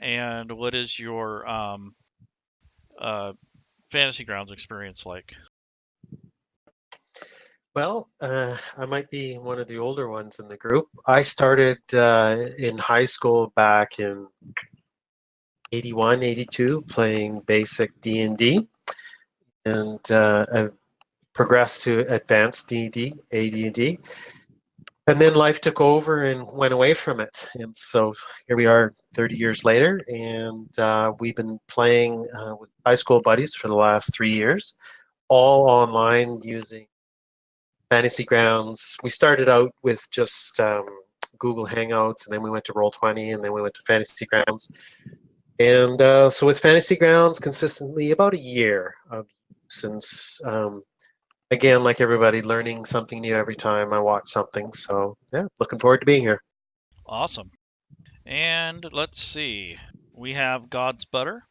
And what is your Fantasy Grounds experience like? Well, I might be one of the older ones in the group. I started in high school back in 81, 82, playing basic D&D, and I progressed to advanced D&D, AD&D, and then life took over and went away from it. And so here we are 30 years later, and we've been playing with high school buddies for the last 3 years, all online using Fantasy Grounds. We started out with just Google Hangouts, and then we went to Roll20, and then we went to Fantasy Grounds. And so with Fantasy Grounds, consistently about a year of since, again, like everybody, learning something new every time I watch something. So yeah, looking forward to being here. Awesome. And let's see. We have God's Butter.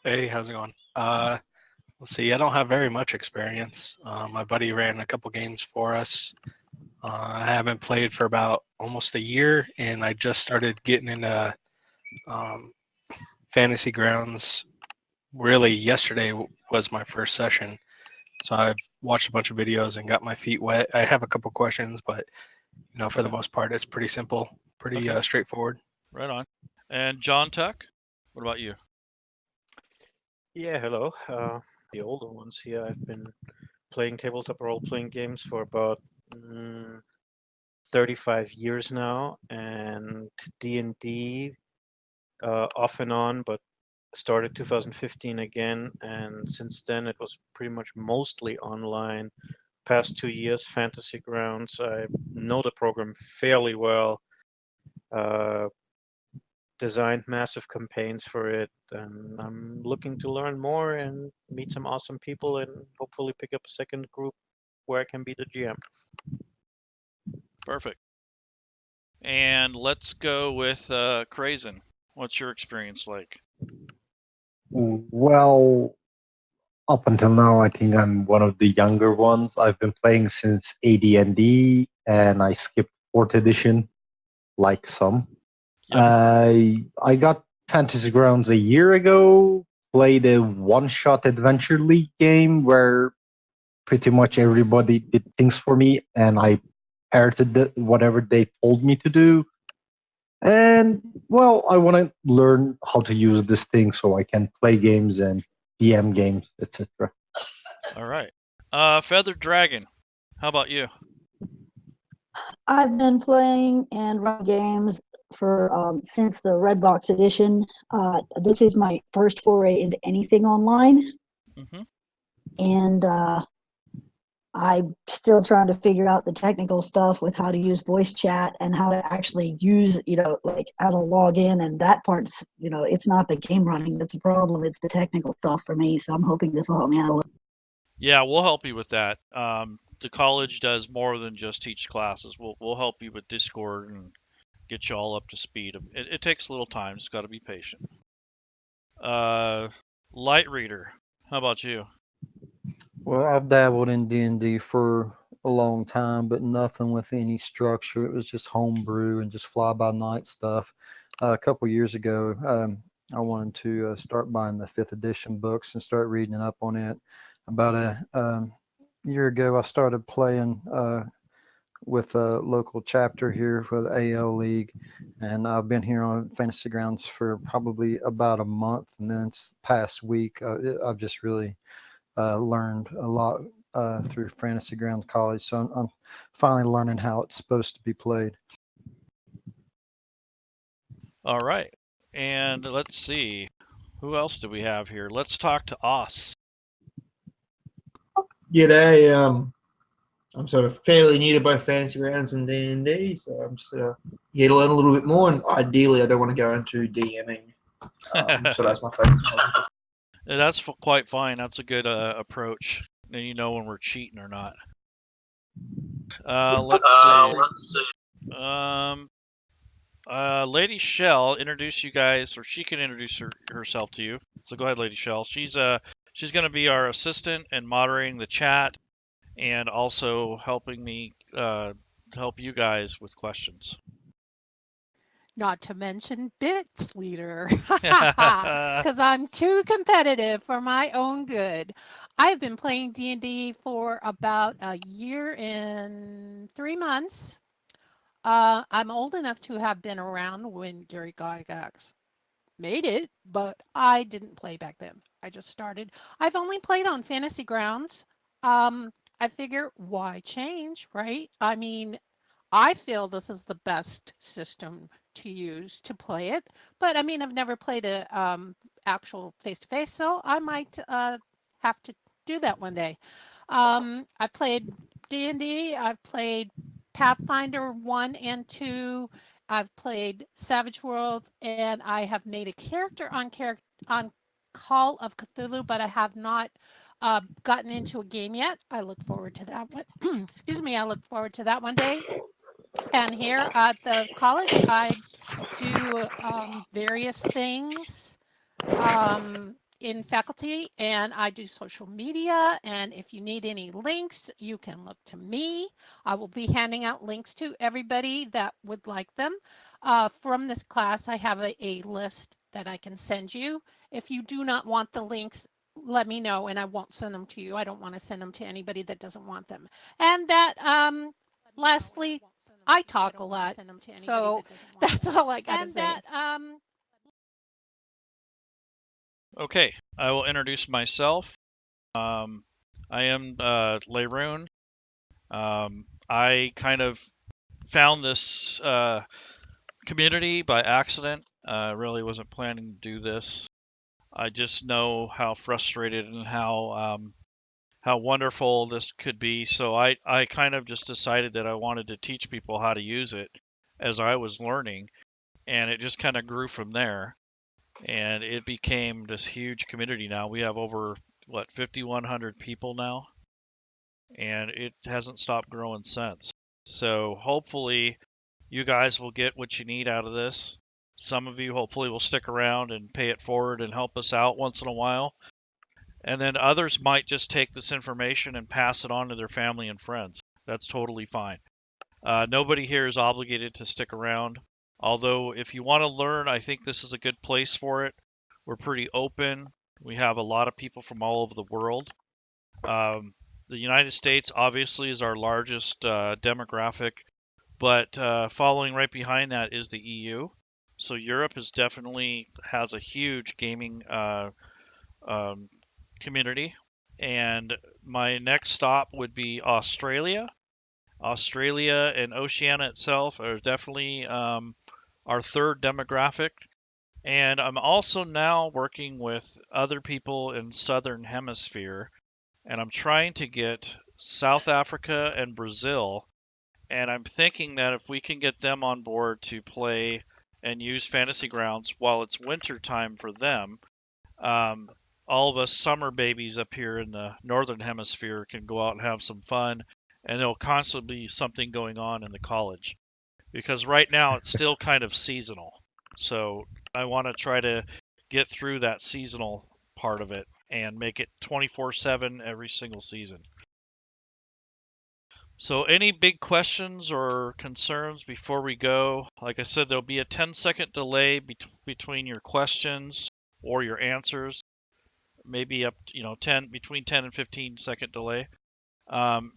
Hey, how's it going? Let's see. I don't have very much experience. My buddy ran a couple games for us. I haven't played for about almost a year, and I just started getting into Fantasy Grounds. Really, yesterday was my first session, so I've watched a bunch of videos and got my feet wet. I have a couple questions, but for the most part, it's pretty simple, pretty straightforward. Right on. And John Tuck, what about you? Yeah, hello. The older ones here. I've been playing tabletop role-playing games for about 35 years now, and D&D off and on, but started 2015 again, and since then it was pretty much mostly online. Past 2 years, Fantasy Grounds. I know the program fairly well. Designed massive campaigns for it, and I'm looking to learn more and meet some awesome people and hopefully pick up a second group where I can be the GM. Perfect. And let's go with Crazen. What's your experience like? Well, up until now, I think I'm one of the younger ones. I've been playing since AD&D, and I skipped 4th edition, like some. Yep. I got Fantasy Grounds a year ago, played a one-shot Adventure League game where pretty much everybody did things for me, and I parroted whatever they told me to do. And, well, I want to learn how to use this thing so I can play games and DM games, etc. All right. Feathered Dragon, how about you? I've been playing and run games for since the Red Box edition. This is my first foray into anything online, and I'm still trying to figure out the technical stuff with how to use voice chat and how to actually use, like how to log in, and that part's, it's not the game running that's the problem, it's the technical stuff for me, so I'm hoping this will help me out a little. Yeah, we'll help you with that. The college does more than just teach classes. We'll help you with Discord and get you all up to speed. It takes a little time. It's got to be patient. Light Reader, how about you? Well, I've dabbled in D&D for a long time, but nothing with any structure. It was just homebrew and just fly-by-night stuff. A couple years ago, I wanted to start buying the 5th edition books and start reading up on it. About a year ago, I started playing with a local chapter here for the AL League, and I've been here on Fantasy Grounds for probably about a month, and then this past week, I've just really learned a lot through Fantasy Grounds College, so I'm finally learning how it's supposed to be played. All right, and let's see, who else do we have here? Let's talk to Os. G'day. I'm sort of fairly new to both Fantasy Grounds and D&D, so I'm just here to learn a little bit more. And ideally, I don't want to go into DMing, so that's my focus. That's quite fine. That's a good approach. Then you know when we're cheating or not. Let's see. Lady Shell introduce you guys, or she can introduce herself to you. So go ahead, Lady Shell. She's going to be our assistant and moderating the chat, and also helping me help you guys with questions. Not to mention bits leader, because I'm too competitive for my own good. I've been playing D&D for about a year and 3 months. I'm old enough to have been around when Gary Gygax made it, but I didn't play back then. I just started. I've only played on Fantasy Grounds. I figure why change, right? I mean, I feel this is the best system to use to play it, but I mean, I've never played a actual face to face, so I might have to do that one day. I've played D&D. I've played Pathfinder 1 and 2. I've played Savage Worlds, and I have made a character on Call of Cthulhu, but I have not gotten into a game yet. I look forward to that one. Excuse me. I look forward to that one day. And here at the college, I do various things in faculty, and I do social media. And if you need any links, you can look to me. I will be handing out links to everybody that would like them. From this class, I have a list that I can send you. If you do not want the links, let me know and I won't send them to you. I don't want to send them to anybody that doesn't want them. And that lastly, I talk a lot, so that's all I got to say. Okay, I will introduce myself. I am Laerun. I kind of found this community by accident. Really wasn't planning to do this. I just know how frustrated and how wonderful this could be. So I kind of just decided that I wanted to teach people how to use it as I was learning, and it just kind of grew from there. And it became this huge community now. We have over, 5,100 people now, and it hasn't stopped growing since. So hopefully you guys will get what you need out of this. Some of you hopefully will stick around and pay it forward and help us out once in a while. And then others might just take this information and pass it on to their family and friends. That's totally fine. Nobody here is obligated to stick around. Although, if you want to learn, I think this is a good place for it. We're pretty open. We have a lot of people from all over the world. The United States obviously is our largest demographic, but following right behind that is the EU. So Europe is definitely has a huge gaming community. And my next stop would be Australia. Australia and Oceania itself are definitely our third demographic. And I'm also now working with other people in Southern Hemisphere, and I'm trying to get South Africa and Brazil. And I'm thinking that if we can get them on board to play and use Fantasy Grounds while it's winter time for them, all of us summer babies up here in the Northern Hemisphere can go out and have some fun, and there'll constantly be something going on in the college. Because right now it's still kind of seasonal. So I want to try to get through that seasonal part of it and make it 24/7 every single season. So any big questions or concerns before we go? Like I said, there'll be a 10-second delay between your questions or your answers. Maybe up, 10 between 10 and 15-second delay.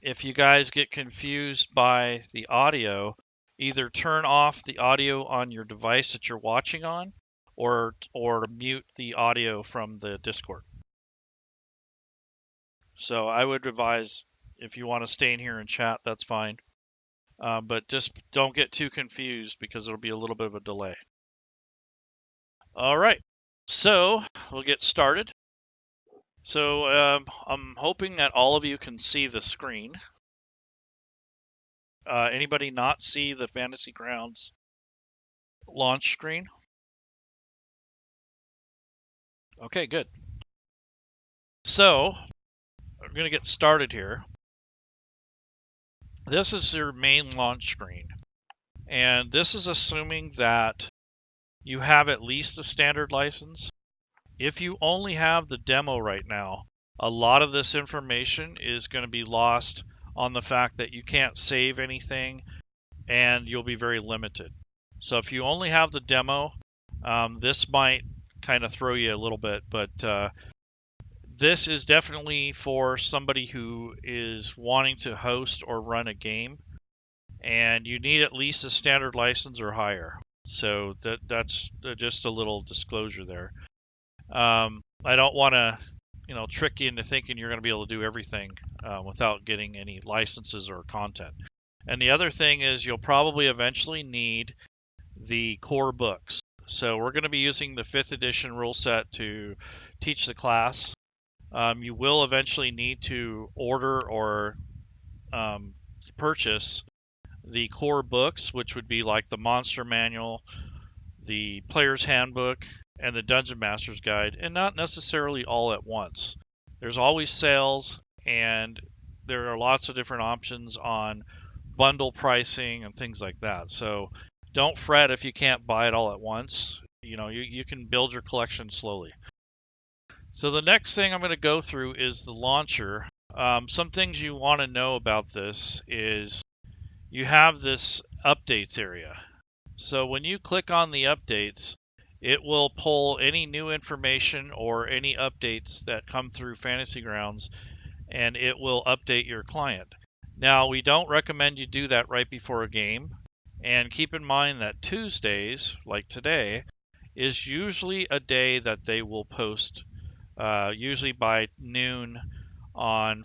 If you guys get confused by the audio, either turn off the audio on your device that you're watching on, or mute the audio from the Discord. So I would advise, if you want to stay in here and chat, that's fine. But just don't get too confused because there'll be a little bit of a delay. All right, so we'll get started. So I'm hoping that all of you can see the screen. Anybody not see the Fantasy Grounds launch screen? Okay, good. So I'm going to get started here. This is your main launch screen. And this is assuming that you have at least a standard license. If you only have the demo right now, a lot of this information is going to be lost on the fact that you can't save anything and you'll be very limited. So if you only have the demo, this might kind of throw you a little bit, but this is definitely for somebody who is wanting to host or run a game, and you need at least a standard license or higher. So that's just a little disclosure there. I don't want to, trick you into thinking you're going to be able to do everything without getting any licenses or content. And the other thing is you'll probably eventually need the core books. So we're going to be using the 5th edition rule set to teach the class. You will eventually need to order or purchase the core books, which would be like the Monster Manual, the Player's Handbook, and the Dungeon Master's Guide, and not necessarily all at once. There's always sales, and there are lots of different options on bundle pricing and things like that. So don't fret if you can't buy it all at once. You can build your collection slowly. So the next thing I'm going to go through is the launcher. Some things you want to know about this is you have this updates area. So when you click on the updates, it will pull any new information or any updates that come through Fantasy Grounds, and it will update your client. Now, we don't recommend you do that right before a game, and keep in mind that Tuesdays, like today, is usually a day that they will post, usually by noon on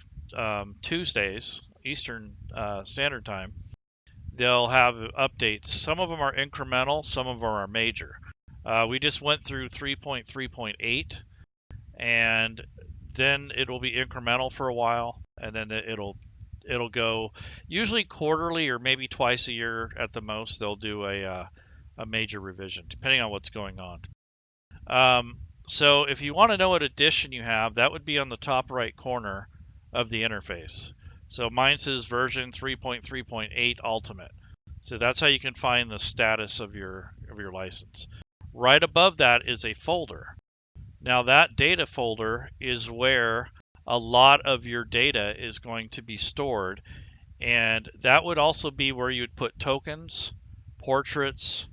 Tuesdays, Eastern Standard Time. They'll have updates. Some of them are incremental, some of them are major. We just went through 3.3.8, and then it'll be incremental for a while, and then it'll go usually quarterly or maybe twice a year at the most. They'll do a major revision depending on what's going on. So if you want to know what edition you have, that would be on the top right corner of the interface. So mine says version 3.3.8 Ultimate. So that's how you can find the status of your license. Right above that is a folder. Now that data folder is where a lot of your data is going to be stored, and that would also be where you'd put tokens, portraits,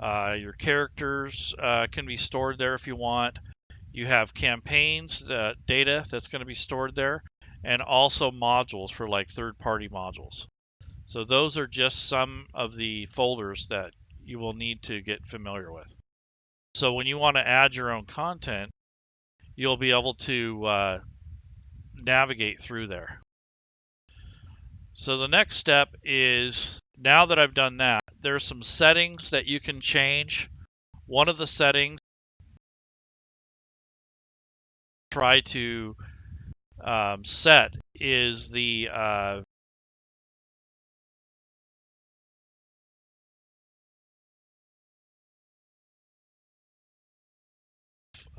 your characters can be stored there if you want. You have campaigns, data that's going to be stored there, and also modules for like third-party modules. So those are just some of the folders that you will need to get familiar with. So when you want to add your own content, you'll be able to navigate through there. So the next step is, now that I've done that, there's some settings that you can change. One of the settings, try to set is the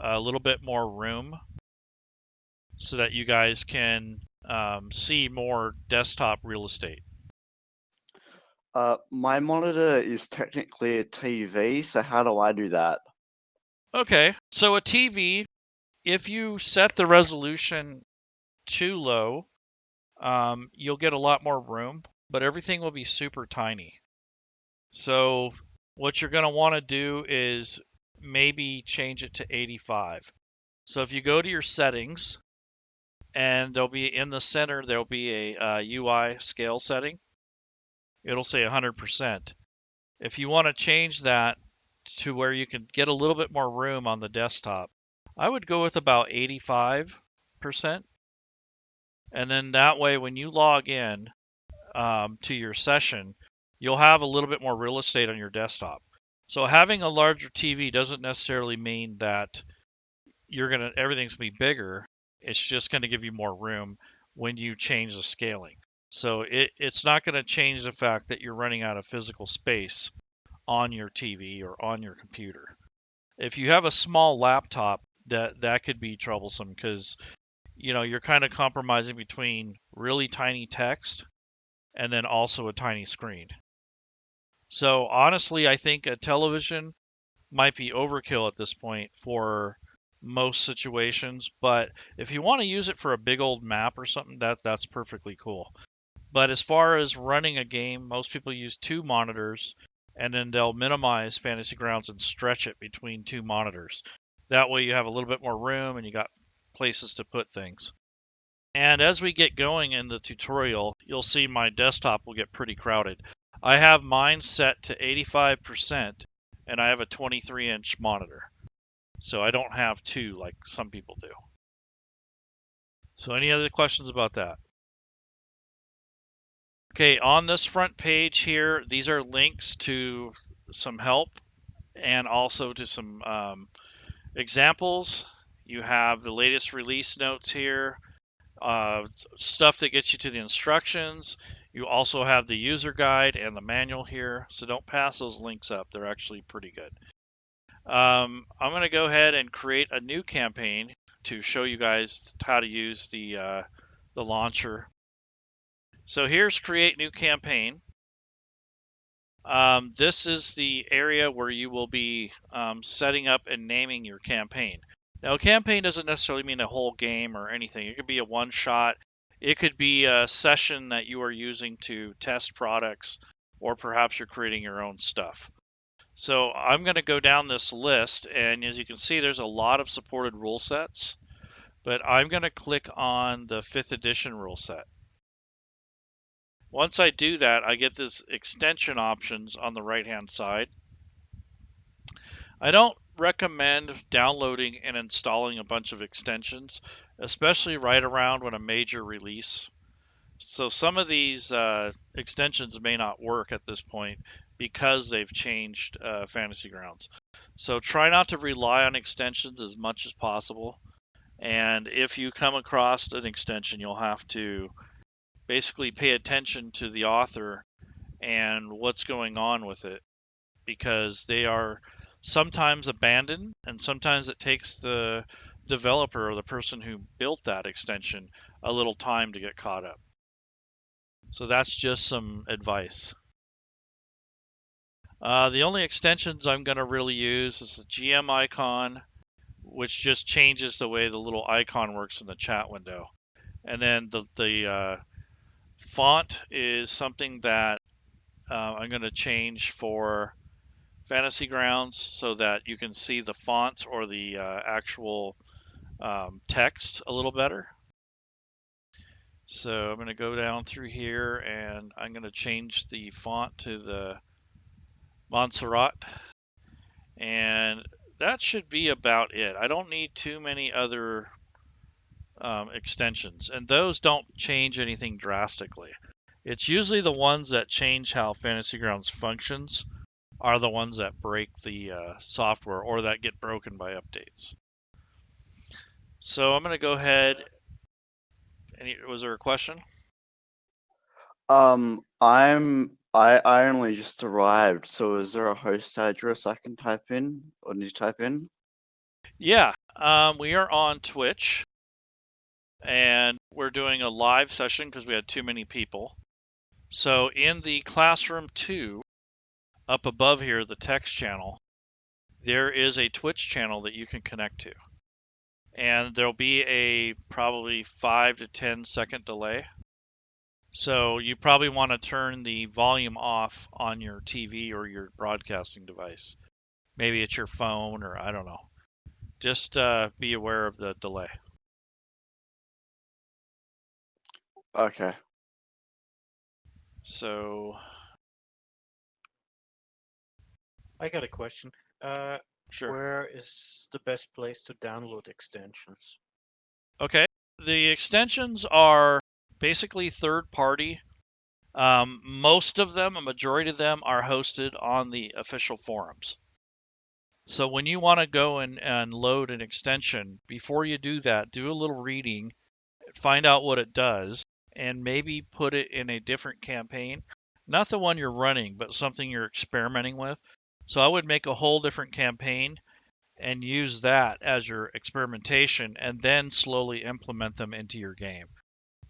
a little bit more room so that you guys can see more desktop real estate. My monitor is technically a TV, so how do I do that? Okay, so a TV, if you set the resolution too low, you'll get a lot more room, but everything will be super tiny. So what you're going to want to do is maybe change it to 85. So if you go to your settings, and there'll be in the center, there'll be a UI scale setting. It'll say 100%. If you want to change that to where you can get a little bit more room on the desktop, I would go with about 85%. And then that way, when you log in to your session, you'll have a little bit more real estate on your desktop. So having a larger TV doesn't necessarily mean that everything's going to be bigger. It's just going to give you more room when you change the scaling. So it's not going to change the fact that you're running out of physical space on your TV or on your computer. If you have a small laptop, that could be troublesome because you're kind of compromising between really tiny text and then also a tiny screen. So honestly, I think a television might be overkill at this point for most situations, but if you want to use it for a big old map or something, that's perfectly cool. But as far as running a game, most people use 2 monitors and then they'll minimize Fantasy Grounds and stretch it between 2 monitors. That way you have a little bit more room and you got places to put things. And as we get going in the tutorial, you'll see my desktop will get pretty crowded. I have mine set to 85%, and I have a 23-inch monitor. So I don't have 2 like some people do. So any other questions about that? Okay, on this front page here, these are links to some help and also to some examples. You have the latest release notes here, stuff that gets you to the instructions. You also have the user guide and the manual here, so don't pass those links up. They're actually pretty good. I'm going to go ahead and create a new campaign to show you guys how to use the launcher. So here's create new campaign. This is the area where you will be setting up and naming your campaign. Now, a campaign doesn't necessarily mean a whole game or anything. It could be a one-shot. It could be a session that you are using to test products, or perhaps you're creating your own stuff. So I'm going to go down this list, and as you can see, there's a lot of supported rule sets, but I'm going to click on the 5th edition rule set. Once I do that, I get this extension options on the right-hand side. I don't recommend downloading and installing a bunch of extensions, especially right around when a major release. So some of these extensions may not work at this point because they've changed Fantasy Grounds. So try not to rely on extensions as much as possible. And if you come across an extension, you'll have to basically pay attention to the author and what's going on with it, because they are sometimes abandoned and sometimes it takes the developer or the person who built that extension a little time to get caught up. So that's just some advice. The only extensions I'm going to really use is the GM icon, which just changes the way the little icon works in the chat window. And then the font is something that I'm going to change for Fantasy Grounds so that you can see the fonts or the actual text a little better. So I'm going to go down through here and I'm going to change the font to the Montserrat, and that should be about it. I don't need too many other extensions, and those don't change anything drastically. It's usually the ones that change how Fantasy Grounds functions are the ones that break the software or that get broken by updates. So I'm going to go ahead. Was there a question? I only just arrived, so is there a host address I can type in or need to type in? Yeah, we are on Twitch, and we're doing a live session because we had too many people. So in the Classroom 2, up above here, the text channel, there is a Twitch channel that you can connect to. And there'll be a probably 5 to 10 second delay. So you probably want to turn the volume off on your TV or your broadcasting device. Maybe it's your phone, or I don't know. Just be aware of the delay. Okay. So I got a question. sure. Where is the best place to download extensions? Okay. The extensions are basically third party. Most of them, a majority of them, are hosted on the official forums. So when you want to go and load an extension, before you do that, do a little reading, find out what it does, and maybe put it in a different campaign. Not the one you're running, but something you're experimenting with. So I would make a whole different campaign and use that as your experimentation, and then slowly implement them into your game.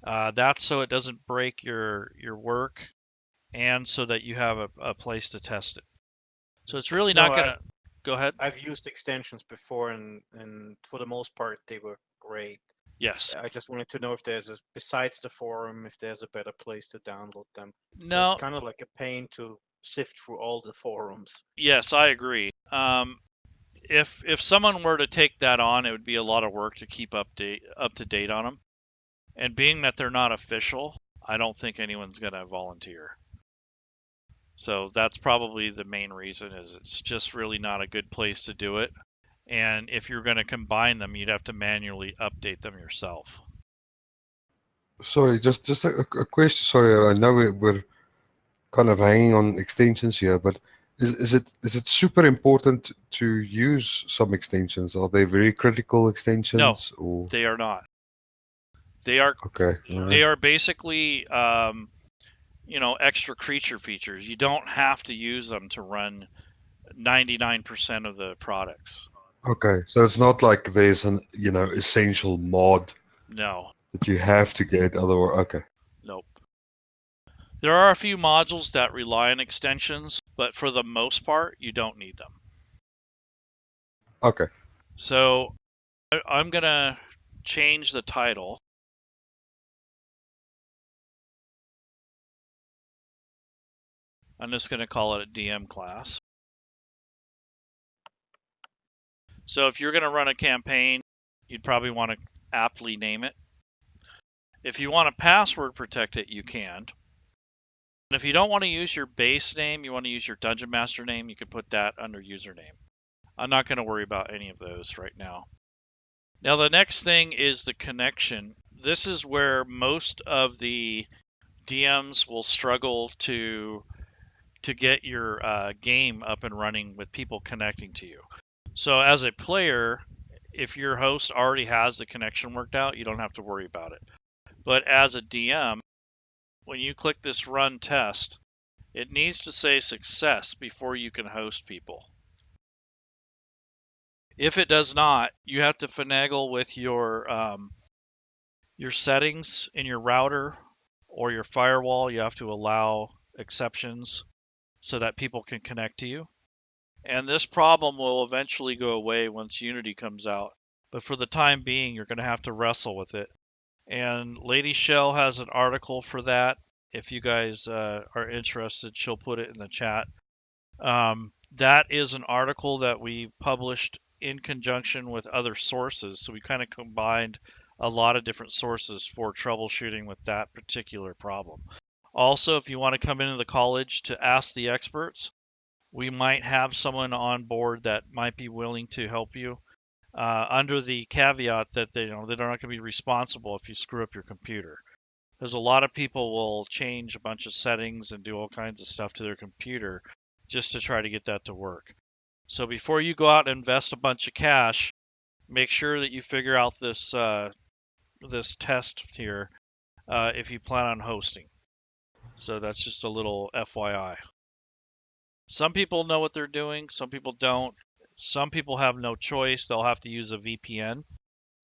That's so it doesn't break your work, and so that you have a place to test it. So it's really not going to... Go ahead. I've used extensions before, and for the most part, they were great. Yes. I just wanted to know if besides the forum, if there's a better place to download them. No. It's kind of like a pain to sift through all the forums. Yes, I agree. If someone were to take that on, it would be a lot of work to keep up to date on them. And being that they're not official, I don't think anyone's going to volunteer. So that's probably the main reason, is it's just really not a good place to do it. And if you're going to combine them, you'd have to manually update them yourself. Sorry, just a question. Sorry, I know we're kind of hanging on extensions here, but is it super important to use some extensions? Are they very critical extensions? No, or they are not. They are okay? they are basically extra creature features. You don't have to use them to run 99% of the products. Okay, so it's not like there's an essential mod No, that you have to get. Otherwise, okay. nope. There are a few modules that rely on extensions, but for the most part, you don't need them. Okay. So I'm going to change the title. I'm just going to call it a DM class. So if you're going to run a campaign, you'd probably want to aptly name it. If you want to password protect it, you can. And if you don't want to use your base name, you want to use your Dungeon Master name, you can put that under username. I'm not going to worry about any of those right now. Now the next thing is the connection. This is where most of the DMs will struggle to get your game up and running with people connecting to you. So as a player, if your host already has the connection worked out, you don't have to worry about it. But as a DM, when you click this run test, it needs to say success before you can host people. If it does not, you have to finagle with your settings in your router or your firewall. You have to allow exceptions so that people can connect to you. And this problem will eventually go away once Unity comes out. But for the time being, you're going to have to wrestle with it. And Lady Shell has an article for that. If you guys are interested, she'll put it in the chat. That is an article that we published in conjunction with other sources. So we kind of combined a lot of different sources for troubleshooting with that particular problem. Also, if you want to come into the college to ask the experts, we might have someone on board that might be willing to help you, under the caveat that they're not going to be responsible if you screw up your computer. Because a lot of people will change a bunch of settings and do all kinds of stuff to their computer just to try to get that to work. So before you go out and invest a bunch of cash, make sure that you figure out this test here if you plan on hosting. So that's just a little FYI. Some people know what they're doing, some people don't. Some people have no choice. They'll have to use a VPN.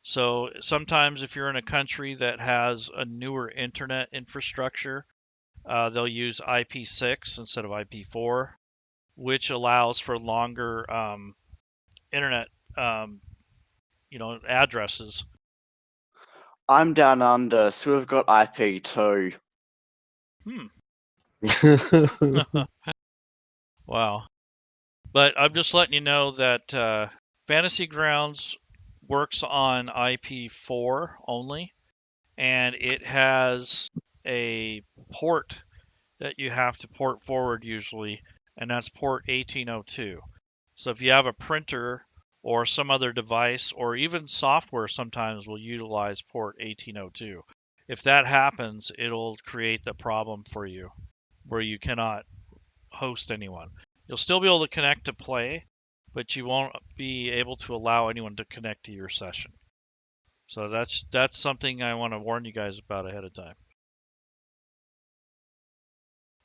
So sometimes if you're in a country that has a newer internet infrastructure, they'll use IP6 instead of IP4, which allows for longer internet addresses. I'm down under, so we've got IP2. Wow. But I'm just letting you know that Fantasy Grounds works on IP4 only, and it has a port that you have to port forward usually, and that's port 1802. So if you have a printer or some other device, or even software sometimes will utilize port 1802. If that happens, it'll create the problem for you where you cannot host anyone. You'll still be able to connect to play, but you won't be able to allow anyone to connect to your session. So that's something I want to warn you guys about ahead of time.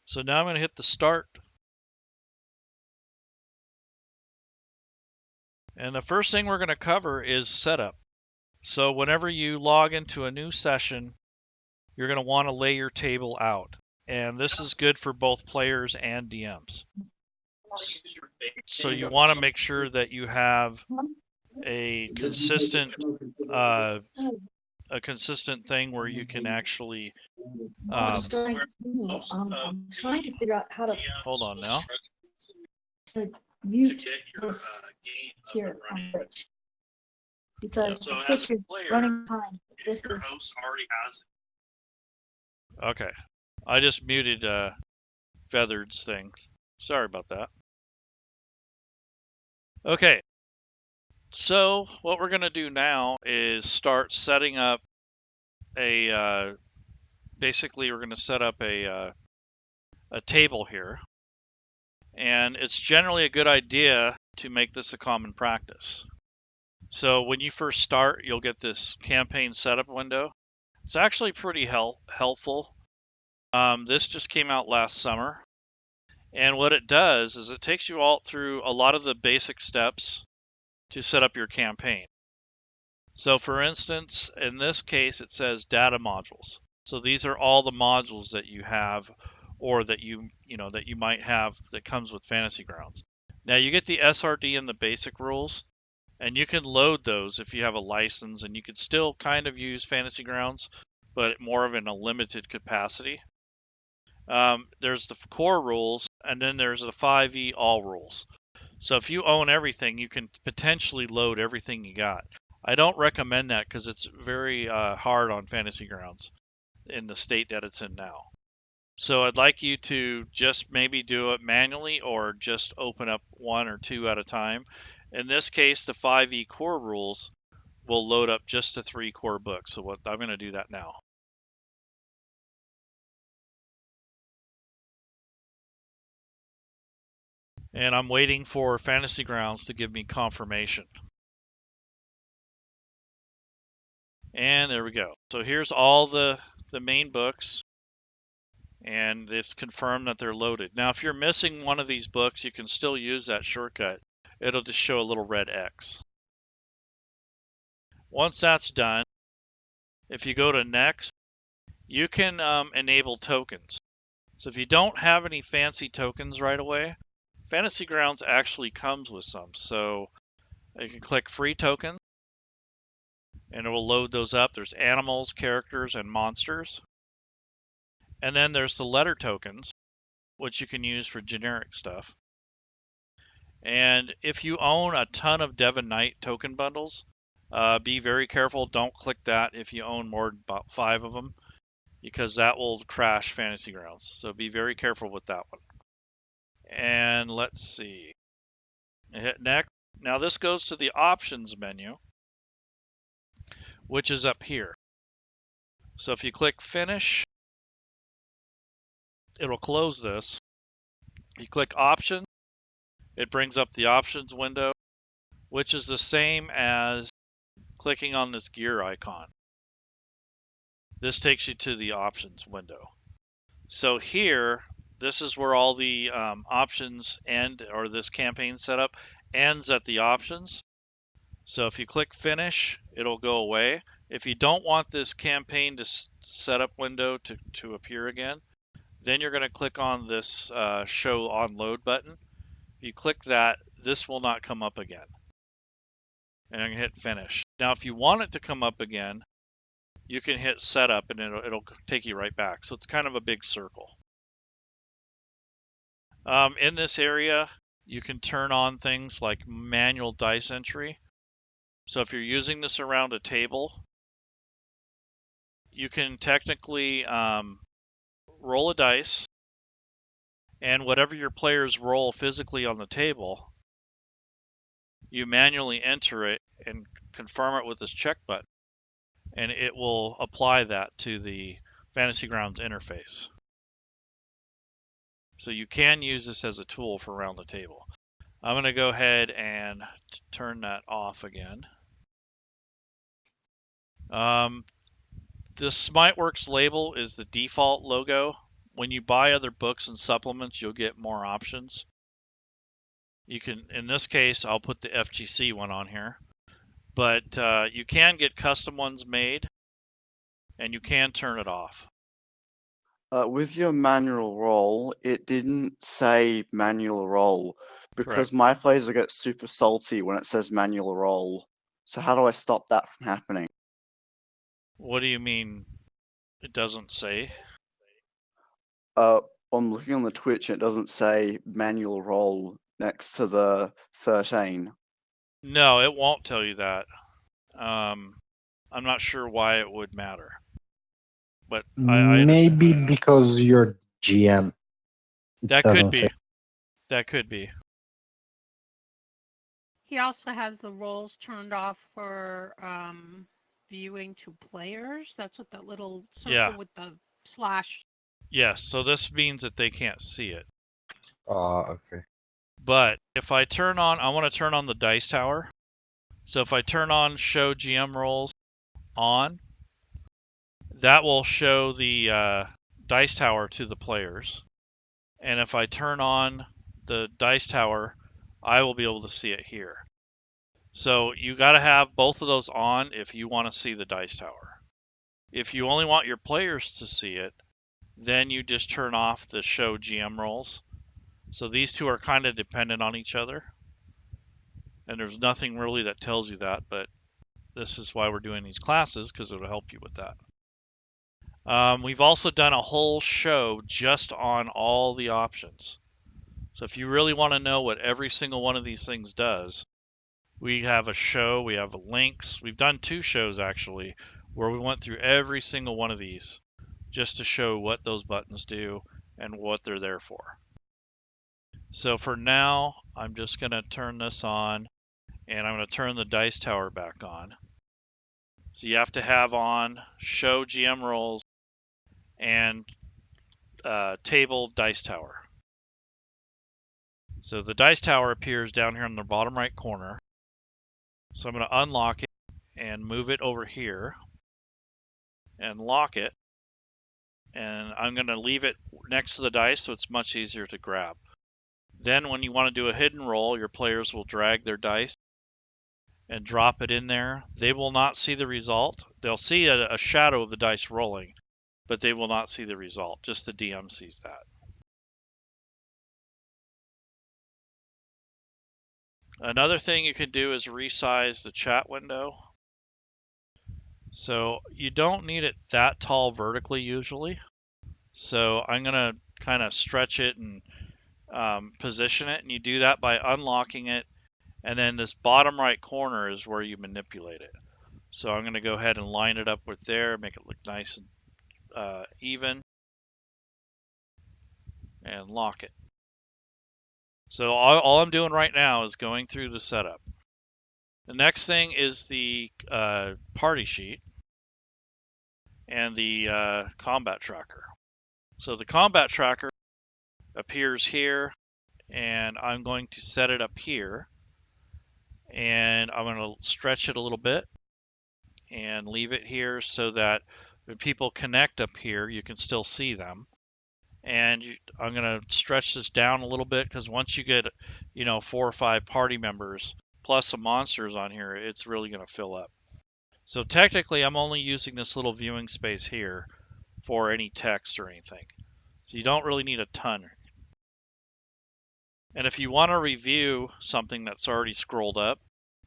So now I'm going to hit the start. And the first thing we're going to cover is setup. So whenever you log into a new session, you're going to want to lay your table out. And this is good for both players and DMs. So you want to make sure that you have a consistent a consistent thing where you can actually. I'm trying to figure out how to Hold on now. mute this here on Twitch. Because Twitch is running time. This is. Okay, I just muted Feathered's thing. Sorry about that. Okay, so what we're gonna do now is start setting up a. Basically, we're gonna set up a table here, and it's generally a good idea to make this a common practice. So when you first start, you'll get this campaign setup window. It's actually pretty helpful. This just came out last summer. And what it does is it takes you all through a lot of the basic steps to set up your campaign. So for instance, in this case, it says data modules. So these are all the modules that you have or that you might have that comes with Fantasy Grounds. Now you get the SRD and the basic rules, and you can load those if you have a license, and you could still kind of use Fantasy Grounds, but more of in a limited capacity. There's the core rules, and then there's the 5e all rules. So if you own everything, you can potentially load everything you got. I don't recommend that because it's very hard on Fantasy Grounds in the state that it's in now. So I'd like you to just maybe do it manually or just open up 1 or 2 at a time. In this case, the 5e core rules will load up just the 3 core books. So I'm going to do that now. And I'm waiting for Fantasy Grounds to give me confirmation. And there we go. So here's all the main books, and it's confirmed that they're loaded. Now, if you're missing one of these books, you can still use that shortcut. It'll just show a little red X. Once that's done, if you go to Next, you can enable tokens. So if you don't have any fancy tokens right away, Fantasy Grounds actually comes with some. So you can click Free Token, and it will load those up. There's animals, characters, and monsters. And then there's the letter tokens, which you can use for generic stuff. And if you own a ton of Devon Knight token bundles, be very careful. Don't click that if you own more than about 5 of them, because that will crash Fantasy Grounds. So be very careful with that one. And let's see. Hit next. Now this goes to the options menu, which is up here. So if you click finish, it'll close this. You click option, it brings up the options window, which is the same as clicking on this gear icon. This takes you to the options window. So here, this is where all the options end, or this campaign setup ends at the options. So if you click finish, it'll go away. If you don't want this campaign to setup window to appear again, then you're going to click on this show on load button. If you click that, this will not come up again. And I'm going to hit finish. Now if you want it to come up again, you can hit setup and it'll take you right back. So it's kind of a big circle. In this area, you can turn on things like manual dice entry. So if you're using this around a table, you can technically roll a dice, and whatever your players roll physically on the table, you manually enter it and confirm it with this check button, and it will apply that to the Fantasy Grounds interface. So you can use this as a tool for around the table. I'm going to go ahead and turn that off again. This SmiteWorks label is the default logo. When you buy other books and supplements, you'll get more options. You can, in this case, I'll put the FGC one on here, but you can get custom ones made, and you can turn it off. With your manual roll, it didn't say manual roll because Correct. my players will get super salty when it says manual roll. So how do I stop that from happening? What do you mean it doesn't say? I'm looking on the Twitch and it doesn't say manual roll next to the 13. No, it won't tell you that. I'm not sure why it would matter. But I understand. Maybe because you're GM. That could be. That could be. He also has the roles turned off for viewing to players. That's what that little circle with the slash. Yes, so this means that they can't see it. Okay. But if I turn on, I want to turn on the dice tower. So if I turn on show GM roles on, that will show the dice tower to the players. And if I turn on the dice tower, I will be able to see it here. So you got to have both of those on if you want to see the dice tower. If you only want your players to see it, then you just turn off the show GM roles. So these two are kind of dependent on each other. And there's nothing really that tells you that, but this is why we're doing these classes, because it'll help you with that. We've also done a whole show just on all the options. So if you really want to know what every single one of these things does, we have a show, we have links. We've done 2 shows actually, where we went through every single one of these just to show what those buttons do and what they're there for. So for now, I'm just going to turn this on, and I'm going to turn the dice tower back on. So you have to have on show GM roles and table dice tower. So the dice tower appears down here in the bottom right corner. So I'm going to unlock it and move it over here and lock it. And I'm going to leave it next to the dice so it's much easier to grab. Then when you want to do a hidden roll, your players will drag their dice and drop it in there. They will not see the result. They'll see a shadow of the dice rolling, but they will not see the result. Just the DM sees that. Another thing you can do is resize the chat window. So you don't need it that tall vertically usually. So I'm going to kind of stretch it and position it, and you do that by unlocking it, and then this bottom right corner is where you manipulate it. So I'm going to go ahead and line it up with there, make it look nice and even, and lock it. So all I'm doing right now is going through the setup. The next thing is the party sheet and the combat tracker. So the combat tracker appears here, and I'm going to set it up here, and I'm going to stretch it a little bit and leave it here so that when people connect up here, you can still see them. And I'm going to stretch this down a little bit, because once you get 4 or 5 party members plus some monsters on here, it's really going to fill up. So technically I'm only using this little viewing space here for any text or anything. So you don't really need a ton. And if you want to review something that's already scrolled up,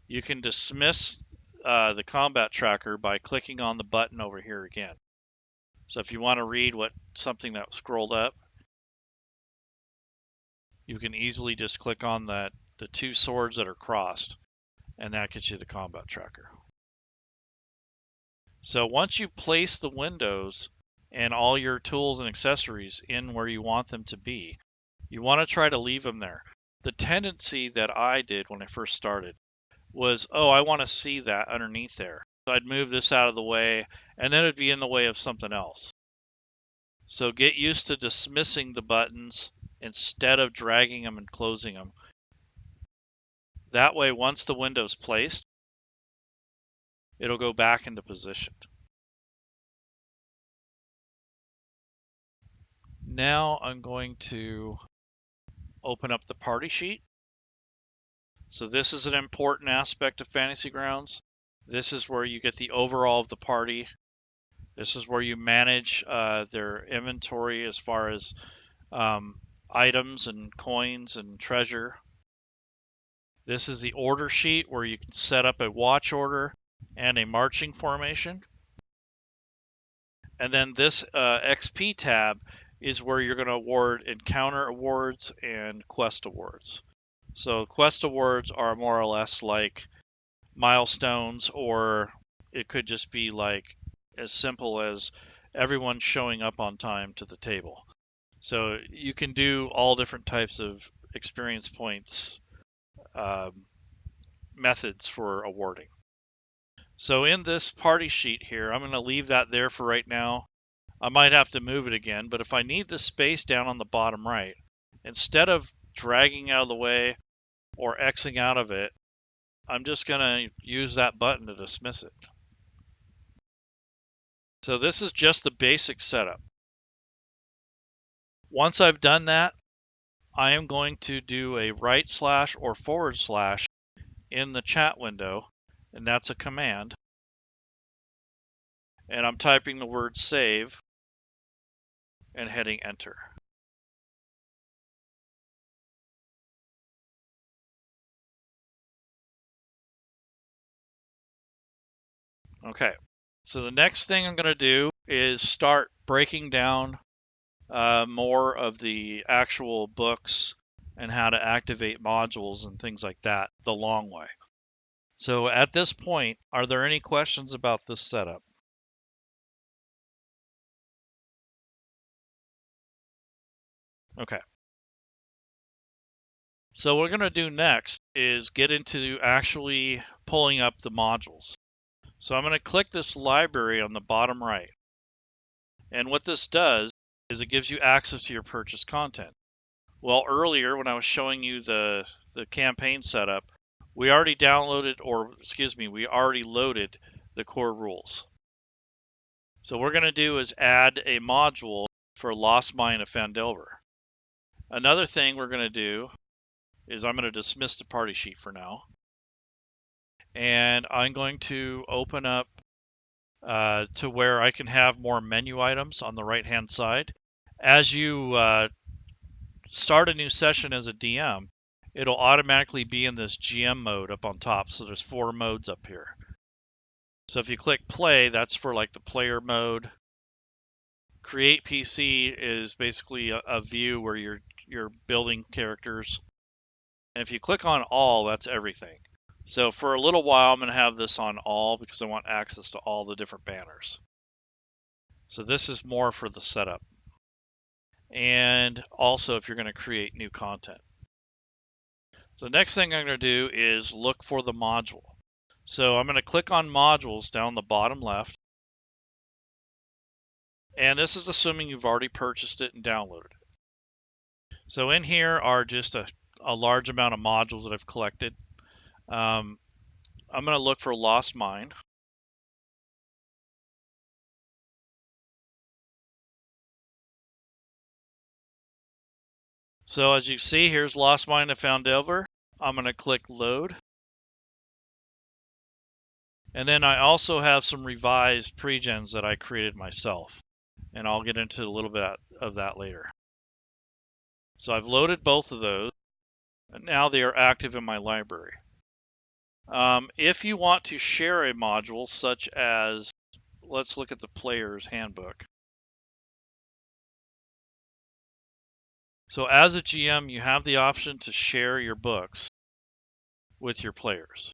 you can dismiss the combat tracker by clicking on the button over here again. So if you want to read something that scrolled up, you can easily just click on the 2 swords that are crossed, and that gets you the combat tracker. So once you place the windows and all your tools and accessories in where you want them to be, you want to try to leave them there. The tendency that I did when I first started was, oh, I want to see that underneath there. So I'd move this out of the way, and then it'd be in the way of something else. So get used to dismissing the buttons instead of dragging them and closing them. That way, once the window's placed, it'll go back into position. Now I'm going to open up the party sheet. So this is an important aspect of Fantasy Grounds. This is where you get the overall of the party. This is where you manage their inventory as far as items and coins and treasure. This is the order sheet where you can set up a watch order and a marching formation. And then this XP tab is where you're going to award encounter awards and quest awards. So quest awards are more or less like milestones, or it could just be like as simple as everyone showing up on time to the table. So you can do all different types of experience points methods for awarding. So in this party sheet here, I'm going to leave that there for right now. I might have to move it again, but if I need the space down on the bottom right, instead of dragging out of the way or Xing out of it, I'm just going to use that button to dismiss it. So this is just the basic setup. Once I've done that, I am going to do a / or / in the chat window, and that's a command. And I'm typing the word save and hitting enter. Okay, so the next thing I'm going to do is start breaking down more of the actual books and how to activate modules and things like that the long way. So at this point, are there any questions about this setup? Okay. So what we're going to do next is get into actually pulling up the modules. So I'm going to click this library on the bottom right. And what this does is it gives you access to your purchased content. Well, earlier when I was showing you the campaign setup, we already downloaded, or excuse me, we already loaded the core rules. So what we're going to do is add a module for Lost Mine of Phandelver. Another thing we're going to do is I'm going to dismiss the party sheet for now. And I'm going to open up to where I can have more menu items on the right-hand side. As you start a new session as a DM, it'll automatically be in this GM mode up on top. So there's 4 modes up here. So if you click play, that's for like the player mode. Create PC is basically a view where you're building characters. And if you click on all, that's everything. So for a little while, I'm going to have this on all because I want access to all the different banners. So this is more for the setup. And also if you're going to create new content. So the next thing I'm going to do is look for the module. So I'm going to click on modules down the bottom left. And this is assuming you've already purchased it and downloaded it. So in here are just a large amount of modules that I've collected. I'm going to look for Lost Mine. So as you see, here's Lost Mine of Phandelver. I'm going to click load. And then I also have some revised PreGens that I created myself. And I'll get into a little bit of that later. So I've loaded both of those. And now they are active in my library. If you want to share a module such as, let's look at the player's handbook. So as a GM, you have the option to share your books with your players.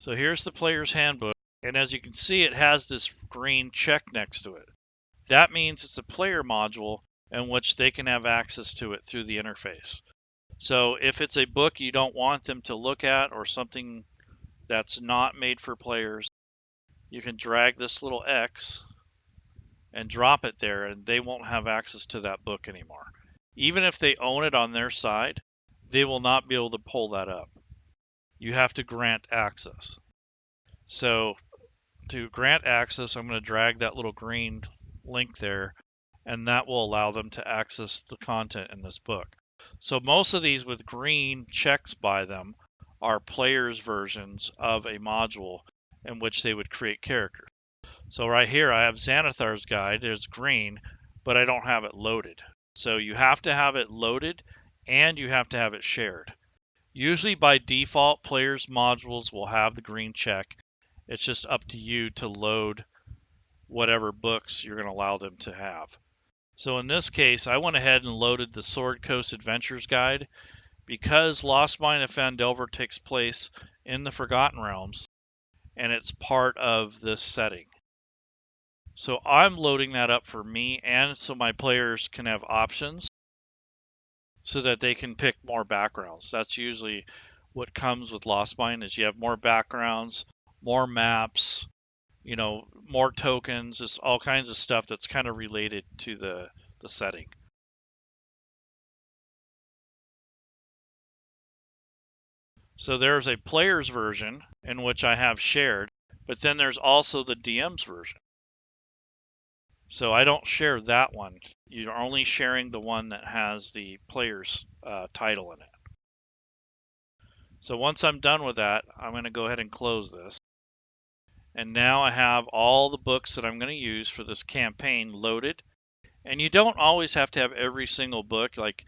So here's the player's handbook, and as you can see, it has this green check next to it. That means it's a player module in which they can have access to it through the interface. So if it's a book you don't want them to look at or something that's not made for players, you can drag this little X and drop it there, and they won't have access to that book anymore. Even if they own it on their side, they will not be able to pull that up. You have to grant access. So to grant access, I'm going to drag that little green link there, and that will allow them to access the content in this book. So most of these with green checks by them are players' versions of a module in which they would create characters. So right here I have Xanathar's Guide, it's green, but I don't have it loaded. So you have to have it loaded and you have to have it shared. Usually by default, players' modules will have the green check, It's just up to you to load whatever books you're going to allow them to have. So in this case, I went ahead and loaded the Sword Coast Adventures Guide because Lost Mine of Phandelver takes place in the Forgotten Realms, and it's part of this setting. So I'm loading that up for me, and so my players can have options so that they can pick more backgrounds. That's usually what comes with Lost Mine, is you have more backgrounds, more maps, more tokens, just all kinds of stuff that's kind of related to the setting. So there's a player's version in which I have shared, but then there's also the DM's version. So I don't share that one. You're only sharing the one that has the player's title in it. So once I'm done with that, I'm going to go ahead and close this. And now I have all the books that I'm going to use for this campaign loaded. And you don't always have to have every single book. Like,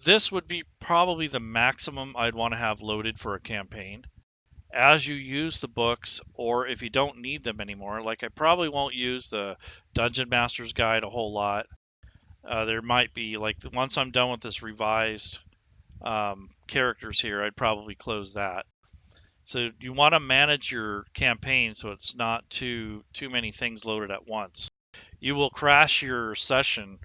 this would be probably the maximum I'd want to have loaded for a campaign. As you use the books, or if you don't need them anymore, like I probably won't use the Dungeon Master's Guide a whole lot. There might be, like, once I'm done with this revised characters here, I'd probably close that. So you want to manage your campaign so it's not too many things loaded at once. You will crash your session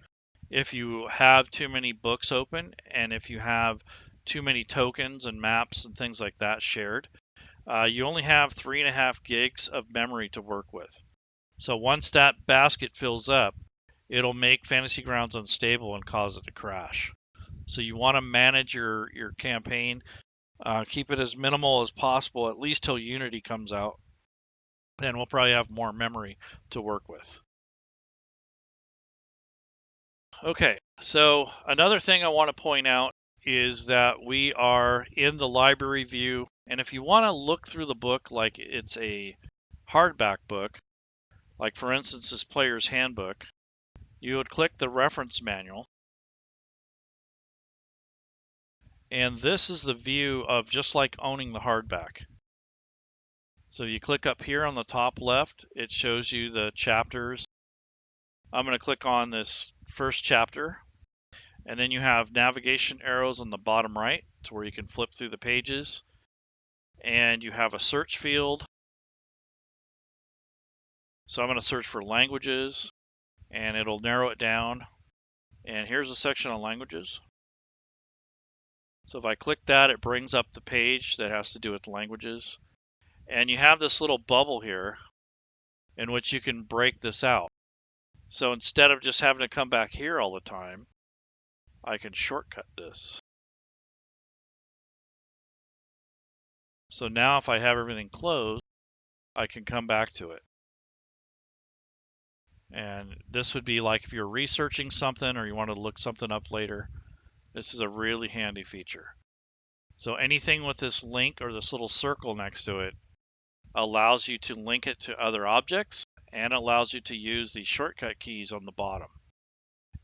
if you have too many books open and if you have too many tokens and maps and things like that shared. You only have 3.5 gigs of memory to work with. So once that basket fills up, it'll make Fantasy Grounds unstable and cause it to crash. So you want to manage your campaign, keep it as minimal as possible, at least till Unity comes out, and we'll probably have more memory to work with. Okay, so another thing I want to point out is that we are in the library view, and if you want to look through the book like it's a hardback book, like for instance this player's handbook, you would click the reference manual, and this is the view of just like owning the hardback. So you click up here on the top left, it shows you the chapters. I'm going to click on this first chapter, and then you have navigation arrows on the bottom right to where you can flip through the pages, and you have a search field. So I'm going to search for languages, and it'll narrow it down, and here's a section on languages. So if I click that, it brings up the page that has to do with languages, and you have this little bubble here in which you can break this out. So instead of just having to come back here all the time, I can shortcut this. So now if I have everything closed, I can come back to it. And this would be like if you're researching something or you want to look something up later, this is a really handy feature. So anything with this link or this little circle next to it allows you to link it to other objects and allows you to use the shortcut keys on the bottom.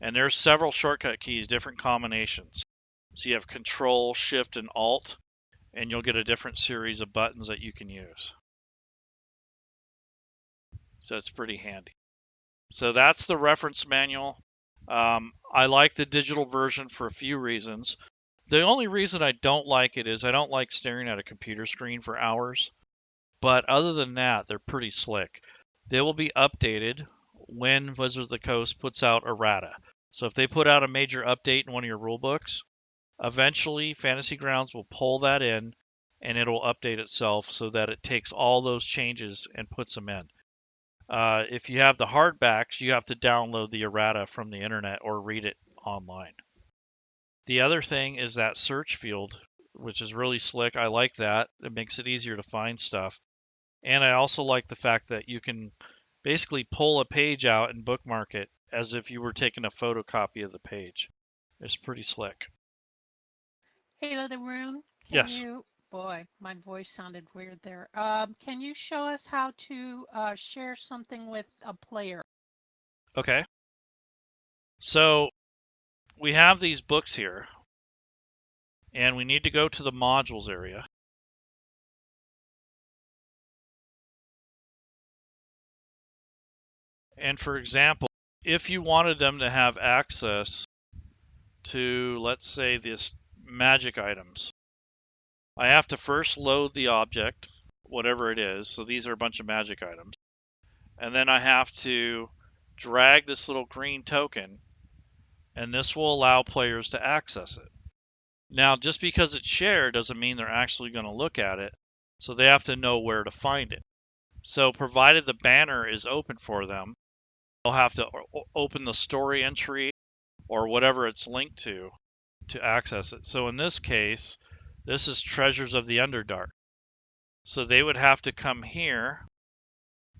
And there's several shortcut keys, different combinations. So you have Control, Shift, and Alt, and you'll get a different series of buttons that you can use. So it's pretty handy. So that's the reference manual. I like the digital version for a few reasons. The only reason I don't like it is I don't like staring at a computer screen for hours. But other than that, they're pretty slick. They will be updated when Wizards of the Coast puts out errata. So if they put out a major update in one of your rule books, eventually Fantasy Grounds will pull that in and it'll update itself so that it takes all those changes and puts them in. If you have the hardbacks, you have to download the errata from the internet or read it online. The other thing is that search field, which is really slick. I like that. It makes it easier to find stuff. And I also like the fact that you can basically pull a page out and bookmark it as if you were taking a photocopy of the page. It's pretty slick. Hey, Laerun, Yes. Boy, my voice sounded weird there. Can you show us how to share something with a player? Okay. So we have these books here, and we need to go to the modules area. And for example, if you wanted them to have access to, let's say, this magic items, I have to first load the object, whatever it is. So these are a bunch of magic items. And then I have to drag this little green token, and this will allow players to access it. Now, just because it's shared doesn't mean they're actually going to look at it, so they have to know where to find it. So provided the banner is open for them, they'll have to open the story entry or whatever it's linked to access it. So in this case, this is Treasures of the Underdark. So they would have to come here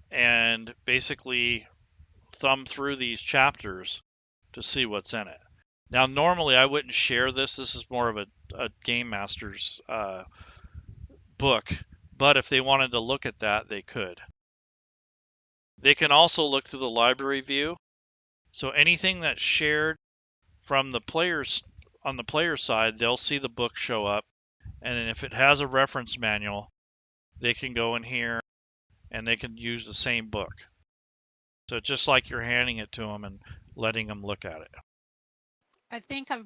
and basically thumb through these chapters to see what's in it. Now, normally I wouldn't share this. This is more of a game master's book, but if they wanted to look at that, they could. They can also look through the library view. So anything that's shared from the players on the player side, they'll see the book show up. And then if it has a reference manual, they can go in here and they can use the same book. So it's just like you're handing it to them and letting them look at it. I think I've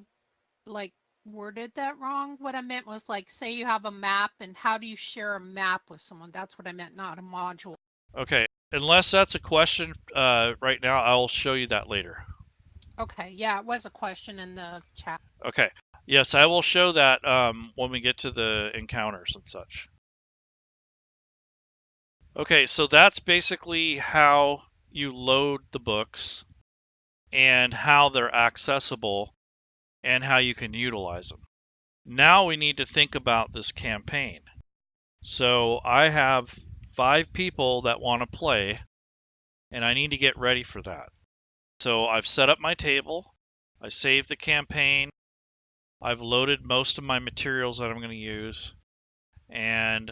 worded that wrong. What I meant was say you have a map, and how do you share a map with someone? That's what I meant, not a module. Okay, unless that's a question right now, I'll show you that later. Okay, yeah, it was a question in the chat. Okay, yes, I will show that when we get to the encounters and such. Okay, so that's basically how you load the books and how they're accessible and how you can utilize them. Now we need to think about this campaign. So I have 5 people that want to play, and I need to get ready for that. So I've set up my table, I saved the campaign, I've loaded most of my materials that I'm going to use, and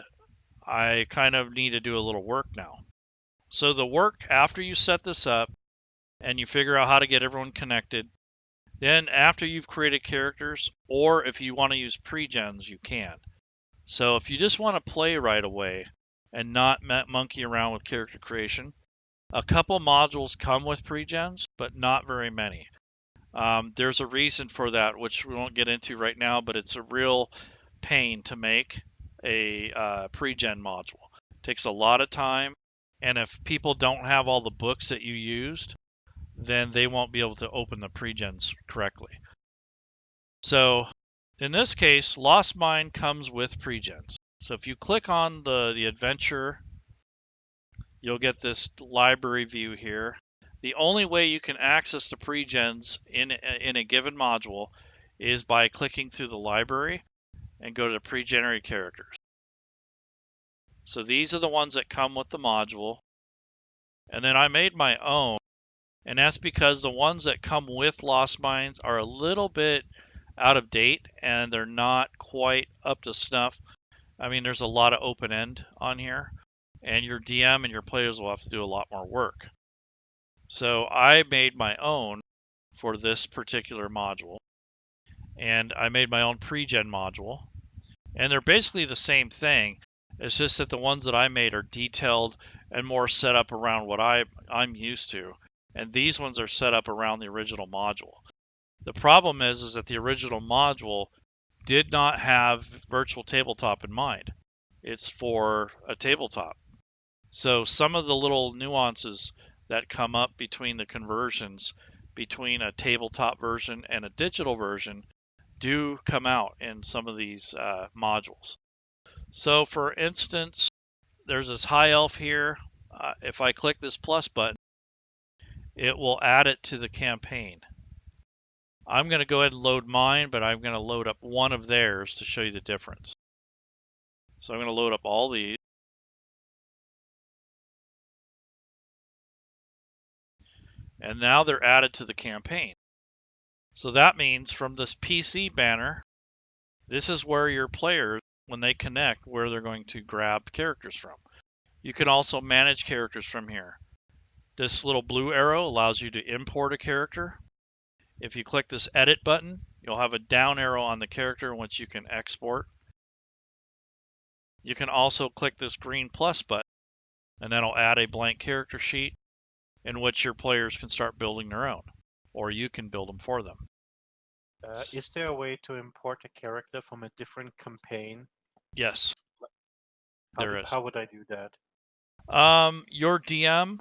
I kind of need to do a little work now. So the work after you set this up and you figure out how to get everyone connected, then after you've created characters, or if you want to use PreGens, you can. So if you just want to play right away and not monkey around with character creation, a couple modules come with PreGens, but not very many. There's a reason for that, which we won't get into right now, but it's a real pain to make a PreGen module. It takes a lot of time, and if people don't have all the books that you used, then they won't be able to open the PreGens correctly. So in this case, Lost Mine comes with PreGens. So if you click on the adventure, you'll get this library view here. The only way you can access the PreGens in a given module is by clicking through the library and go to the pre-generated characters. So these are the ones that come with the module. And then I made my own, and that's because the ones that come with Lost Mines are a little bit out of date and they're not quite up to snuff. I mean, there's a lot of open end on here, and your DM and your players will have to do a lot more work. So I made my own for this particular module, and I made my own PreGen module, and they're basically the same thing. It's just that the ones that I made are detailed and more set up around what I'm used to, and these ones are set up around the original module. The problem is that the original module did not have virtual tabletop in mind. It's for a tabletop. So some of the little nuances that come up between the conversions between a tabletop version and a digital version do come out in some of these modules. So for instance, there's this high elf here. If I click this plus button, it will add it to the campaign. I'm going to go ahead and load mine, but I'm going to load up one of theirs to show you the difference. So I'm going to load up all these. And now they're added to the campaign. So that means from this PC banner, this is where your players, when they connect, where they're going to grab characters from. You can also manage characters from here. This little blue arrow allows you to import a character. If you click this edit button, you'll have a down arrow on the character in which you can export. You can also click this green plus button, and that'll add a blank character sheet. in which your players can start building their own, or you can build them for them. Is there a way to import a character from a different campaign? Yes, there is. How would I do that? Your DM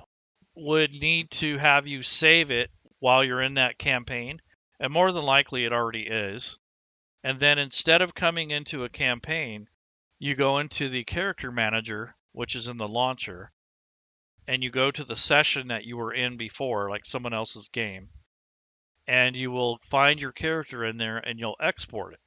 would need to have you save it while you're in that campaign, and more than likely it already is. And then instead of coming into a campaign, you go into the character manager, which is in the launcher, and you go to the session that you were in before, like someone else's game, and you will find your character in there and you'll export it.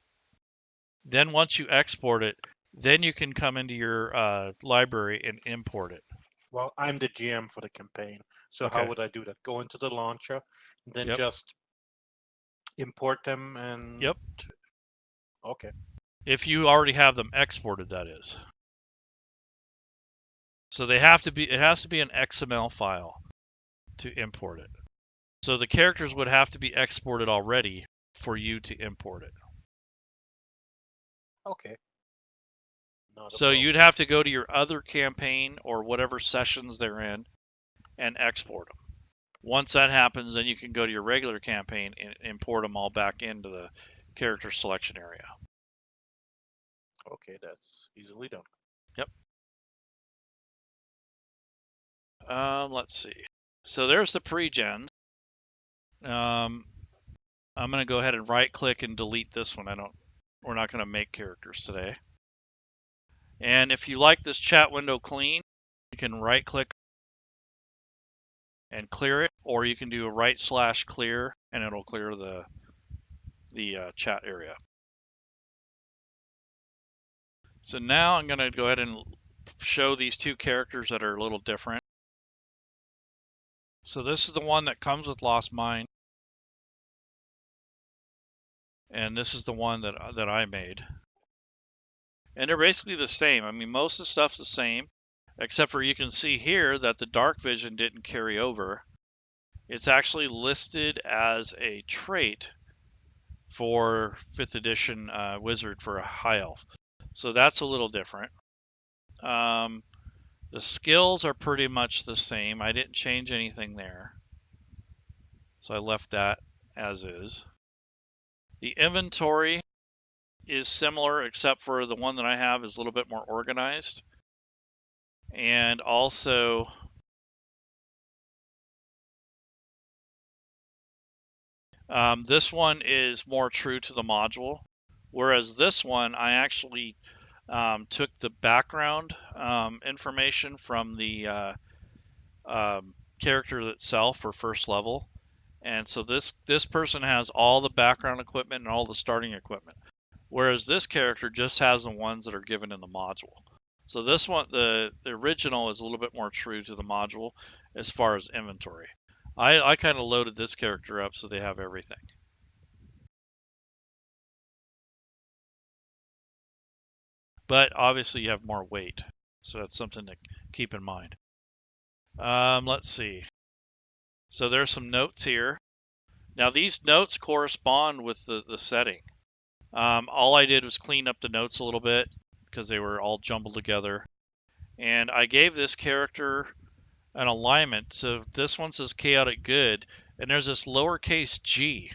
Then once you export it, then you can come into your library and import it. Well, I'm the GM for the campaign, so Okay. how would I do that? Go into the launcher, then Yep. just import them and. Yep. Okay. If you already have them exported, that is. So they have to be. It has to be an XML file to import it. So the characters would have to be exported already for you to import it. Okay. Not a So problem. you'd have to go to your other campaign or whatever sessions they're in and export them. Once that happens, then you can go to your regular campaign and import them all back into the character selection area. Okay, that's easily done. Yep. Let's see. So there's the PreGens. I'm going to go ahead and right-click and delete this one. We're not going to make characters today. And if you like this chat window clean, you can right-click and clear it, or you can do a right/clear, and it'll clear the chat area. So now I'm going to go ahead and show these two characters that are a little different. So this is the one that comes with Lost Mine, and this is the one that I made. And they're basically the same. I mean, most of the stuff's the same, except for you can see here that the dark vision didn't carry over. It's actually listed as a trait for 5th edition wizard for a high elf. So that's a little different. The skills are pretty much the same. I didn't change anything there. So I left that as is. The inventory is similar, except for the one that I have is a little bit more organized. And also, this one is more true to the module, whereas this one, I actually took the background information from the character itself for first level. And so this person has all the background equipment and all the starting equipment, whereas this character just has the ones that are given in the module. So this one, the original, is a little bit more true to the module as far as inventory. I kind of loaded this character up so they have everything. But obviously you have more weight, so that's something to keep in mind. Let's see. So there's some notes here. Now these notes correspond with the setting. All I did was clean up the notes a little bit because they were all jumbled together. And I gave this character an alignment. So this one says chaotic good, and there's this lowercase g.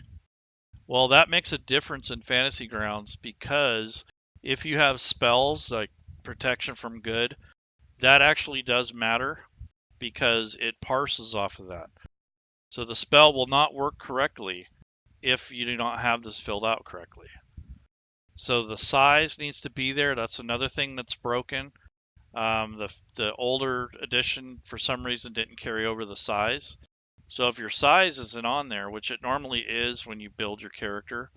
Well, that makes a difference in Fantasy Grounds because if you have spells like protection from good, that actually does matter because it parses off of that. So the spell will not work correctly if you do not have this filled out correctly. So the size needs to be there. That's another thing that's broken. The older edition, for some reason, didn't carry over the size. So if your size isn't on there, which it normally is when you build your character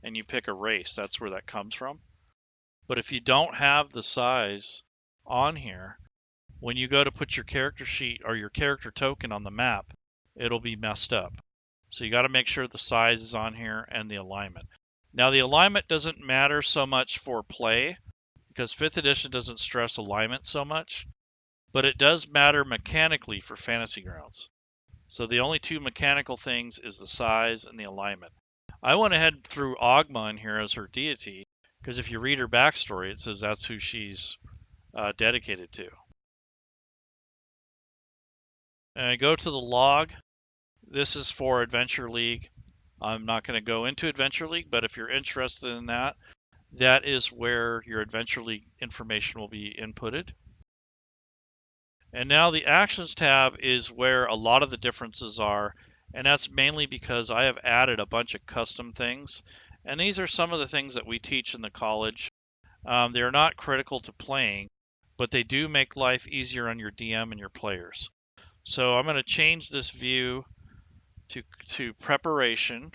and you pick a race, that's where that comes from. But if you don't have the size on here, when you go to put your character sheet or your character token on the map, it'll be messed up. So you got to make sure the size is on here and the alignment. Now the alignment doesn't matter so much for play because 5th edition doesn't stress alignment so much, but it does matter mechanically for Fantasy Grounds. So the only two mechanical things is the size and the alignment. I went ahead and threw Ogma in here as her deity because if you read her backstory, it says that's who she's dedicated to. And I go to the log. This is for Adventure League. I'm not going to go into Adventure League, but if you're interested in that, that is where your Adventure League information will be inputted. And now the Actions tab is where a lot of the differences are, and that's mainly because I have added a bunch of custom things. And these are some of the things that we teach in the college. They are not critical to playing, but they do make life easier on your DM and your players. So I'm going to change this view to preparation.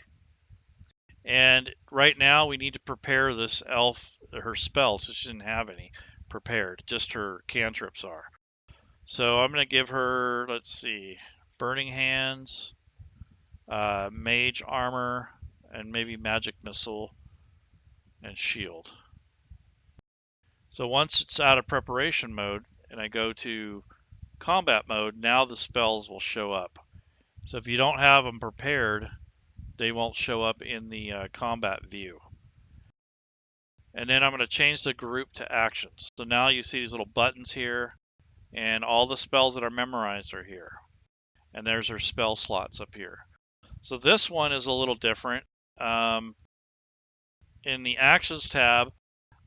And right now we need to prepare this elf, her spells, so she didn't have any prepared, just her cantrips are. So I'm going to give her, let's see, Burning Hands, Mage Armor, and maybe Magic Missile and Shield. So once it's out of preparation mode and I go to combat mode, now the spells will show up. So if you don't have them prepared, they won't show up in the combat view. And then I'm going to change the group to actions. So now you see these little buttons here, and all the spells that are memorized are here. And there's her spell slots up here. So this one is a little different. In the Actions tab,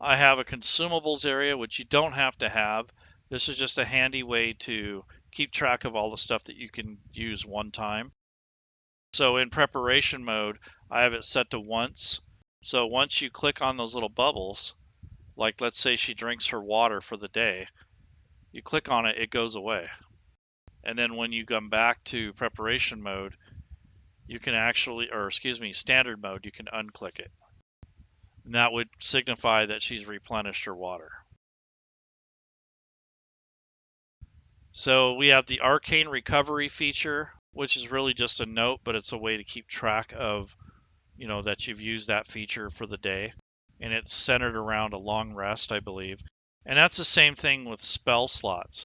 I have a Consumables area, which you don't have to have. This is just a handy way to keep track of all the stuff that you can use one time. So in preparation mode, I have it set to once. So once you click on those little bubbles, like let's say she drinks her water for the day, you click on it, it goes away. And then when you come back to preparation mode, you can actually, or excuse me, standard mode, you can unclick it. And that would signify that she's replenished her water. So we have the Arcane Recovery feature, which is really just a note, but it's a way to keep track of, you know, that you've used that feature for the day. And it's centered around a long rest, I believe. And that's the same thing with spell slots.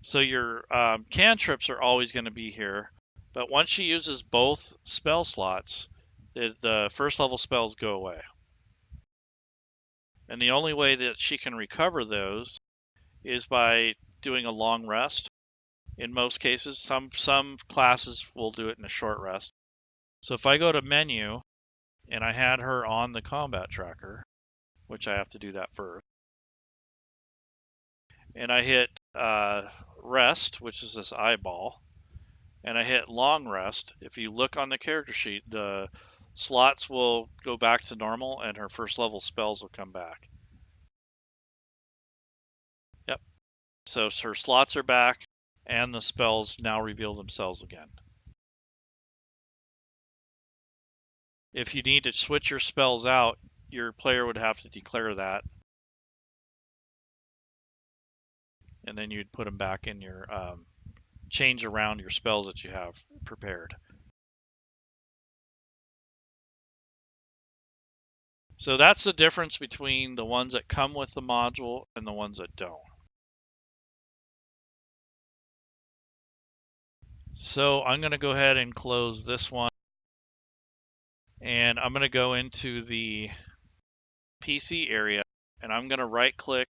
So your cantrips are always going to be here, but once she uses both spell slots, the first level spells go away. And the only way that she can recover those is by doing a long rest. In most cases, some classes will do it in a short rest. So if I go to menu and I had her on the combat tracker, which I have to do that first, and I hit rest, which is this eyeball, and I hit long rest, if you look on the character sheet, the slots will go back to normal and her first level spells will come back. Yep. So her slots are back and the spells now reveal themselves again. If you need to switch your spells out, your player would have to declare that. And then you'd put them back in your, change around your spells that you have prepared. So that's the difference between the ones that come with the module and the ones that don't. So I'm going to go ahead and close this one. And I'm going to go into the PC area and I'm going to right click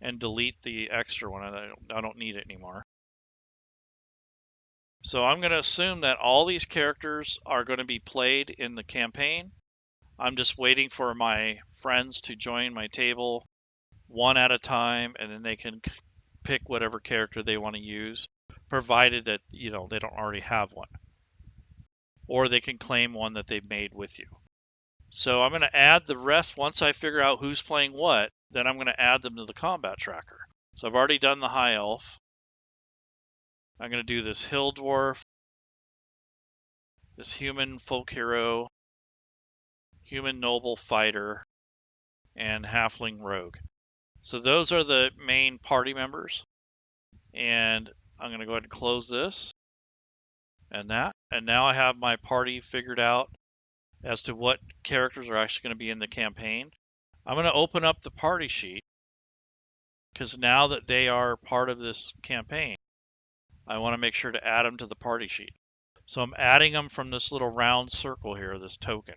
and delete the extra one. I don't need it anymore. So I'm going to assume that all these characters are going to be played in the campaign. I'm just waiting for my friends to join my table one at a time, and then they can pick whatever character they want to use, provided that, you know, they don't already have one. Or they can claim one that they've made with you. So I'm going to add the rest. Once I figure out who's playing what, then I'm going to add them to the combat tracker. So I've already done the High Elf. I'm going to do this Hill Dwarf, this Human Folk Hero, Human Noble Fighter, and Halfling Rogue. So those are the main party members. And I'm going to go ahead and close this and that. And now I have my party figured out as to what characters are actually going to be in the campaign. I'm going to open up the party sheet because now that they are part of this campaign, I want to make sure to add them to the party sheet. So I'm adding them from this little round circle here, this token.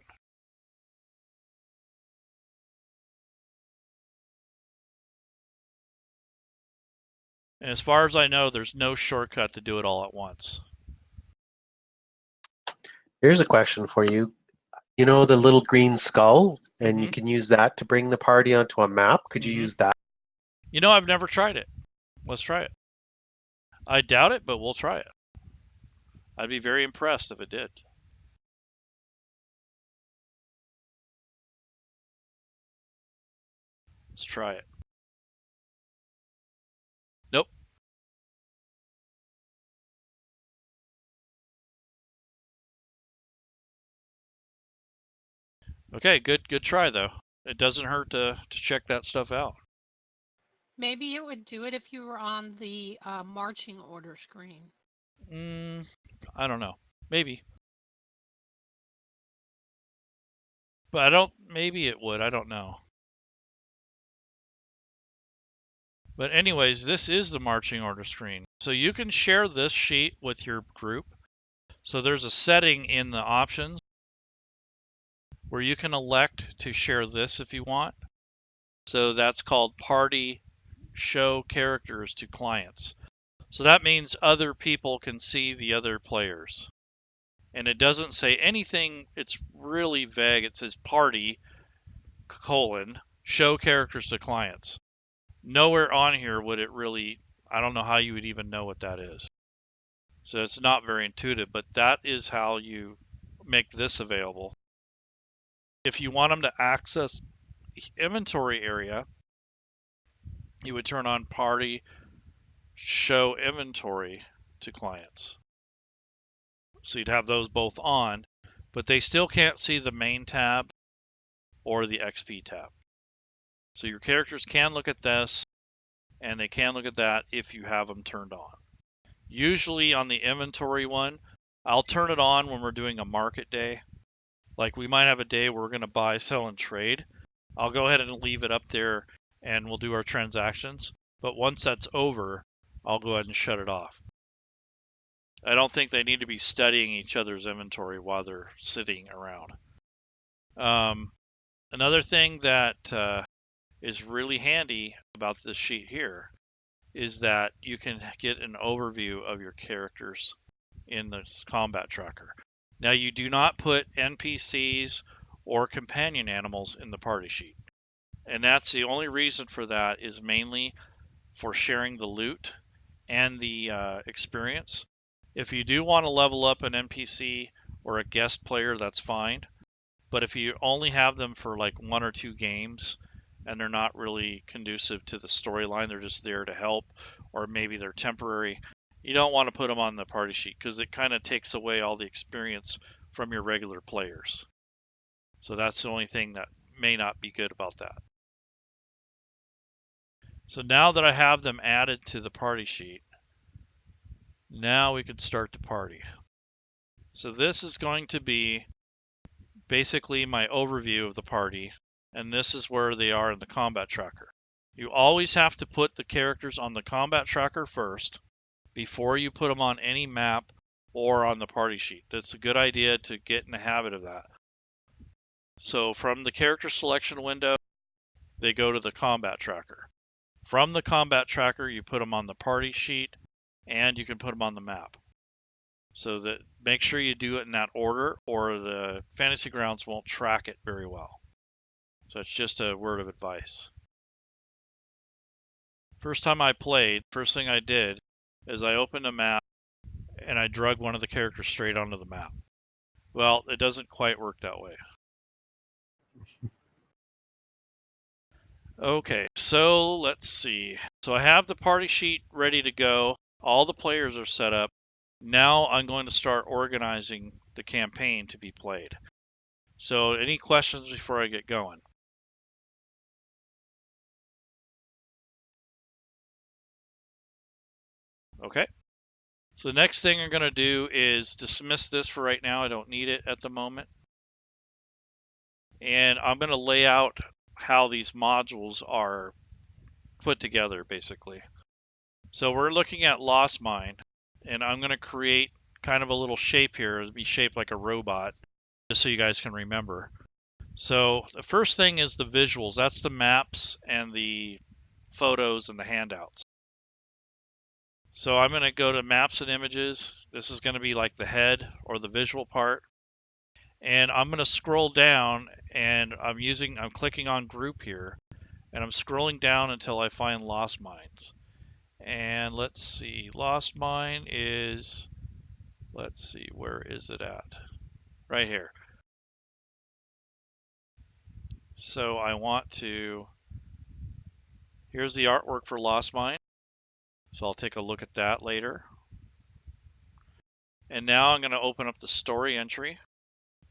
And as far as I know, there's no shortcut to do it all at once. Here's a question for you. You know the little green skull, and you Mhm. can use that to bring the party onto a map. Could you Mhm. use that? You know, I've never tried it. Let's try it. I doubt it, but we'll try it. I'd be very impressed if it did. Let's try it. Nope. Okay, good try though. It doesn't hurt to check that stuff out. Maybe it would do it if you were on the marching order screen. I don't know. Maybe. But maybe it would. I don't know. But anyways, this is the marching order screen. So you can share this sheet with your group. So there's a setting in the options where you can elect to share this if you want. So that's called Party Show Characters to Clients. So that means other people can see the other players. And it doesn't say anything, it's really vague. It says Party, show characters to clients. Nowhere on here would it really, I don't know how you would even know what that is. So it's not very intuitive, but that is how you make this available. If you want them to access inventory area, you would turn on Party Show Inventory to clients. So you'd have those both on, but they still can't see the main tab or the XP tab. So your characters can look at this and they can look at that if you have them turned on. Usually on the inventory one, I'll turn it on when we're doing a market day. Like we might have a day where we're going to buy, sell, and trade. I'll go ahead and leave it up there and we'll do our transactions. But once that's over, I'll go ahead and shut it off. I don't think they need to be studying each other's inventory while they're sitting around. Another thing that is really handy about this sheet here is that you can get an overview of your characters in this combat tracker. Now you do not put NPCs or companion animals in the party sheet. And that's the only reason for that is mainly for sharing the loot and the experience. If you do want to level up an NPC or a guest player, that's fine. But if you only have them for like 1 or 2 games and they're not really conducive to the storyline, they're just there to help, or maybe they're temporary, you don't want to put them on the party sheet because it kind of takes away all the experience from your regular players. So that's the only thing that may not be good about that. So now that I have them added to the party sheet, now we can start the party. So this is going to be basically my overview of the party, and this is where they are in the combat tracker. You always have to put the characters on the combat tracker first before you put them on any map or on the party sheet. That's a good idea to get in the habit of that. So from the character selection window, they go to the combat tracker. From the combat tracker, you put them on the party sheet and you can put them on the map. So that make sure you do it in that order or the Fantasy Grounds won't track it very well. So it's just a word of advice. First time I played, first thing I did is I opened a map and I drug one of the characters straight onto the map. Well, it doesn't quite work that way. Okay, so let's see. So I have the party sheet ready to go. All the players are set up. Now I'm going to start organizing the campaign to be played. So any questions before I get going? Okay. So the next thing I'm going to do is dismiss this for right now. I don't need it at the moment. And I'm going to lay out how these modules are put together, basically. So we're looking at Lost Mine, and I'm going to create kind of a little shape here. It'll be shaped like a robot, just so you guys can remember. So the first thing is the visuals. That's the maps and the photos and the handouts. So I'm going to go to maps and images. This is going to be like the head or the visual part. And I'm going to scroll down, and I'm clicking on group here, and I'm scrolling down until I find Lost Mines. And let's see, Lost Mine is, let's see, where is it at? Right here. So I want to, here's the artwork for Lost Mine. So I'll take a look at that later. And now I'm going to open up the story entry.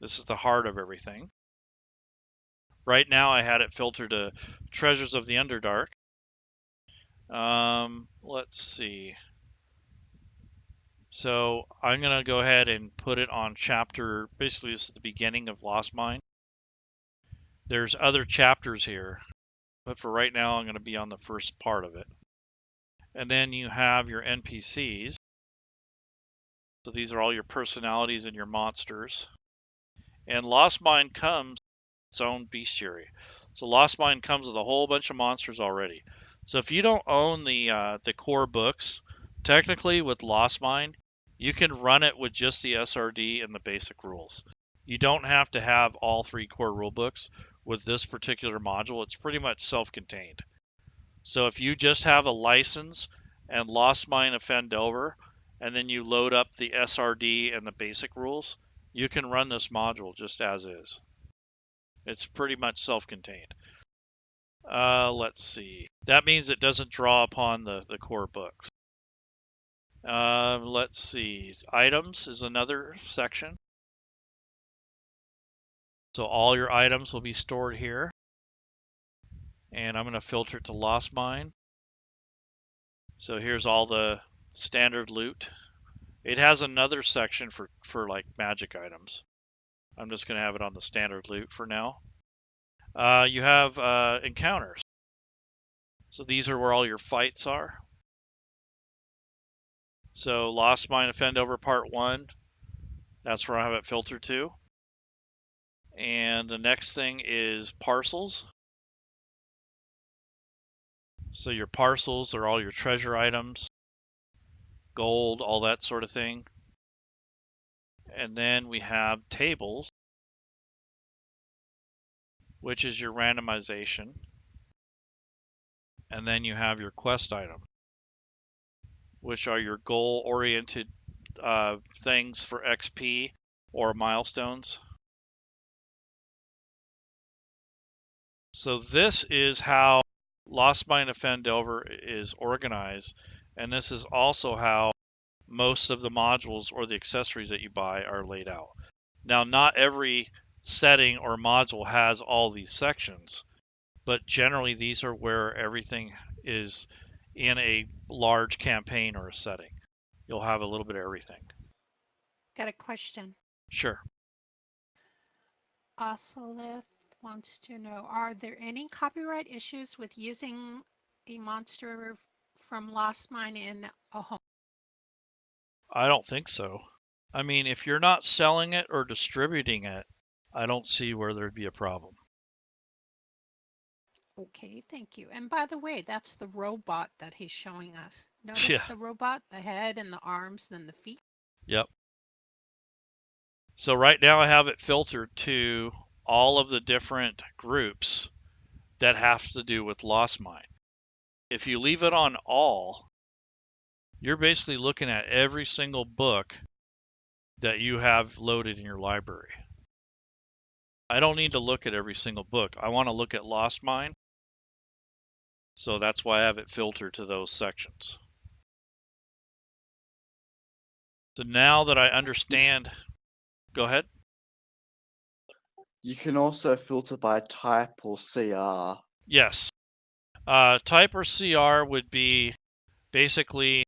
This is the heart of everything. Right now I had it filtered to Treasures of the Underdark. Let's see. So I'm going to go ahead and put it on chapter, basically this is the beginning of Lost Mine. There's other chapters here, but for right now I'm going to be on the first part of it. And then you have your NPCs. So these are all your personalities and your monsters. And Lost Mine comes its own bestiary. So Lost Mine comes with a whole bunch of monsters already. So if you don't own the core books, technically with Lost Mine, you can run it with just the SRD and the basic rules. You don't have to have all 3 core rule books with this particular module. It's pretty much self-contained. So if you just have a license and Lost Mine Offend Over, and then you load up the SRD and the basic rules, you can run this module just as is. It's pretty much self-contained. Let's see. That means it doesn't draw upon the core books. Let's see. Items is another section. So all your items will be stored here. And I'm going to filter it to Lost Mine. So here's all the standard loot. It has another section for like magic items. I'm just going to have it on the standard loot for now. You have encounters. So these are where all your fights are. So Lost Mine Offend Over Part 1, that's where I have it filtered to. And the next thing is parcels. So your parcels are all your treasure items, gold, all that sort of thing. And then we have tables, which is your randomization. And then you have your quest item, which are your goal-oriented things for XP or milestones. So this is how Lost Mine Offend Over is organized, and this is also how most of the modules or the accessories that you buy are laid out. Now, not every setting or module has all these sections, but generally these are where everything is in a large campaign or a setting. You'll have a little bit of everything. Got a question. Sure. Ocelith wants to know, are there any copyright issues with using a monster from Lost Mine in a home? I don't think so. I mean, if you're not selling it or distributing it, I don't see where there'd be a problem. Okay, thank you. And by the way, that's the robot that he's showing us. Notice Yeah. the robot, the head and the arms and the feet. Yep. So right now I have it filtered to all of the different groups that have to do with Lost Mine. If you leave it on all, you're basically looking at every single book that you have loaded in your library. I don't need to look at every single book. I want to look at Lost Mine. So that's why I have it filtered to those sections. So now that I understand, go ahead. You can also filter by type or CR. Yes. Type or CR would be basically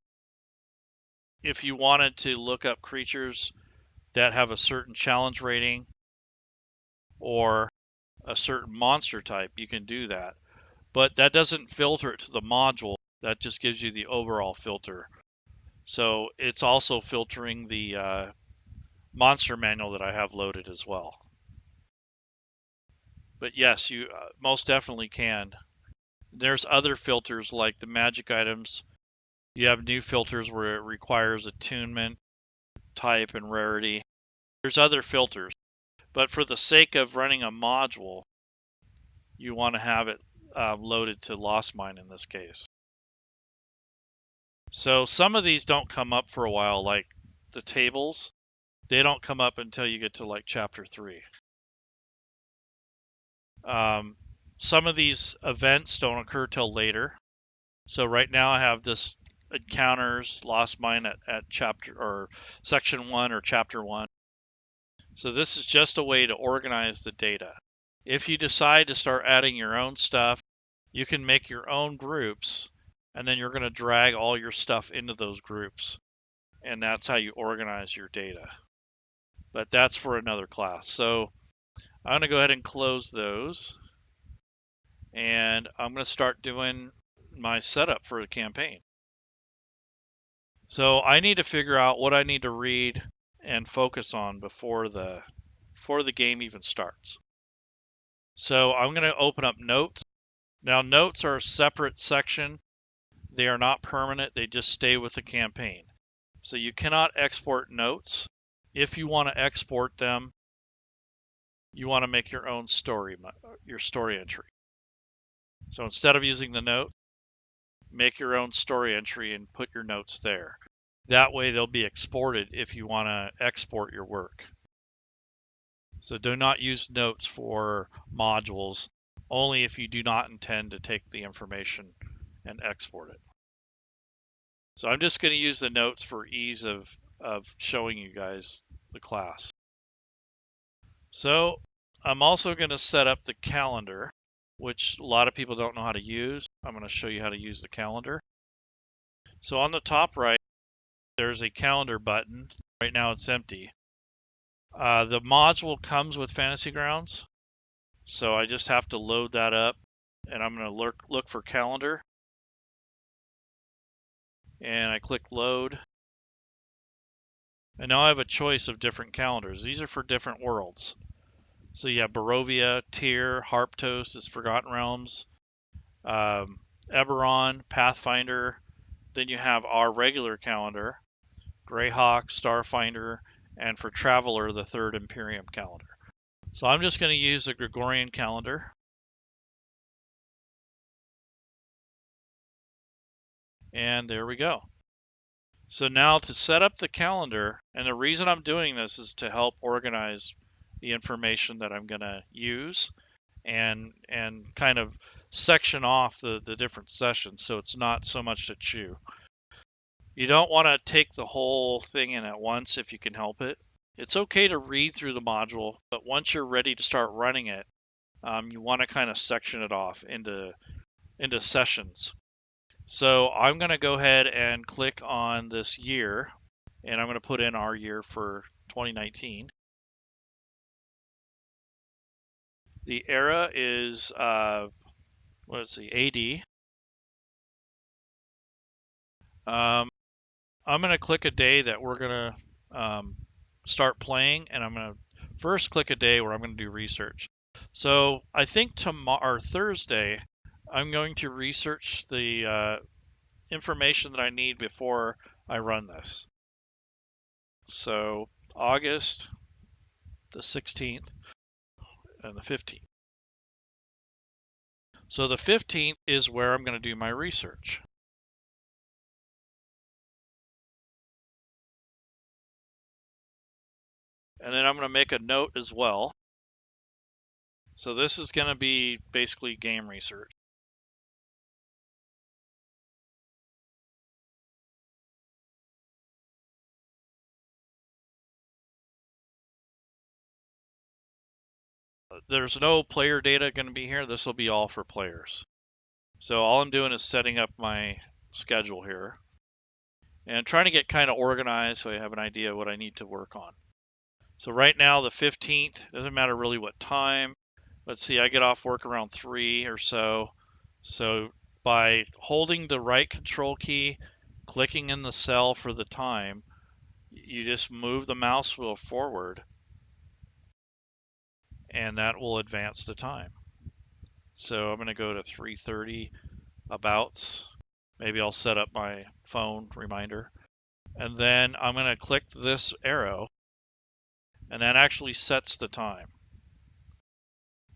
if you wanted to look up creatures that have a certain challenge rating or a certain monster type, you can do that. But that doesn't filter it to the module. That just gives you the overall filter. So it's also filtering the monster manual that I have loaded as well. But yes, you most definitely can. There's other filters like the magic items You have new filters where it requires attunement, type, and rarity. There's other filters, but for the sake of running a module, you want to have it loaded to loss mine in this case. So some of these don't come up for a while, like the tables. They don't come up until you get to like chapter 3. Some of these events don't occur till later. So right now I have this encounters lost mine at chapter or section 1 or chapter 1. So this is just a way to organize the data. If you decide to start adding your own stuff, you can make your own groups, and then you're going to drag all your stuff into those groups. And that's how you organize your data. But that's for another class. So I'm going to go ahead and close those. And I'm going to start doing my setup for the campaign. So I need to figure out what I need to read and focus on before the game even starts. So I'm going to open up notes. Now notes are a separate section. They are not permanent. They just stay with the campaign. So you cannot export notes. If you want to export them, you want to make your own story entry. So instead of using the note, make your own story entry and put your notes there. That way they'll be exported if you want to export your work. So do not use notes for modules, only if you do not intend to take the information and export it. So I'm just going to use the notes for ease of showing you guys the class. So I'm also going to set up the calendar, which a lot of people don't know how to use. I'm going to show you how to use the calendar. So on the top right, there's a calendar button. Right now it's empty. The module comes with Fantasy Grounds, so I just have to load that up, and I'm going to look for calendar. And I click load. And now I have a choice of different calendars. These are for different worlds. So you have Barovia, Tyr, Harptos is Forgotten Realms, Eberron, Pathfinder. Then you have our regular calendar, Greyhawk, Starfinder, and for Traveler, the Third Imperium calendar. So I'm just going to use the Gregorian calendar. And there we go. So now to set up the calendar, and the reason I'm doing this is to help organize the information that I'm going to use and kind of section off the different sessions so it's not so much to chew. You don't want to take the whole thing in at once if you can help it. It's okay to read through the module, but once you're ready to start running it, you want to kind of section it off into sessions. So I'm going to go ahead and click on this year, and I'm going to put in our year for 2019. The era is, AD. I'm going to click a day that we're going to start playing, and I'm going to first click a day where I'm going to do research. So I think tomorrow or Thursday, I'm going to research the information that I need before I run this. So August the 16th and the 15th. So the 15th is where I'm going to do my research. And then I'm going to make a note as well. So this is going to be basically game research. There's no player data going to be here. This will be all for players. So all I'm doing is setting up my schedule here and trying to get kind of organized so I have an idea of what I need to work on. So right now, the 15th, doesn't matter really what time. Let's see, I get off work around 3 or so. So by holding the right control key, clicking in the cell for the time, you just move the mouse wheel forward and that will advance the time. So I'm going to go to 3:30 abouts, Maybe I'll set up my phone reminder. And then I'm going to click this arrow, and that actually sets the time.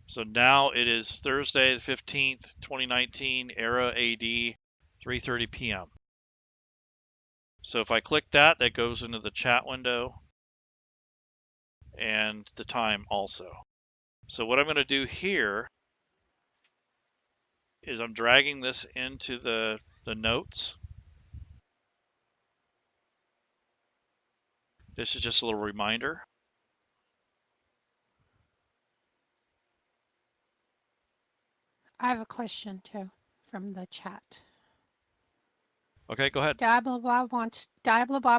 So now it is Thursday the 15th, 2019, ERA AD, 3:30 p.m. So if I click that, that goes into the chat window and the time also. So what I'm going to do here is I'm dragging this into the notes. This is just a little reminder. I have a question too from the chat. Okay, go ahead. Diablo Bob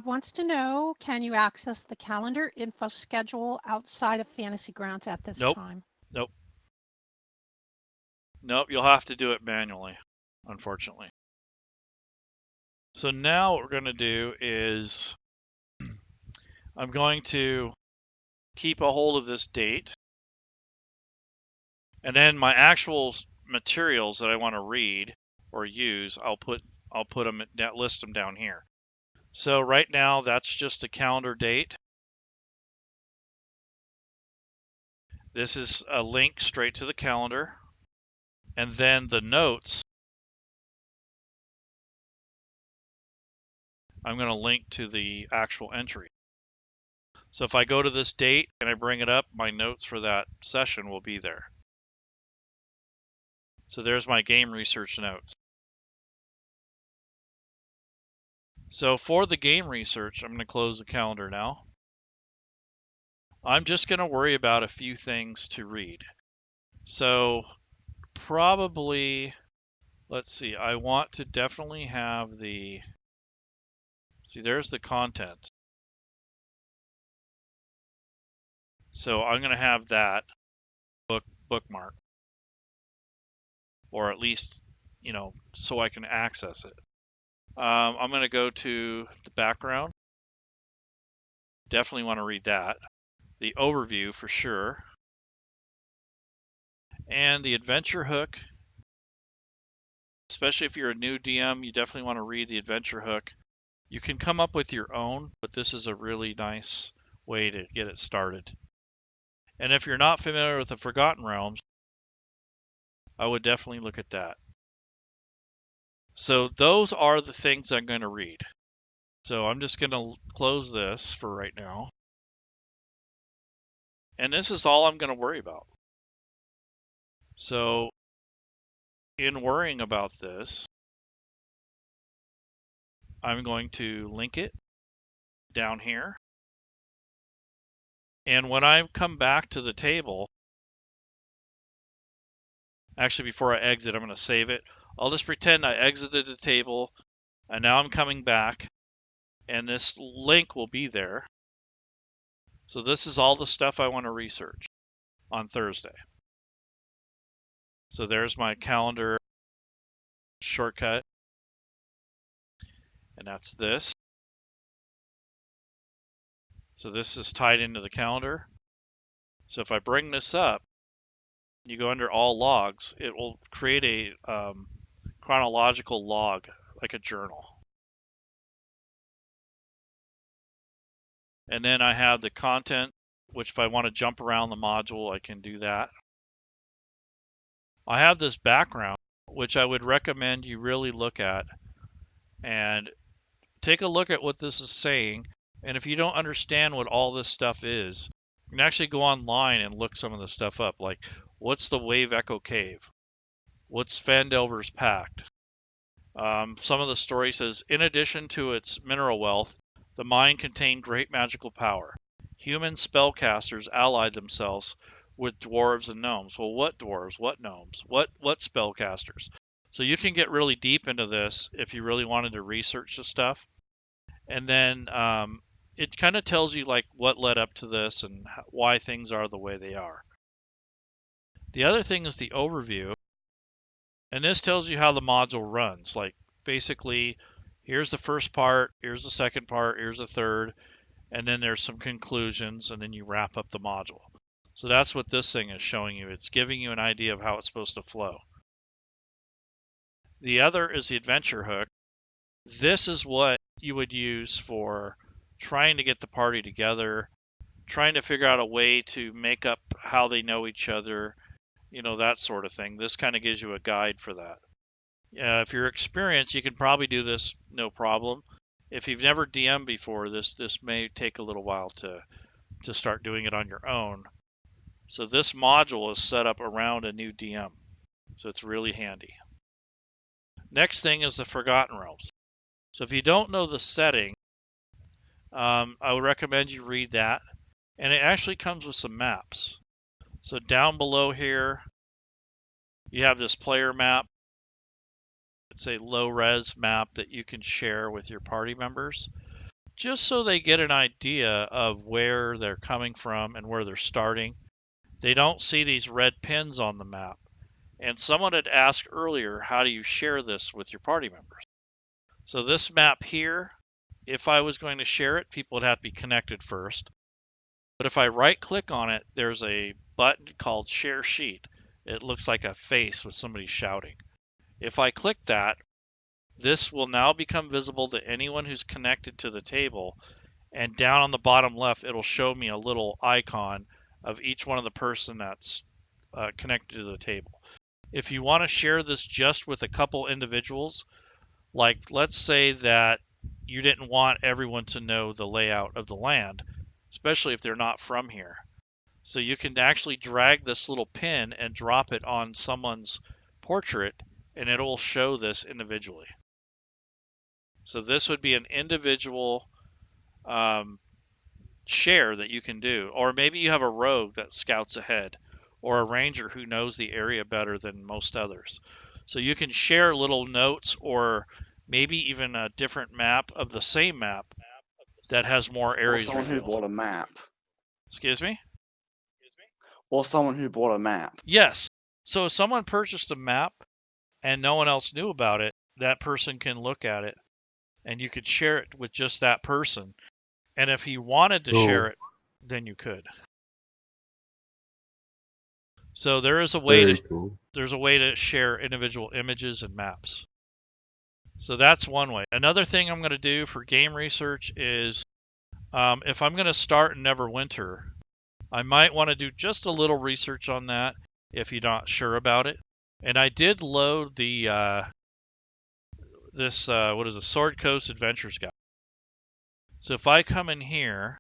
wants to know, can you access the calendar info schedule outside of Fantasy Grounds at this Nope. time? Nope. Nope, you'll have to do it manually, unfortunately. So now what we're going to do is I'm going to keep a hold of this date, and then my actual materials that I want to read or use, I'll put them, list them down here. So right now that's just a calendar date. This is a link straight to the calendar, and then the notes, I'm going to link to the actual entry. So if I go to this date and I bring it up, my notes for that session will be there. So there's my game research notes. So for the game research, I'm going to close the calendar now. I'm just going to worry about a few things to read. So probably, let's see, I want to definitely have the, see, there's the content. So I'm going to have that bookmark, or at least, so I can access it. I'm going to go to the background. Definitely want to read that. The overview for sure. And the adventure hook. Especially if you're a new DM, you definitely want to read the adventure hook. You can come up with your own, but this is a really nice way to get it started. And if you're not familiar with the Forgotten Realms, I would definitely look at that. So those are the things I'm going to read. So I'm just going to close this for right now. And this is all I'm going to worry about. So in worrying about this, I'm going to link it down here. And when I come back to the table, actually before I exit, I'm going to save it. I'll just pretend I exited the table, and now I'm coming back, and this link will be there. So this is all the stuff I want to research on Thursday. So there's my calendar shortcut, and that's this. So this is tied into the calendar. So if I bring this up, you go under all logs, it will create a chronological log, like a journal. And then I have the content, which if I want to jump around the module, I can do that. I have this background, which I would recommend you really look at and take a look at what this is saying. And if you don't understand what all this stuff is, you can actually go online and look some of the stuff up, like what's the Wave Echo Cave? What's Fandelver's Pact? Some of the story says, in addition to its mineral wealth, the mine contained great magical power. Human spellcasters allied themselves with dwarves and gnomes. Well, what dwarves? What gnomes? What spellcasters? So you can get really deep into this if you really wanted to research the stuff. And then it kind of tells you like what led up to this and why things are the way they are. The other thing is the overview. And this tells you how the module runs. Like basically, here's the first part, here's the second part, here's the third, and then there's some conclusions, and then you wrap up the module. So that's what this thing is showing you. It's giving you an idea of how it's supposed to flow. The other is the adventure hook. This is what you would use for trying to get the party together, trying to figure out a way to make up how they know each other, that sort of thing. This kind of gives you a guide for that. If you're experienced, you can probably do this no problem. If you've never DM'd before, this may take a little while to start doing it on your own. So this module is set up around a new DM. So it's really handy. Next thing is the Forgotten Realms. So if you don't know the setting, I would recommend you read that. And it actually comes with some maps. So down below here, you have this player map. It's a low-res map that you can share with your party members, just so they get an idea of where they're coming from and where they're starting. They don't see these red pins on the map. And someone had asked earlier, how do you share this with your party members? So this map here, if I was going to share it, people would have to be connected first. But if I right-click on it, there's a button called Share Sheet. It looks like a face with somebody shouting. If I click that, this will now become visible to anyone who's connected to the table. And down on the bottom left, it'll show me a little icon of each one of the person that's connected to the table. If you want to share this just with a couple individuals, like let's say that you didn't want everyone to know the layout of the land, especially if they're not from here. So you can actually drag this little pin and drop it on someone's portrait, and it will show this individually. So this would be an individual share that you can do. Or maybe you have a rogue that scouts ahead, or a ranger who knows the area better than most others. So you can share little notes, or maybe even a different map of the same map that has more Or areas someone who revealed. bought a map. Excuse me? Or someone who bought a map. Yes. So if someone purchased a map and no one else knew about it, that person can look at it, and you could share it with just that person. And if you wanted to share it, then you could. So there is a way there's a way to share individual images and maps. So that's one way. Another thing I'm going to do for game research is if I'm going to start in Neverwinter, I might want to do just a little research on that if you're not sure about it. And I did load the what is a Sword Coast Adventures Guide. So if I come in here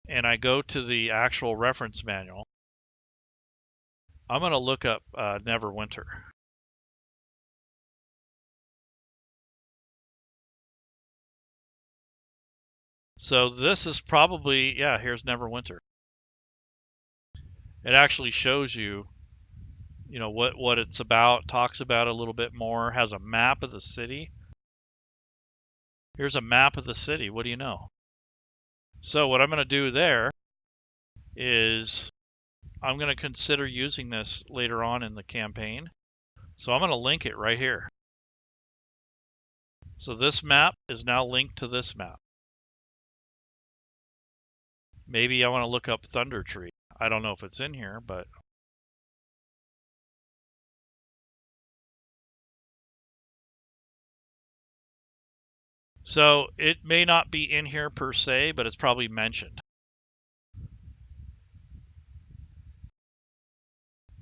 and I go to the actual reference manual, I'm going to look up Neverwinter. So this is probably, yeah, here's Neverwinter. It actually shows you, what it's about, talks about it a little bit more, has a map of the city. Here's a map of the city. What do you know? So what I'm going to do there is I'm going to consider using this later on in the campaign. So I'm going to link it right here. So this map is now linked to this map. Maybe I want to look up Thunder Tree. I don't know if it's in here, but so it may not be in here per se, but it's probably mentioned.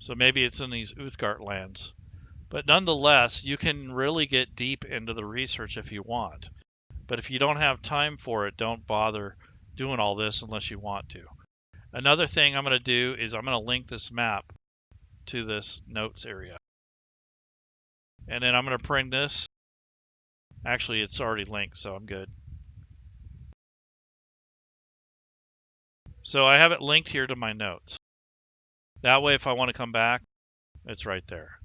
So maybe it's in these Uthgard lands. But nonetheless, you can really get deep into the research if you want. But if you don't have time for it, don't bother doing all this unless you want to. Another thing I'm going to do is I'm going to link this map to this notes area. And then I'm going to bring this. Actually, it's already linked, so I'm good. So I have it linked here to my notes. That way, if I want to come back, it's right there.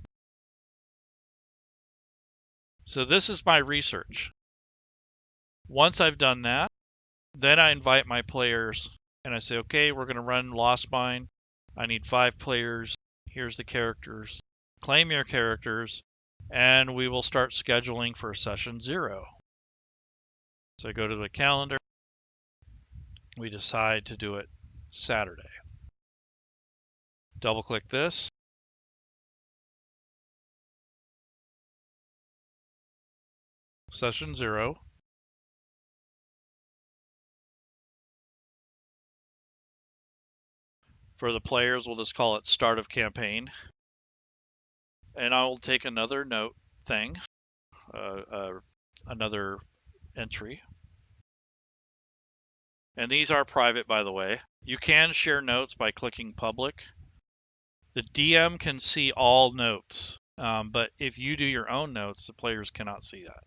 So this is my research. Once I've done that, then I invite my players and I say, okay, we're going to run Lost Mine. I need 5 players. Here's the characters. Claim your characters, and we will start scheduling for session 0. So I go to the calendar. We decide to do it Saturday. Double click this. Session 0. For the players, we'll just call it start of campaign. And I will take another note thing, another entry. And these are private, by the way. You can share notes by clicking public. The DM can see all notes, but if you do your own notes, the players cannot see that.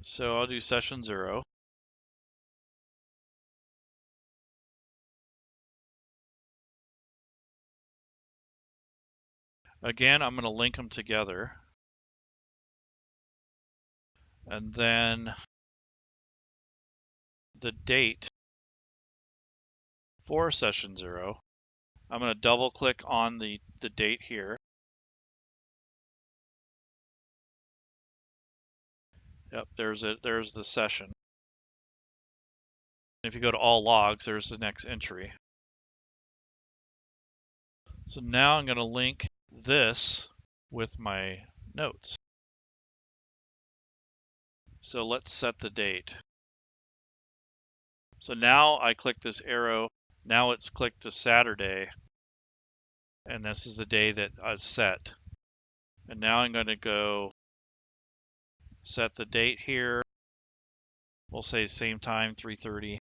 So I'll do session 0. Again, I'm going to link them together. And then the date for session 0, I'm going to double click on the date here. Yep, there's the session. If you go to all logs, there's the next entry. So now I'm going to link this with my notes. So let's set the date. So now I click this arrow. Now it's clicked to Saturday. And this is the day that I set. And now I'm going to go set the date here. We'll say same time, 3:30.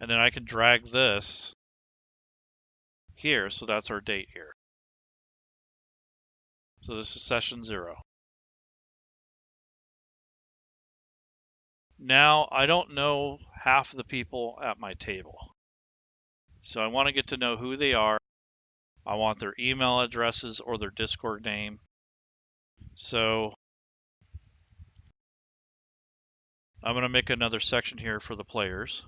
And then I can drag this here. So that's our date here. So this is session 0. Now, I don't know half the people at my table. So I want to get to know who they are. I want their email addresses or their Discord name. So I'm going to make another section here for the players.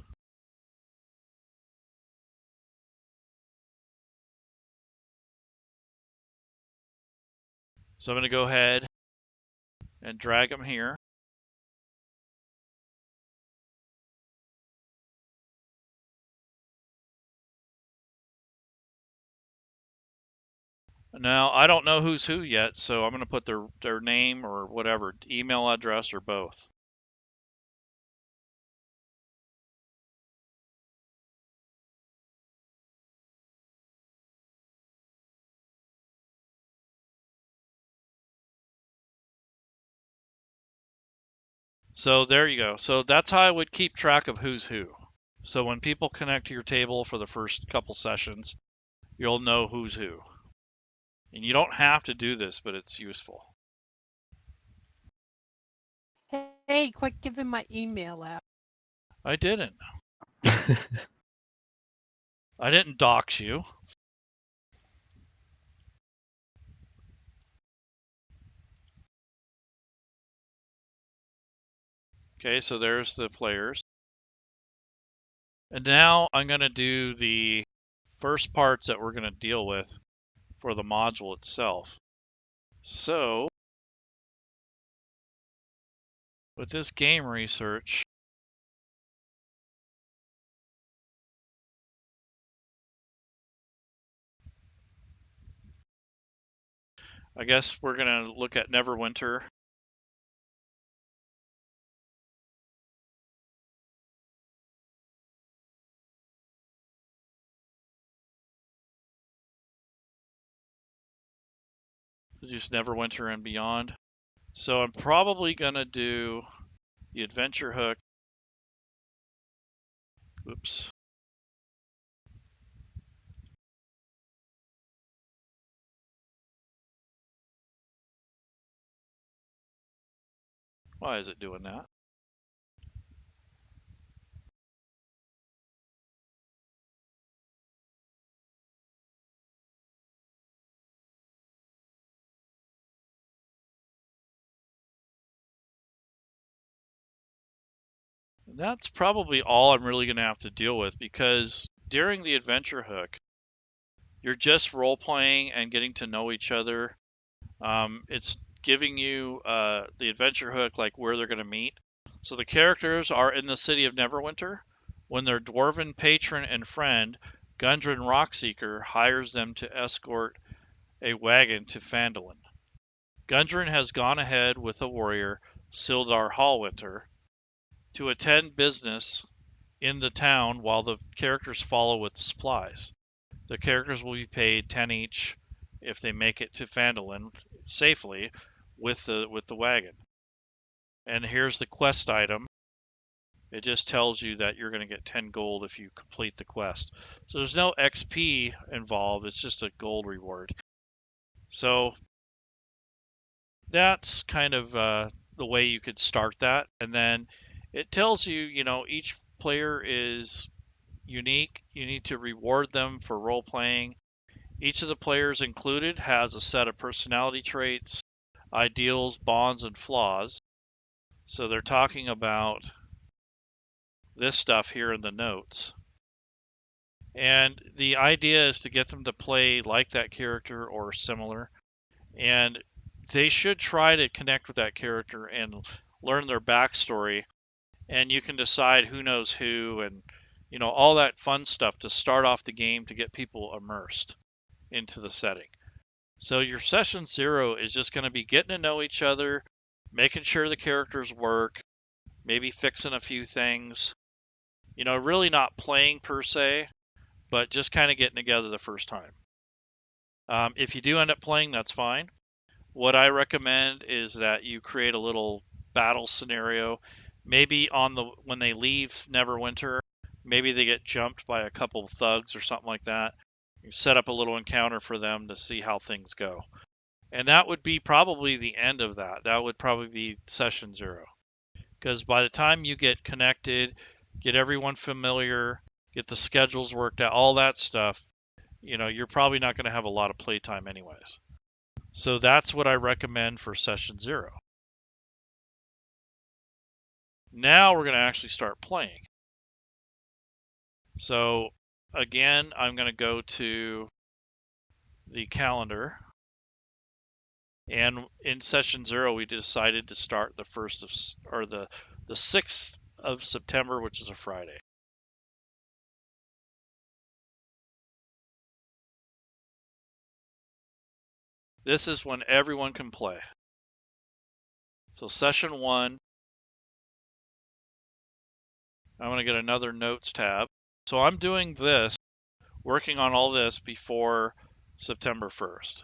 So I'm going to go ahead and drag them here. Now, I don't know who's who yet, so I'm going to put their name or whatever, email address or both. So there you go. So that's how I would keep track of who's who. So when people connect to your table for the first couple sessions, you'll know who's who. And you don't have to do this, but it's useful. Hey, quit giving my email out. I didn't. I didn't dox you. Okay, so there's the players. And now I'm going to do the first parts that we're going to deal with for the module itself. So with this game research, I guess we're going to look at Neverwinter. Just Neverwinter and beyond. So I'm probably going to do the adventure hook. Oops. Why is it doing that? That's probably all I'm really going to have to deal with, because during the adventure hook, you're just role playing and getting to know each other. It's giving you the adventure hook, like where they're going to meet. So the characters are in the city of Neverwinter when their dwarven patron and friend, Gundren Rockseeker, hires them to escort a wagon to Phandalin. Gundren has gone ahead with a warrior, Sildar Hallwinter, to attend business in the town while the characters follow with the supplies. The characters will be paid 10 each if they make it to Phandalin safely with the wagon. And here's the quest item. It just tells you that you're going to get 10 gold if you complete the quest. So there's no XP involved, it's just a gold reward. So that's kind of the way you could start that. And then it tells you, each player is unique. You need to reward them for role playing. Each of the players included has a set of personality traits, ideals, bonds, and flaws. So they're talking about this stuff here in the notes. And the idea is to get them to play like that character or similar. And they should try to connect with that character and learn their backstory. And you can decide who knows who and, all that fun stuff to start off the game to get people immersed into the setting. So your session 0 is just going to be getting to know each other, making sure the characters work, maybe fixing a few things. Really not playing per se, but just kind of getting together the first time. If you do end up playing, that's fine. What I recommend is that you create a little battle scenario. Maybe when they leave Neverwinter, maybe they get jumped by a couple of thugs or something like that. You set up a little encounter for them to see how things go. And that would be probably the end of that. That would probably be session 0. Because by the time you get connected, get everyone familiar, get the schedules worked out, all that stuff, you're probably not going to have a lot of playtime anyways. So that's what I recommend for session 0. Now we're going to actually start playing. So again, I'm going to go to the calendar. And in session 0, we decided to start the 6th of September, which is a Friday. This is when everyone can play. So session 1, I'm going to get another notes tab. So I'm doing this, working on all this before September 1st.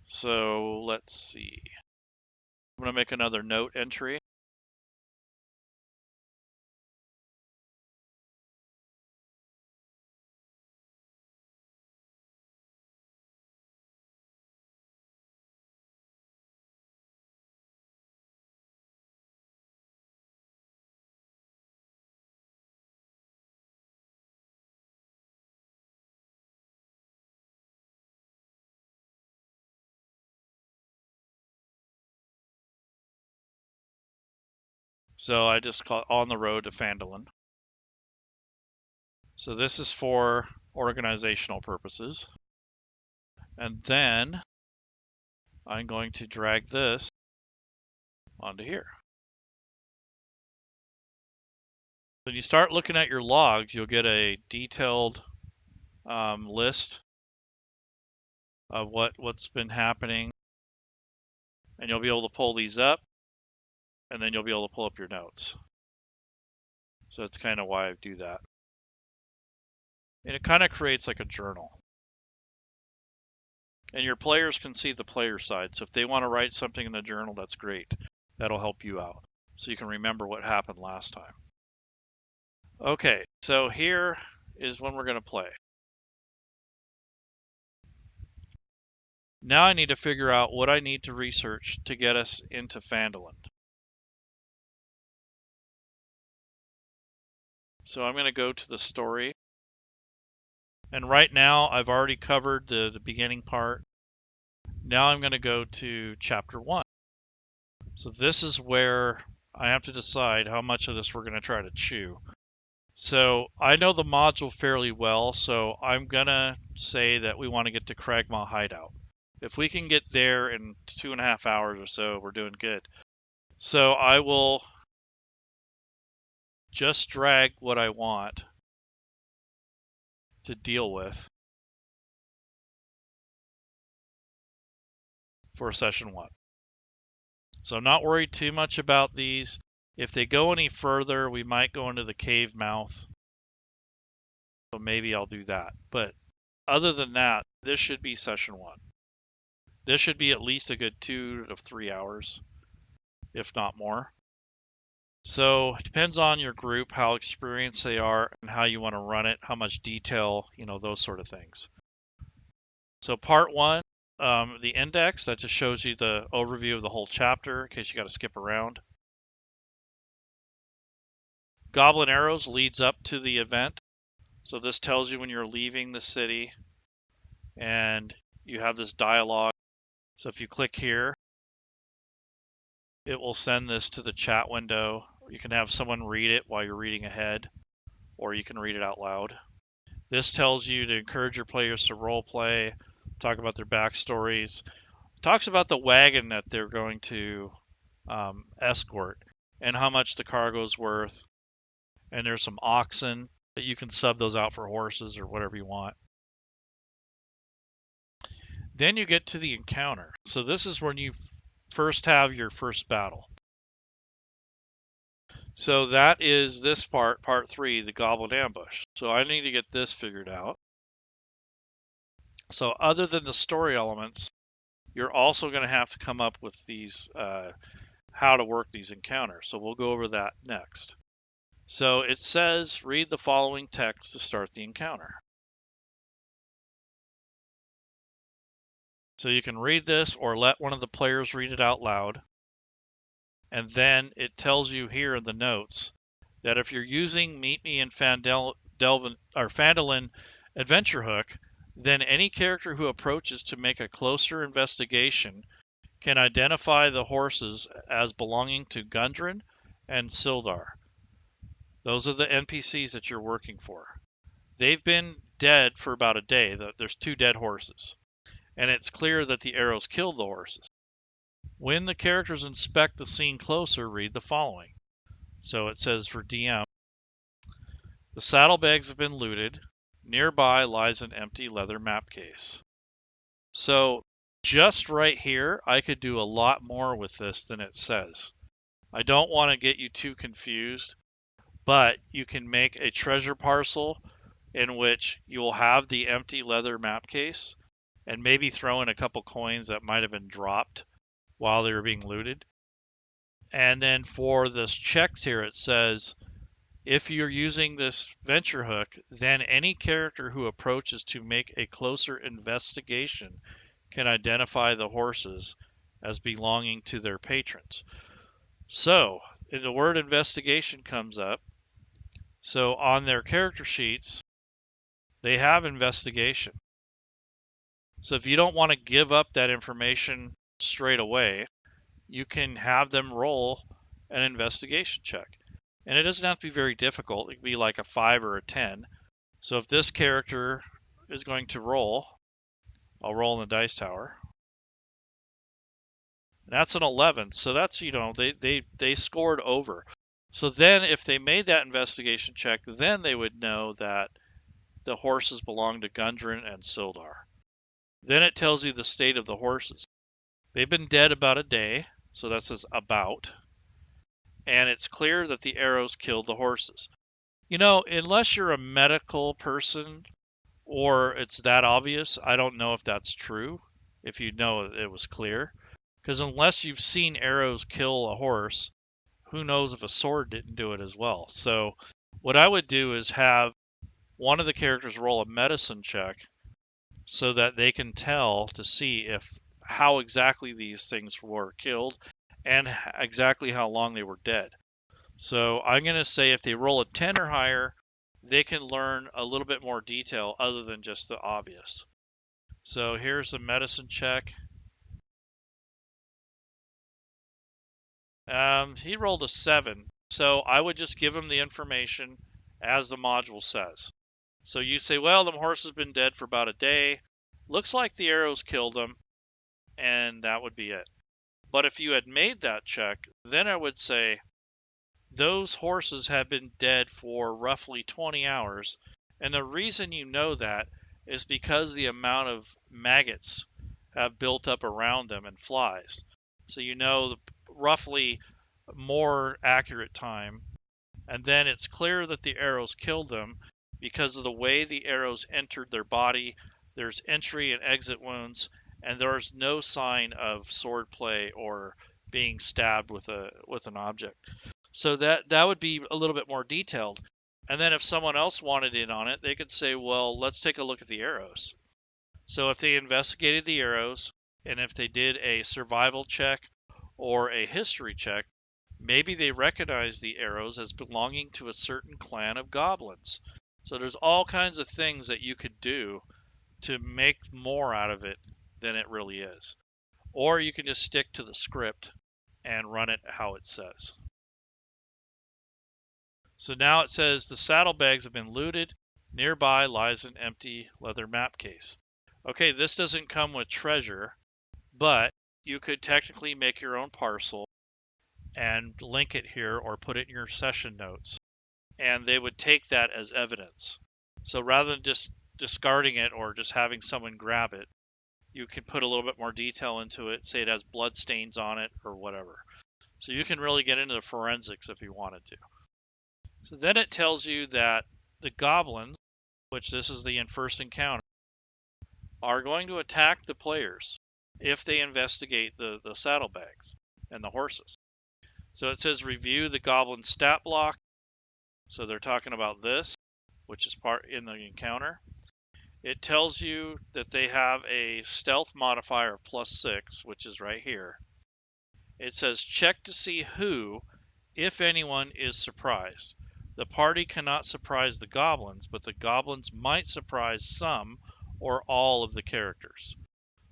So let's see. I'm going to make another note entry. So I just call it On the Road to Phandalin. So this is for organizational purposes. And then I'm going to drag this onto here. When you start looking at your logs, you'll get a detailed list of what's been happening. And you'll be able to pull these up, and then you'll be able to pull up your notes. So that's kind of why I do that. And it kind of creates like a journal. And your players can see the player side. So if they want to write something in the journal, that's great. That'll help you out. So you can remember what happened last time. Okay, so here is when we're going to play. Now I need to figure out what I need to research to get us into Phandalin. So I'm going to go to the story. And right now I've already covered the beginning part. Now I'm going to go to chapter 1. So this is where I have to decide how much of this we're going to try to chew. So I know the module fairly well, so I'm going to say that we want to get to Cragmaw Hideout. If we can get there in 2.5 hours or so, we're doing good. So I will just drag what I want to deal with. for session 1. So I'm not worried too much about these. If they go any further, we might go into the cave mouth. So maybe I'll do that. But other than that, this should be session 1. This should be at least a good 2 to 3 hours, if not more. So it depends on your group, how experienced they are, and how you want to run it, how much detail, those sort of things. So part 1, the index, that just shows you the overview of the whole chapter in case you got to skip around. Goblin Arrows leads up to the event. So this tells you when you're leaving the city, and you have this dialogue. So if you click here, it will send this to the chat window. You can have someone read it while you're reading ahead, or you can read it out loud. This tells you to encourage your players to role play, talk about their backstories. It talks about the wagon that they're going to escort and how much the cargo is worth. And there's some oxen that you can sub those out for horses or whatever you want. Then you get to the encounter. So this is when you first have your first battle. So that is this part 3, the Goblin Ambush. So I need to get this figured out. So other than the story elements, you're also going to have to come up with these, how to work these encounters. So we'll go over that next. So it says, read the following text to start the encounter. So you can read this or let one of the players read it out loud. And then it tells you here in the notes that if you're using Meet Me in Phandalin Adventure Hook, then any character who approaches to make a closer investigation can identify the horses as belonging to Gundren and Sildar. Those are the NPCs that you're working for. They've been dead for about a day. There's 2 dead horses. And it's clear that the arrows killed the horses. When the characters inspect the scene closer, read the following. So it says for DM, the saddlebags have been looted. Nearby lies an empty leather map case. So just right here, I could do a lot more with this than it says. I don't want to get you too confused, but you can make a treasure parcel in which you will have the empty leather map case and maybe throw in a couple coins that might have been dropped while they were being looted. And then for this checks here, it says, if you're using this venture hook, then any character who approaches to make a closer investigation can identify the horses as belonging to their patrons. So, the word investigation comes up. So on their character sheets, they have investigation. So if you don't want to give up that information straight away, you can have them roll an investigation check. And it doesn't have to be very difficult. It can be like a 5 or a 10. So if this character is going to roll, I'll roll in the dice tower. That's an 11. So that's, they scored over. So then if they made that investigation check, then they would know that the horses belong to Gundren and Sildar. Then it tells you the state of the horses. They've been dead about a day, so that says about. And it's clear that the arrows killed the horses. Unless you're a medical person or it's that obvious, I don't know if that's true, if you know it was clear. Because unless you've seen arrows kill a horse, who knows if a sword didn't do it as well. So what I would do is have one of the characters roll a medicine check so that they can tell to see how exactly these things were killed and exactly how long they were dead. So I'm going to say if they roll a 10 or higher, they can learn a little bit more detail other than just the obvious. So here's the medicine check. He rolled a 7. So I would just give him the information as the module says. So you say, well, the horse has been dead for about a day. Looks like the arrows killed them. And that would be it. But if you had made that check, then I would say those horses have been dead for roughly 20 hours. And the reason you know that is because the amount of maggots have built up around them and flies. So you know the roughly more accurate time. And then it's clear that the arrows killed them because of the way the arrows entered their body. There's entry and exit wounds, and there's no sign of sword play or being stabbed with an object. So that would be a little bit more detailed. And then if someone else wanted in on it, they could say, well, let's take a look at the arrows. So if they investigated the arrows, and if they did a survival check or a history check, maybe they recognized the arrows as belonging to a certain clan of goblins. So there's all kinds of things that you could do to make more out of it than it really is. Or you can just stick to the script and run it how it says. So now it says the saddlebags have been looted. Nearby lies an empty leather map case. Okay, this doesn't come with treasure, but you could technically make your own parcel and link it here or put it in your session notes, and they would take that as evidence. So rather than just discarding it or just having someone grab it, you can put a little bit more detail into it, say it has blood stains on it or whatever. So you can really get into the forensics if you wanted to. So then it tells you that the goblins, which this is the first encounter, are going to attack the players if they investigate the saddlebags and the horses. So it says review the goblin stat block. So they're talking about this, which is part in the encounter. It tells you that they have a stealth modifier of +6, which is right here. It says check to see who, if anyone, is surprised. The party cannot surprise the goblins, but the goblins might surprise some or all of the characters.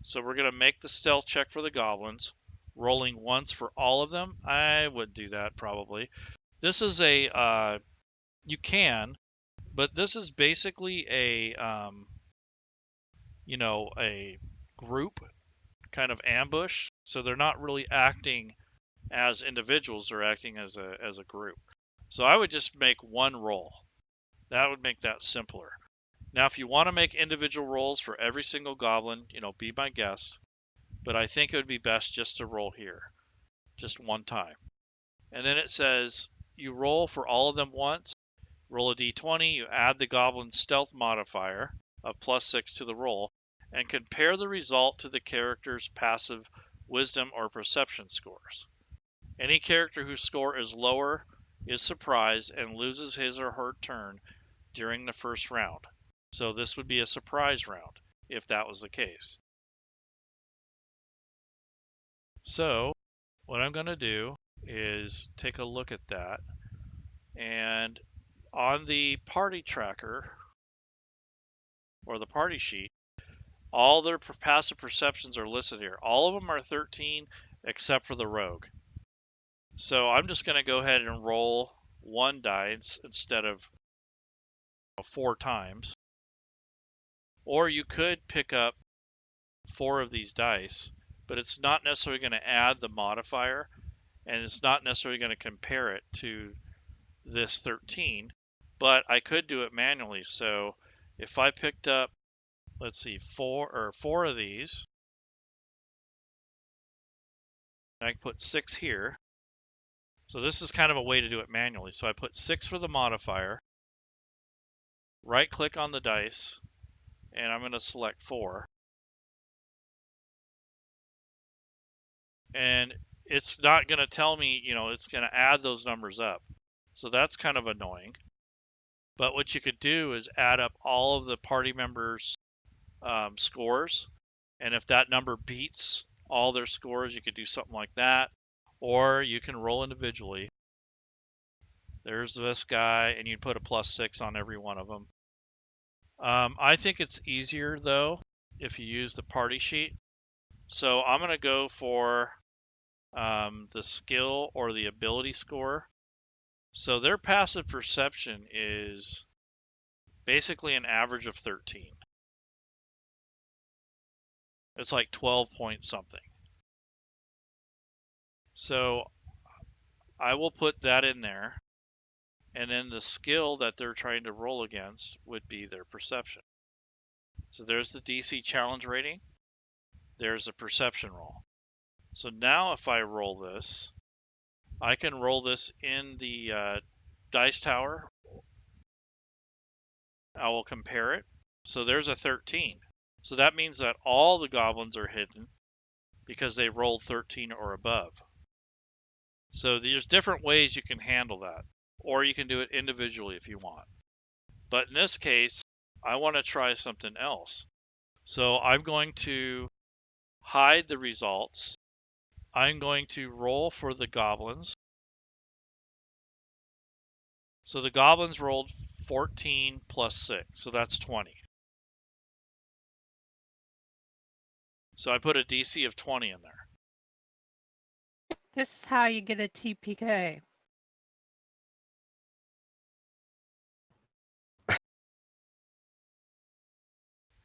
So we're going to make the stealth check for the goblins, rolling once for all of them. I would do that probably. This is a, you can, but this is basically a, a group kind of ambush. So they're not really acting as individuals, they're acting as a group. So I would just make one roll. That would make that simpler. Now, if you want to make individual rolls for every single goblin, be my guest. But I think it would be best just to roll here, just one time. And then it says you roll for all of them once, roll a d20, you add the goblin's stealth modifier of +6 to the roll, and compare the result to the character's passive wisdom or perception scores. Any character whose score is lower is surprised and loses his or her turn during the first round. So this would be a surprise round if that was the case. So what I'm going to do is take a look at that, and on the party tracker or the party sheet, all their passive perceptions are listed here. All of them are 13 except for the rogue. So I'm just going to go ahead and roll one dice instead of 4 times. Or you could pick up 4 of these dice, but it's not necessarily going to add the modifier, and it's not necessarily going to compare it to this 13, but I could do it manually. So if I picked up, let's see, 4 of these, and I put 6 here. So this is kind of a way to do it manually. So I put 6 for the modifier, right click on the dice, and I'm going to select 4. And it's not going to tell me, it's going to add those numbers up. So that's kind of annoying. But what you could do is add up all of the party members' scores. And if that number beats all their scores, you could do something like that. Or you can roll individually. There's this guy, and you put a +6 on every one of them. I think it's easier, though, if you use the party sheet. So I'm going to go for the skill or the ability score. So their passive perception is basically an average of 13. It's like 12 point something. So I will put that in there. And then the skill that they're trying to roll against would be their perception. So there's the DC challenge rating. there's a perception roll. So now if I roll this, I can roll this in the dice tower. I will compare it. So there's a 13. So that means that all the goblins are hidden because they rolled 13 or above. So there's different ways you can handle that, or you can do it individually if you want. But in this case, I want to try something else. So I'm going to hide the results. I'm going to roll for the goblins. So the goblins rolled 14 plus 6, so that's 20. So I put a DC of 20 in there. This is how you get a TPK.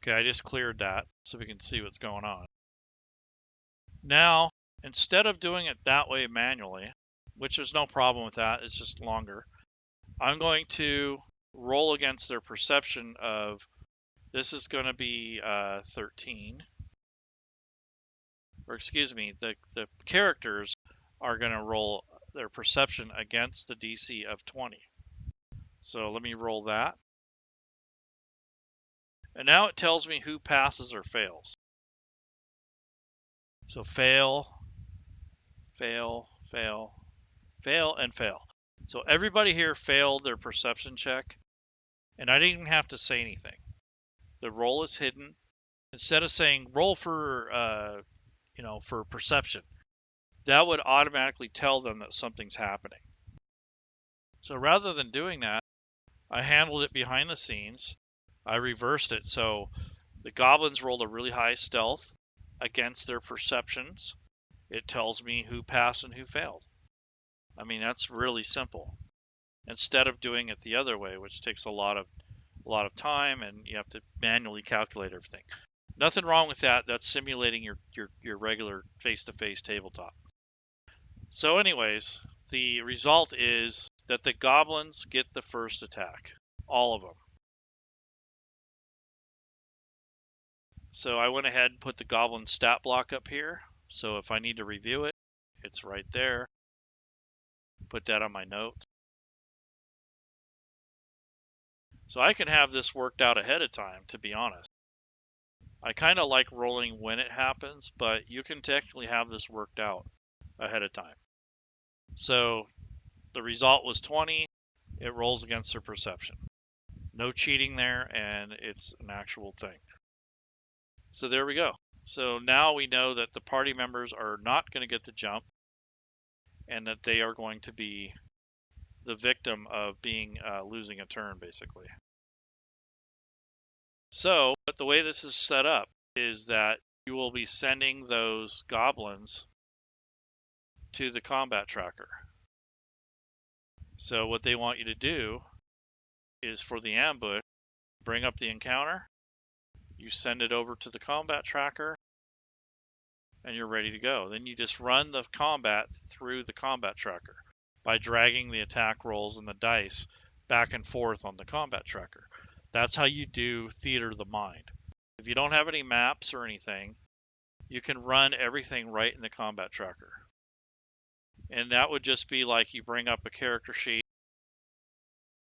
Okay, I just cleared that so we can see what's going on. Now, instead of doing it that way manually, which there's no problem with that, it's just longer, I'm going to roll against their perception of this is going to be 13. Or excuse me, the characters are going to roll their perception against the DC of 20. So let me roll that. And now it tells me who passes or fails. So fail, fail, fail, fail, and fail. So everybody here failed their perception check, and I didn't even have to say anything. The roll is hidden. Instead of saying roll for, for perception, that would automatically tell them that something's happening. So rather than doing that, I handled it behind the scenes. I reversed it. So the goblins rolled a really high stealth against their perceptions. It tells me who passed and who failed. I mean, that's really simple. Instead of doing it the other way, which takes a lot of time and you have to manually calculate everything. Nothing wrong with that. That's simulating your regular face-to-face tabletop. So anyways, the result is that the goblins get the first attack. All of them. So I went ahead and put the goblin stat block up here. So if I need to review it, it's right there. Put that on my notes. So I can have this worked out ahead of time, to be honest. I kind of like rolling when it happens, but you can technically have this worked out ahead of time. So the result was 20. It rolls against their perception. No cheating there, and it's an actual thing. So there we go. So now we know that the party members are not going to get the jump, and that they are going to be the victim of being losing a turn, basically. So, but the way this is set up is that you will be sending those goblins to the combat tracker. So what they want you to do is for the ambush, bring up the encounter, you send it over to the combat tracker, and you're ready to go. Then you just run the combat through the combat tracker by dragging the attack rolls and the dice back and forth on the combat tracker. That's how you do Theater of the Mind. If you don't have any maps or anything, you can run everything right in the combat tracker. And that would just be like you bring up a character sheet,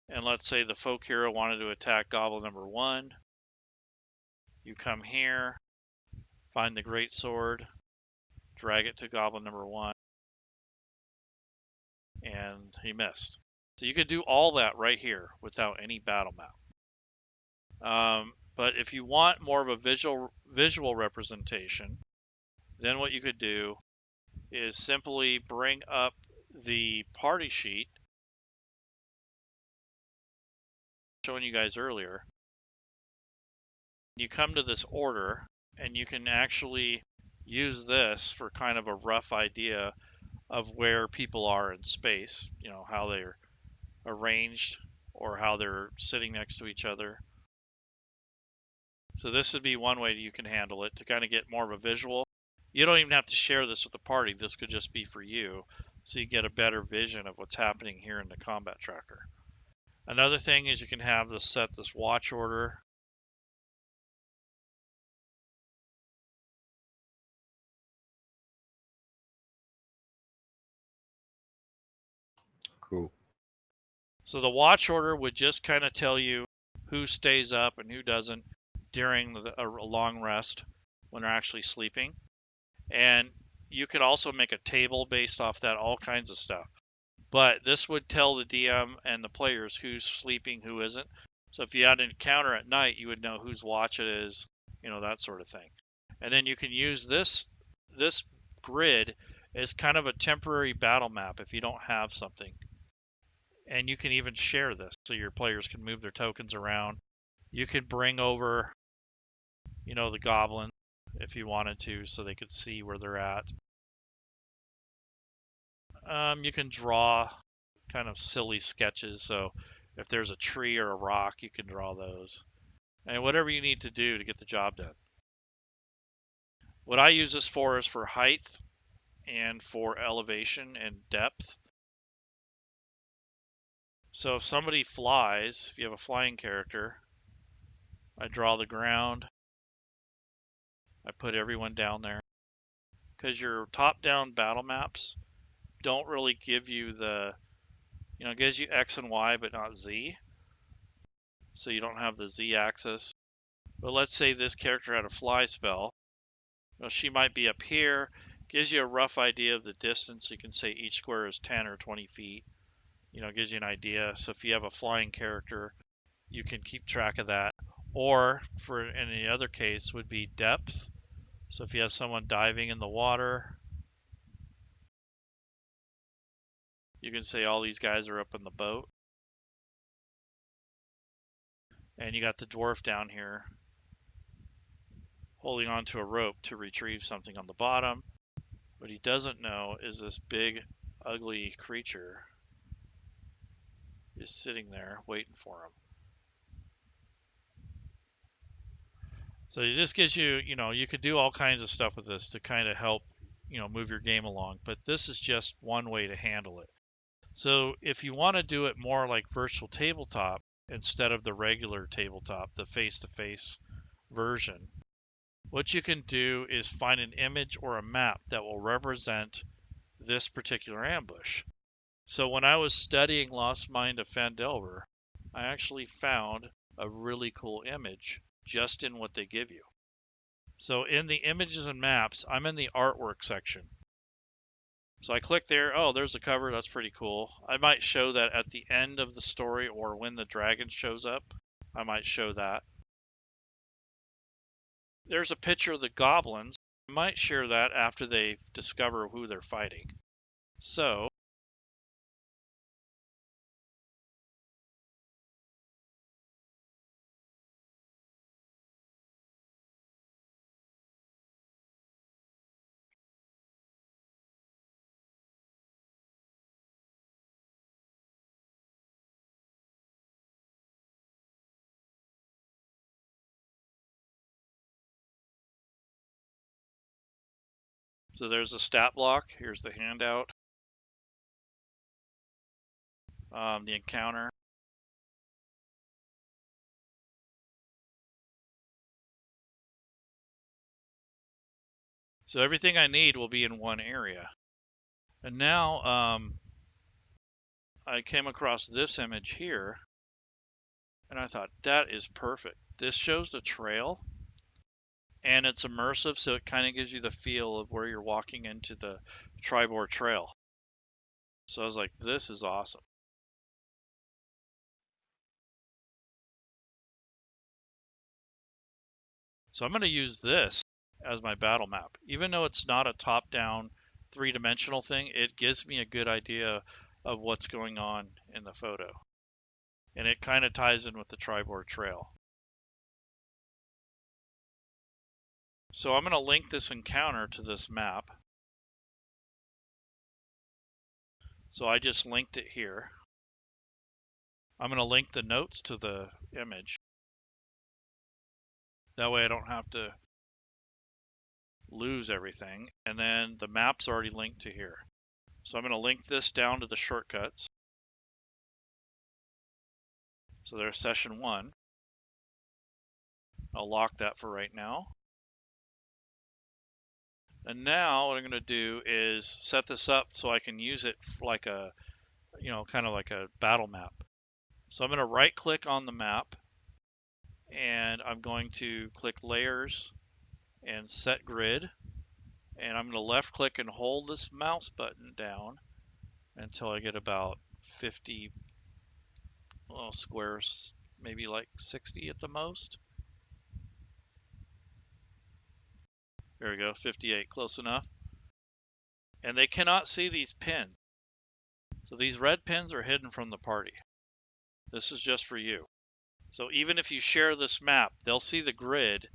and let's say the folk hero wanted to attack goblin number 1. You come here, find the great sword, drag it to goblin number 1, and he missed. So you could do all that right here without any battle map. But if you want more of a visual representation, then what you could do is simply bring up the party sheet showing you guys earlier. You come to this order, and you can actually use this for kind of a rough idea of where people are in space, how they're arranged or how they're sitting next to each other. So this would be one way you can handle it to kind of get more of a visual. You don't even have to share this with the party. This could just be for you, so you get a better vision of what's happening here in the combat tracker. Another thing is you can have this set this watch order. Cool. So the watch order would just kind of tell you who stays up and who doesn't during a long rest when they're actually sleeping. And you could also make a table based off that, all kinds of stuff. But this would tell the DM and the players who's sleeping, who isn't. So if you had an encounter at night, you would know whose watch it is, that sort of thing. And then you can use this grid as kind of a temporary battle map if you don't have something. And you can even share this so your players can move their tokens around. You could bring over, the goblins if you wanted to, so they could see where they're at. You can draw kind of silly sketches. So if there's a tree or a rock, you can draw those. And whatever you need to do to get the job done. What I use this for is for height and for elevation and depth. So if somebody flies, if you have a flying character, I draw the ground. I put everyone down there. Because your top-down battle maps don't really give you it gives you X and Y, but not Z. So you don't have the Z axis. But let's say this character had a fly spell. Well, she might be up here. Gives you a rough idea of the distance. You can say each square is 10 or 20 feet. Gives you an idea. So if you have a flying character, you can keep track of that. Or for any other case would be depth. So if you have someone diving in the water, you can say all these guys are up in the boat. And you got the dwarf down here holding onto a rope to retrieve something on the bottom. What he doesn't know is this big, ugly creature is sitting there waiting for him. So it just gives you, you could do all kinds of stuff with this to kind of help, move your game along. But this is just one way to handle it. So if you want to do it more like virtual tabletop instead of the regular tabletop, the face-to-face version, what you can do is find an image or a map that will represent this particular ambush. So when I was studying Lost Mine of Phandelver, I actually found a really cool image just in what they give you. So in the images and maps, I'm in the artwork section. So I click there. Oh, there's a cover. That's pretty cool. I might show that at the end of the story or when the dragon shows up. I might show that. There's a picture of the goblins. I might share that after they discover who they're fighting. So there's a stat block. Here's the handout. The encounter. So everything I need will be in one area. And now I came across this image here, and I thought, that is perfect. This shows the trail, and it's immersive, so it kind of gives you the feel of where you're walking into the Tribord Trail. So I was like, this is awesome. So I'm going to use this as my battle map. Even though it's not a top-down, three-dimensional thing, it gives me a good idea of what's going on in the photo. And it kind of ties in with the Tribord Trail. So I'm going to link this encounter to this map. So I just linked it here. I'm going to link the notes to the image. That way I don't have to lose everything. And then the map's already linked to here. So I'm going to link this down to the shortcuts. So there's session 1. I'll lock that for right now. And now what I'm going to do is set this up so I can use it like kind of like a battle map. So I'm going to right click on the map, and I'm going to click layers and set grid, and I'm going to left click and hold this mouse button down until I get about 50 squares, maybe like 60 at the most. There we go, 58, close enough. And they cannot see these pins. So these red pins are hidden from the party. This is just for you. So even if you share this map, they'll see the grid,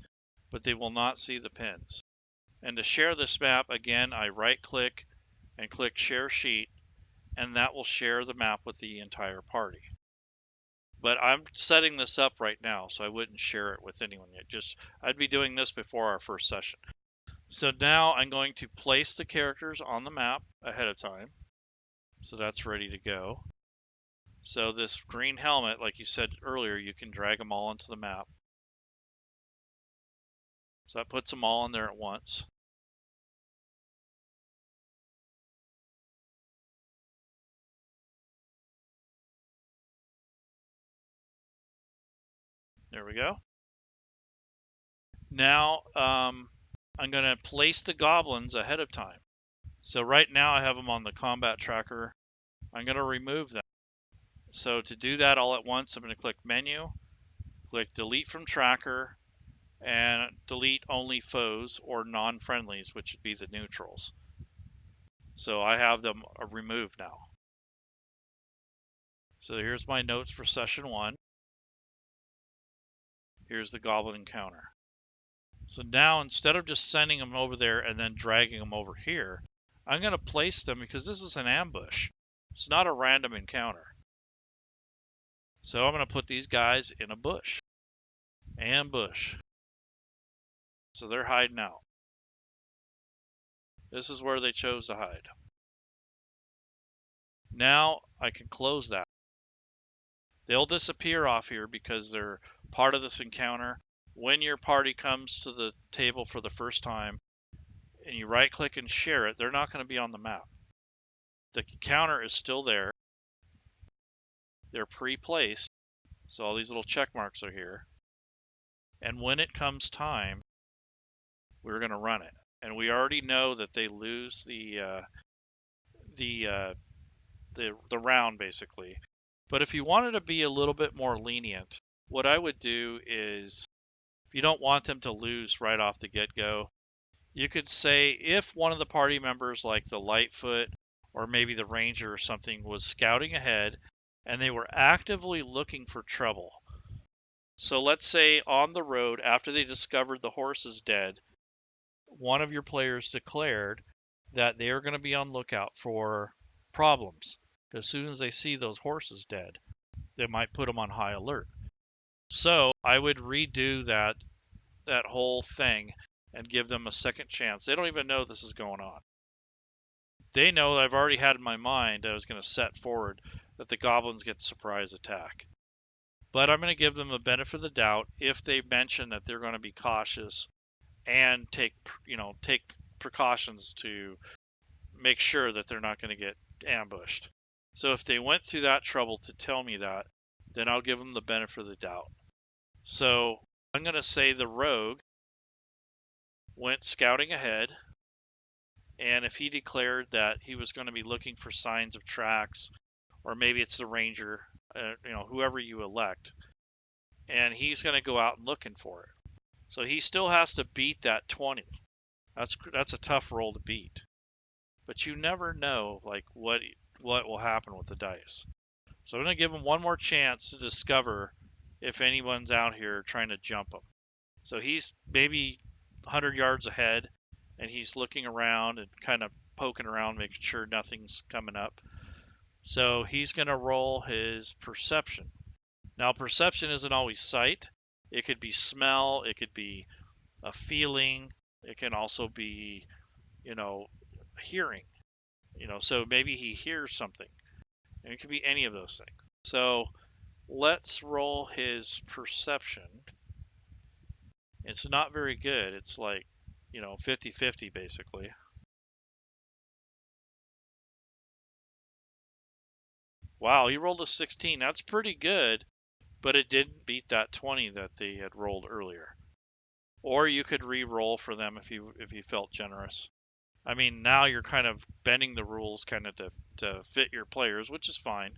but they will not see the pins. And to share this map, again, I right click and click share sheet, and that will share the map with the entire party. But I'm setting this up right now, so I wouldn't share it with anyone yet. I'd be doing this before our first session. So now I'm going to place the characters on the map ahead of time. So that's ready to go. So this green helmet, like you said earlier, you can drag them all onto the map. So that puts them all in there at once. There we go. Now I'm going to place the goblins ahead of time. So right now I have them on the combat tracker. I'm going to remove them. So to do that all at once, I'm going to click menu, click delete from tracker, and delete only foes or non-friendlies, which would be the neutrals. So I have them removed now. So here's my notes for session 1. Here's the goblin encounter. So now instead of just sending them over there and then dragging them over here, I'm going to place them because this is an ambush. It's not a random encounter. So I'm going to put these guys in a bush. Ambush. So they're hiding out. This is where they chose to hide. Now I can close that. They'll disappear off here because they're part of this encounter. When your party comes to the table for the first time and you right click and share it, they're not going to be on the map. The encounter is still there. They're pre-placed. So all these little check marks are here. And when it comes time, we're going to run it. And we already know that they lose the round basically. But if you wanted to be a little bit more lenient, what I would do is, if you don't want them to lose right off the get-go, you could say if one of the party members, like the Lightfoot or maybe the Ranger or something, was scouting ahead and they were actively looking for trouble. So let's say on the road, after they discovered the horse is dead, one of your players declared that they are going to be on lookout for problems. As soon as they see those horses dead, they might put them on high alert. So I would redo that whole thing and give them a second chance. They don't even know this is going on. They know that I've already had in my mind I was going to set forward that the goblins get the surprise attack. But I'm going to give them the benefit of the doubt if they mention that they're going to be cautious and take precautions to make sure that they're not going to get ambushed. So if they went through that trouble to tell me that, then I'll give them the benefit of the doubt. So I'm going to say the rogue went scouting ahead, and if he declared that he was going to be looking for signs of tracks, or maybe it's the ranger, whoever you elect, and he's going to go out looking for it. So he still has to beat that 20. That's a tough roll to beat. But you never know what will happen with the dice. So I'm going to give him one more chance to discover if anyone's out here trying to jump him. So he's maybe 100 yards ahead, and he's looking around and kind of poking around, making sure nothing's coming up. So he's going to roll his perception. Now, perception isn't always sight. It could be smell. It could be a feeling. It can also be, hearing. So maybe he hears something. And it could be any of those things. So let's roll his perception. It's not very good. It's like, 50-50 basically. wow, he rolled a 16. That's pretty good, but it didn't beat that 20 that they had rolled earlier. Or you could re-roll for them if you felt generous. I mean, now you're kind of bending the rules kind of to fit your players, which is fine.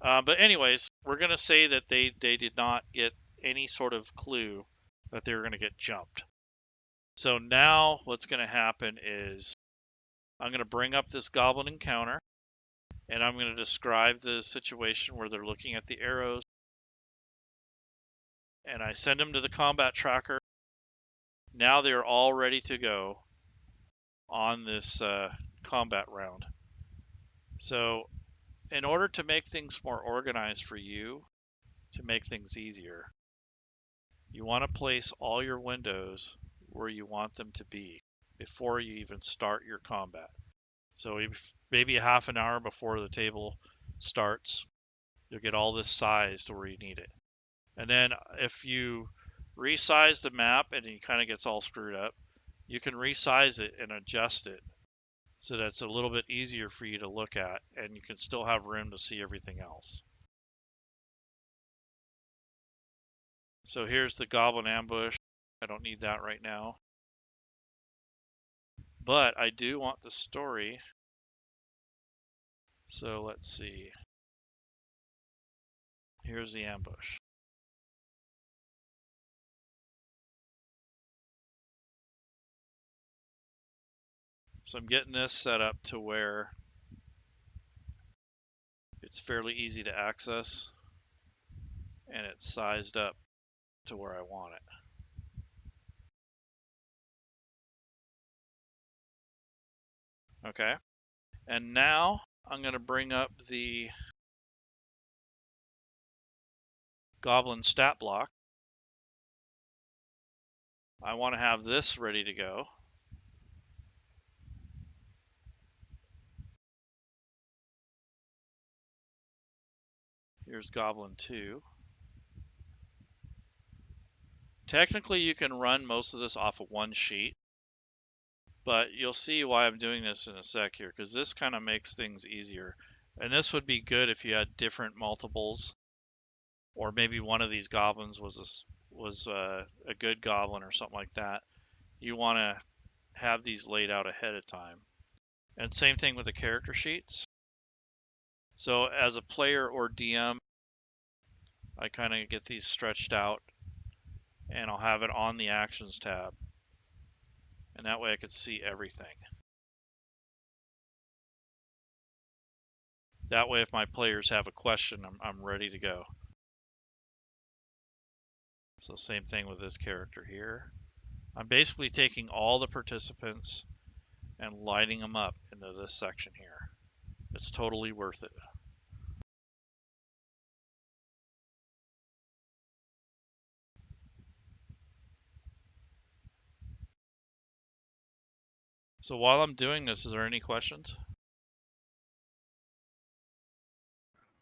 But anyways, we're going to say that they did not get any sort of clue that they were going to get jumped. So now what's going to happen is I'm going to bring up this goblin encounter, and I'm going to describe the situation where they're looking at the arrows, and I send them to the combat tracker. Now they're all ready to go on this combat round. So in order to make things more organized for you, to make things easier, you want to place all your windows where you want them to be before you even start your combat. So maybe a half an hour before the table starts, you'll get all this sized where you need it. And then if you resize the map and it kind of gets all screwed up, you can resize it and adjust it so that it's a little bit easier for you to look at, and you can still have room to see everything else. So here's the goblin ambush. I don't need that right now. But I do want the story. So let's see. Here's the ambush. So I'm getting this set up to where it's fairly easy to access, and it's sized up to where I want it. Okay, and now I'm going to bring up the goblin stat block. I want to have this ready to go. Here's goblin 2. Technically, you can run most of this off of one sheet, but you'll see why I'm doing this in a sec here, because this kind of makes things easier. And this would be good if you had different multiples, or maybe one of these goblins was a good goblin or something like that. You want to have these laid out ahead of time. And same thing with the character sheets. So as a player or DM, I kind of get these stretched out, and I'll have it on the actions tab. And that way I can see everything. That way if my players have a question, I'm ready to go. So same thing with this character here. I'm basically taking all the participants and lighting them up into this section here. It's totally worth it. So while I'm doing this, is there any questions?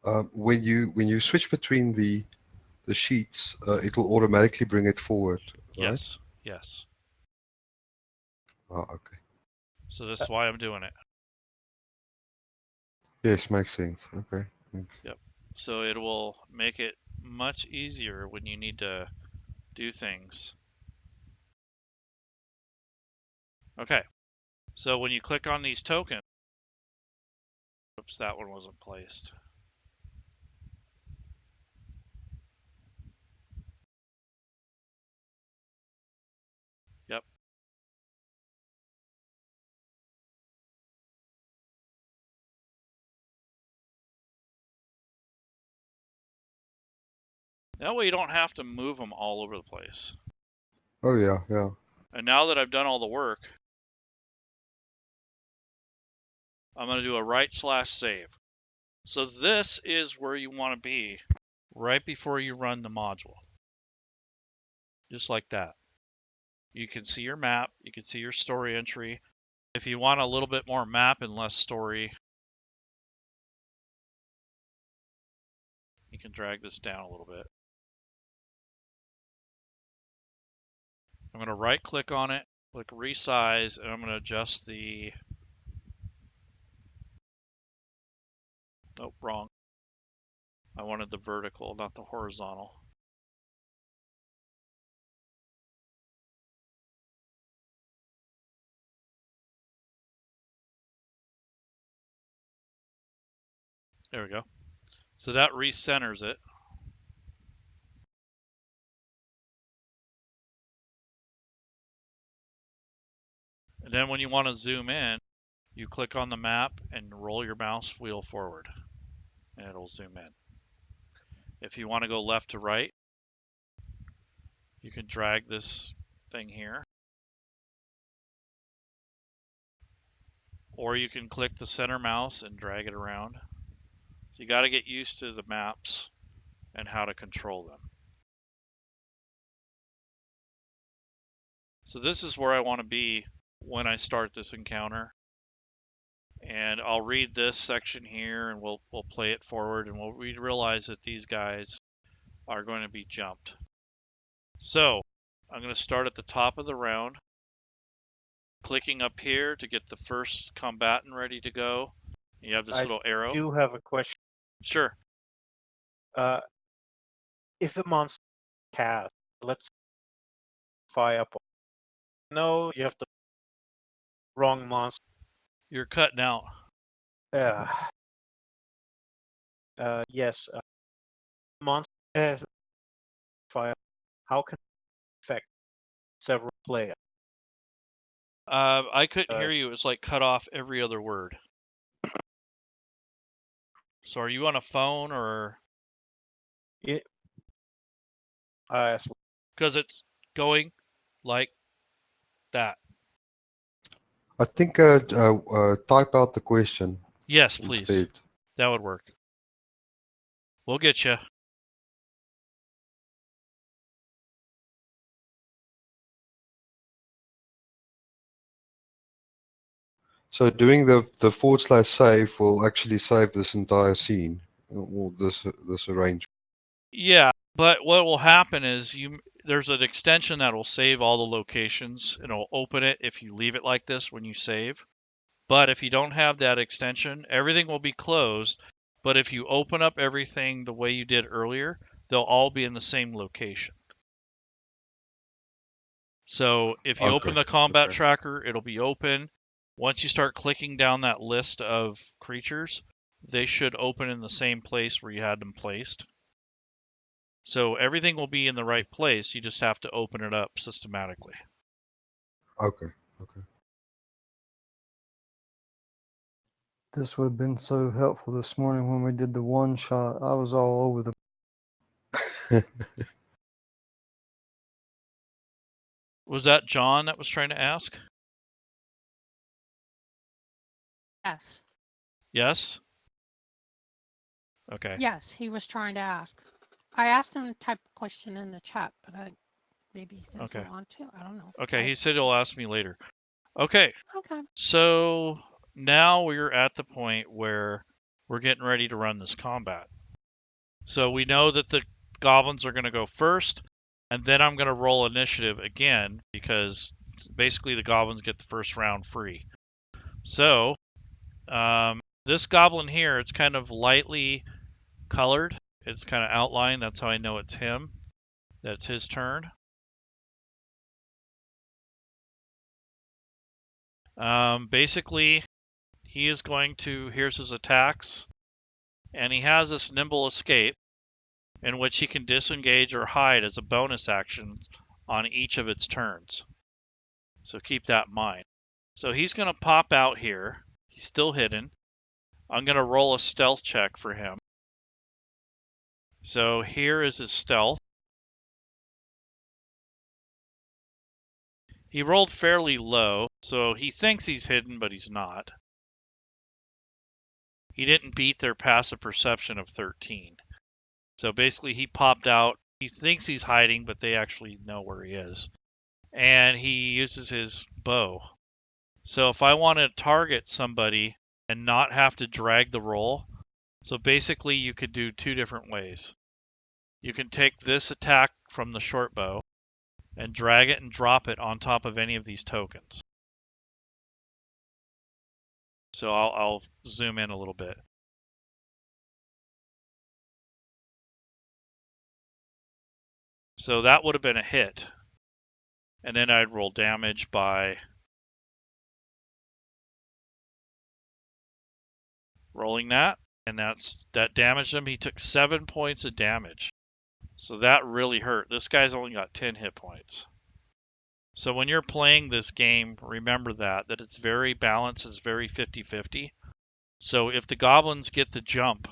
When you switch between the sheets, it'll automatically bring it forward, right? Yes, yes. Oh, okay. So this is why I'm doing it. Yes, makes sense. Okay. Thanks. Yep. So it will make it much easier when you need to do things. Okay. So when you click on these tokens, oops, that one wasn't placed. Yep. That way you don't have to move them all over the place. Oh yeah, yeah. And now that I've done all the work, I'm going to do a right/save. So this is where you want to be right before you run the module. Just like that. You can see your map, you can see your story entry. If you want a little bit more map and less story, you can drag this down a little bit. I'm going to right click on it, click resize, and I'm going to adjust the, oh, wrong. I wanted the vertical, not the horizontal. There we go. So that recenters it. And then when you want to zoom in, you click on the map and roll your mouse wheel forward, and it'll zoom in. If you want to go left to right, you can drag this thing here, or you can click the center mouse and drag it around. So you got to get used to the maps and how to control them. So this is where I want to be when I start this encounter. And I'll read this section here, and we'll play it forward, and we realize that these guys are going to be jumped. So I'm going to start at the top of the round, clicking up here to get the first combatant ready to go. You have this little arrow. I do have a question. Sure. If a monster cast, let's fire up. No, you have the wrong monster. You're cutting out. Yes. Monster fire. How can it affect several players? I couldn't hear you. It was like cut off every other word. So are you on a phone or? Because it's going like that. I think type out the question. Yes, please. Instead. That would work. We'll get you. So doing the /save will actually save this entire scene, or this arrangement. Yeah, but what will happen is there's an extension that will save all the locations, and it'll open it if you leave it like this when you save. But if you don't have that extension, everything will be closed. But if you open up everything the way you did earlier, they'll all be in the same location. So if you open the combat tracker, it'll be open. Once you start clicking down that list of creatures, they should open in the same place where you had them placed. So everything will be in the right place. You just have to open it up systematically. Okay. This would have been so helpful this morning when we did the one shot. I was all over the. Was that John that was trying to ask? Yes. Yes? Okay. Yes, he was trying to ask. I asked him to type a question in the chat, but maybe he doesn't want to. I don't know. Okay, he said he'll ask me later. Okay. Okay. So now we're at the point where we're getting ready to run this combat. So we know that the goblins are going to go first, and then I'm going to roll initiative again because basically the goblins get the first round free. So this goblin here, it's kind of lightly colored. It's kind of outlined. That's how I know it's him. That's his turn. Basically, he is going to, here's his attacks, and he has this nimble escape in which he can disengage or hide as a bonus action on each of its turns. So keep that in mind. So he's going to pop out here. He's still hidden. I'm going to roll a stealth check for him. So here is his stealth. He rolled fairly low, so he thinks he's hidden, but he's not. He didn't beat their passive perception of 13. So basically he popped out. He thinks he's hiding, but they actually know where he is. And he uses his bow. So if I want to target somebody and not have to drag the roll, so basically you could do two different ways. You can take this attack from the short bow and drag it and drop it on top of any of these tokens. So I'll zoom in a little bit. So that would have been a hit. And then I'd roll damage by rolling that, and that damaged him. He took 7 points of damage. So that really hurt. This guy's only got 10 hit points. So when you're playing this game, remember that it's very balanced, it's very 50-50. So if the goblins get the jump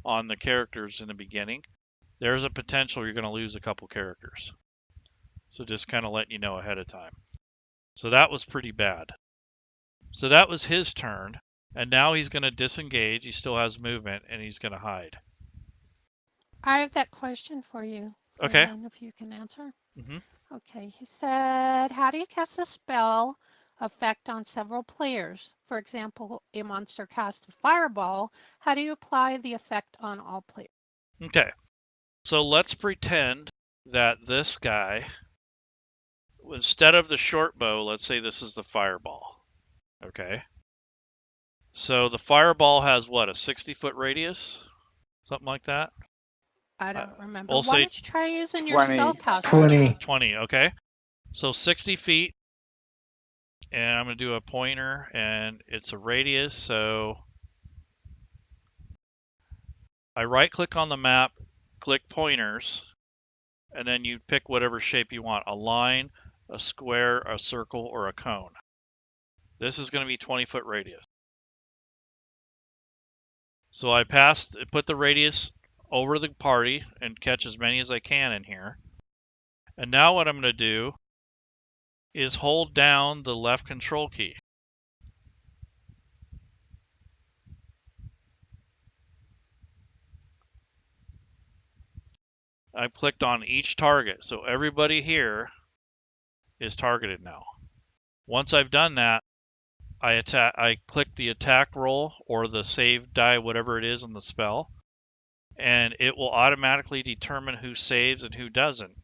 on the characters in the beginning, there's a potential you're going to lose a couple characters. So just kind of letting you know ahead of time. So that was pretty bad. So that was his turn, and now he's going to disengage. He still has movement, and he's going to hide. I have that question for you. Okay. And if you can answer. Mm-hmm. Okay, he said, how do you cast a spell effect on several players? For example, a monster casts a fireball. How do you apply the effect on all players? Okay. So let's pretend that this guy, instead of the short bow, let's say this is the fireball. Okay. So the fireball has what, a 60-foot radius? Something like that? I don't remember. We'll Why say don't you try using your 20. spellcaster? 20. 20, okay. So 60 feet, and I'm going to do a pointer, and it's a radius, so I right-click on the map, click pointers, and then you pick whatever shape you want, a line, a square, a circle, or a cone. This is going to be 20-foot radius. So I put the radius over the party and catch as many as I can in here. And now what I'm going to do is hold down the left control key. I've clicked on each target, so everybody here is targeted now. Once I've done that, I click the attack roll or the save die, whatever it is in the spell, and it will automatically determine who saves and who doesn't.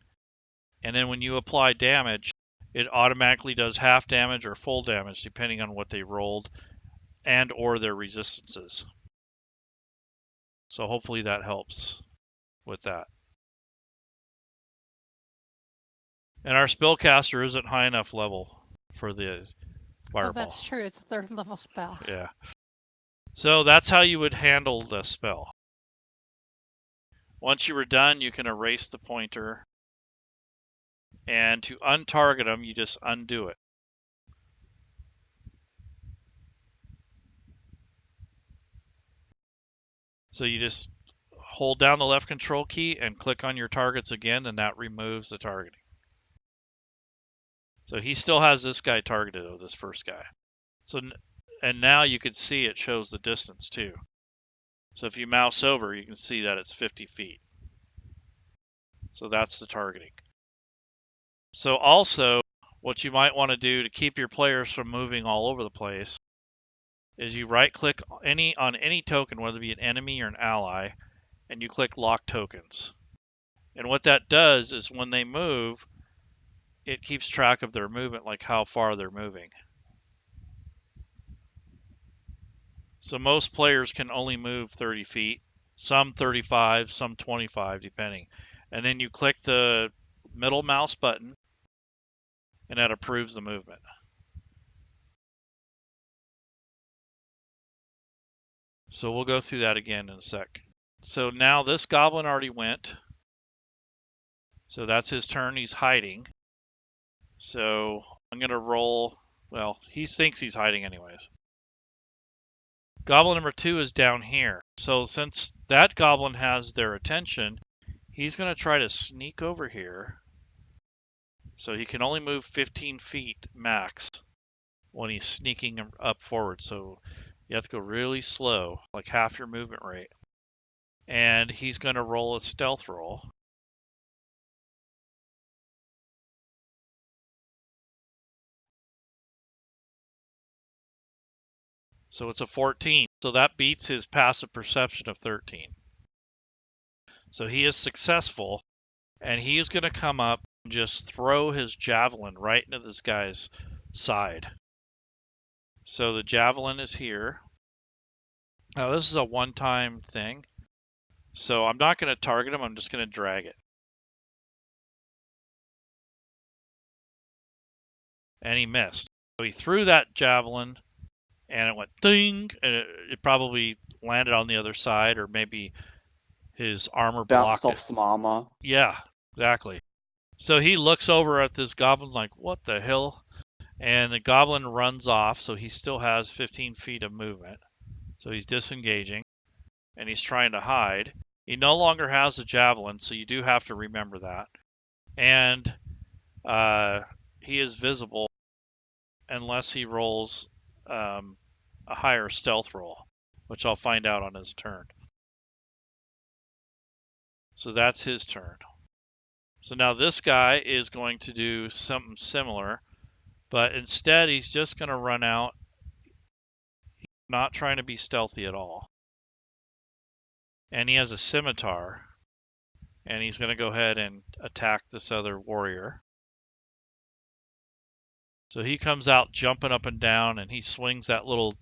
And then when you apply damage, it automatically does half damage or full damage depending on what they rolled and or their resistances. So hopefully that helps with that. And our spellcaster isn't high enough level for the fireball. Oh, that's true. It's a 3rd level spell. Yeah. So that's how you would handle the spell. Once you were done, you can erase the pointer. And to untarget them, you just undo it. So you just hold down the left control key and click on your targets again, and that removes the targeting. So he still has this guy targeted, this first guy. So, and now you can see it shows the distance too. So if you mouse over, you can see that it's 50 feet. So that's the targeting. So also, what you might want to do to keep your players from moving all over the place is you right-click on any token, whether it be an enemy or an ally, and you click Lock Tokens. And what that does is when they move, it keeps track of their movement, like how far they're moving. So most players can only move 30 feet, some 35, some 25, depending. And then you click the middle mouse button, and that approves the movement. So we'll go through that again in a sec. So now this goblin already went. So that's his turn. He's hiding. So I'm going to roll. Well, he thinks he's hiding anyways. Goblin number 2 is down here. So since that goblin has their attention, he's going to try to sneak over here. So he can only move 15 feet max when he's sneaking up forward. So you have to go really slow, like half your movement rate. And he's going to roll a stealth roll. So it's a 14. So that beats his passive perception of 13. So he is successful, and he is going to come up and just throw his javelin right into this guy's side. So the javelin is here. Now this is a one-time thing. So I'm not going to target him, I'm just going to drag it. and he missed. So he threw that javelin, and it went ding, and it probably landed on the other side, or maybe his armor Bounced blocked off it. some armor. Yeah, exactly. So he looks over at this goblin like, what the hell? And the goblin runs off, so he still has 15 feet of movement. So he's disengaging, and he's trying to hide. He no longer has a javelin, so you do have to remember that. And he is visible unless he rolls a higher stealth roll, which I'll find out on his turn. So that's his turn. So now this guy is going to do something similar, but instead he's just going to run out. He's not trying to be stealthy at all. And he has a scimitar, and he's going to go ahead and attack this other warrior. So he comes out jumping up and down, and he swings that little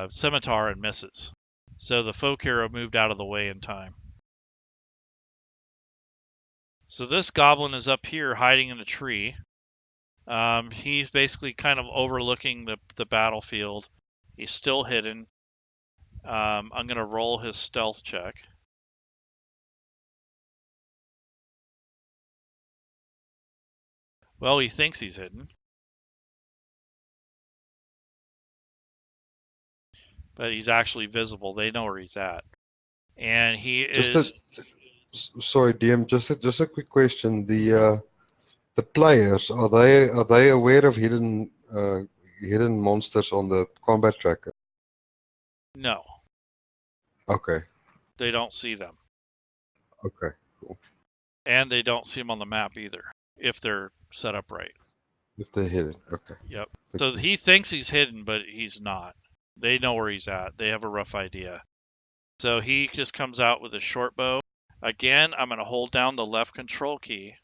scimitar and misses. So the folk hero moved out of the way in time. So this goblin is up here hiding in a tree. He's basically kind of overlooking the battlefield. He's still hidden. I'm going to roll his stealth check. Well, he thinks he's hidden. But he's actually visible. They know where he's at. And he is... Sorry, DM, just a quick question. The players, are they aware of hidden monsters on the combat tracker? No. Okay. They don't see them. Okay, cool. And they don't see them on the map either, if they're set up right. If they're hidden, okay. Yep. So he thinks he's hidden, but he's not. They know where he's at. They have a rough idea. So he just comes out with a short bow. Again, I'm going to hold down the left control key.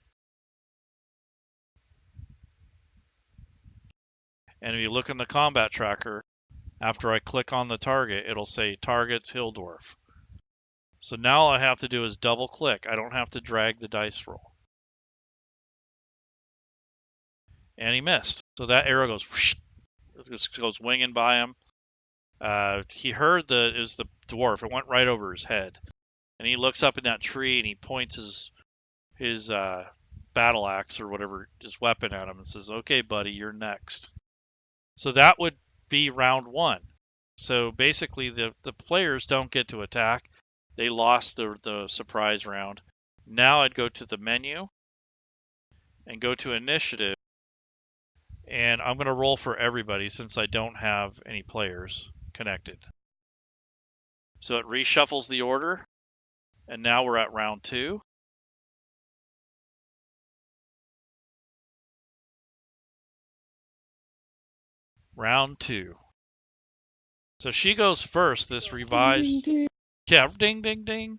And if you look in the combat tracker, after I click on the target, it'll say target's Hildorf. So now all I have to do is double click. I don't have to drag the dice roll. And he missed. So that arrow goes whoosh, it just goes winging by him. He heard the dwarf. It went right over his head. And he looks up in that tree and he points his battle axe or whatever, his weapon at him and says, okay, buddy, you're next. So that would be round one. So basically the players don't get to attack. They lost the surprise round. Now I'd go to the menu and go to initiative. And I'm going to roll for everybody since I don't have any players connected. So it reshuffles the order. And now we're at round two. Round two. So she goes first, this revised... Ding, ding, ding. Yeah, ding, ding, ding.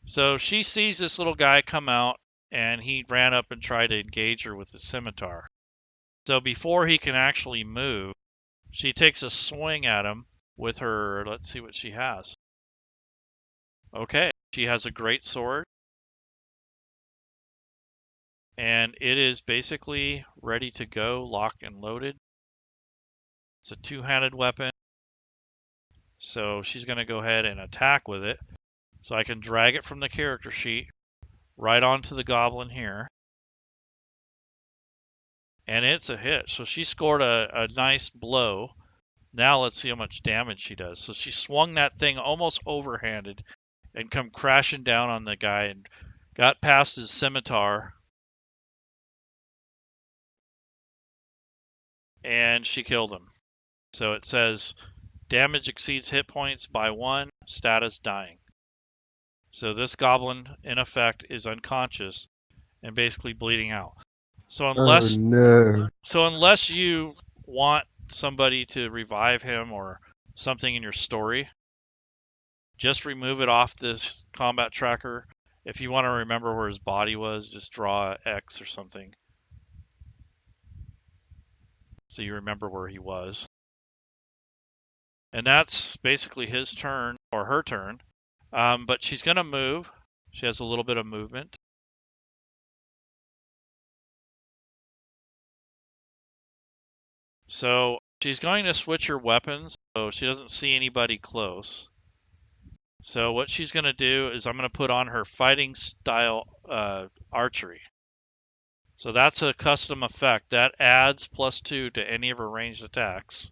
So she sees this little guy come out, and he ran up and tried to engage her with the scimitar. So before he can actually move, she takes a swing at him with her... Let's see what she has. Okay, she has a great sword. And it is basically ready to go, locked and loaded. It's a two-handed weapon. So she's going to go ahead and attack with it. So I can drag it from the character sheet right onto the goblin here. And it's a hit. So she scored a nice blow. Now let's see how much damage she does. So she swung that thing almost overhanded and come crashing down on the guy and got past his scimitar. And she killed him. So it says damage exceeds hit points by 1, status dying. So this goblin, in effect, is unconscious and basically bleeding out. So unless you want somebody to revive him or something in your story, just remove it off this combat tracker. If you want to remember where his body was, just draw X or something, so you remember where he was. And that's basically his turn, or her turn. But she's going to move. She has a little bit of movement. So she's going to switch her weapons so she doesn't see anybody close. So what she's going to do is I'm going to put on her fighting style archery. So that's a custom effect. That adds +2 to any of her ranged attacks.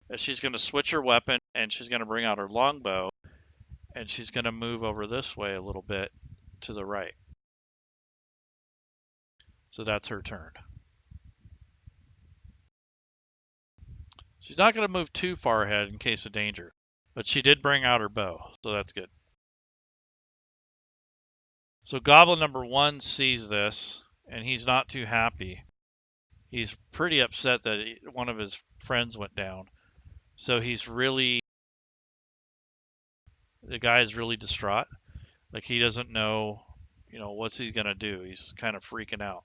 And she's going to switch her weapon, and she's going to bring out her longbow, and she's going to move over this way a little bit to the right. So that's her turn. She's not going to move too far ahead in case of danger, but she did bring out her bow, so that's good. So Goblin number 1 sees this, and he's not too happy. He's pretty upset that one of his friends went down. So the guy is really distraught. Like he doesn't know, what's he gonna do. He's kind of freaking out.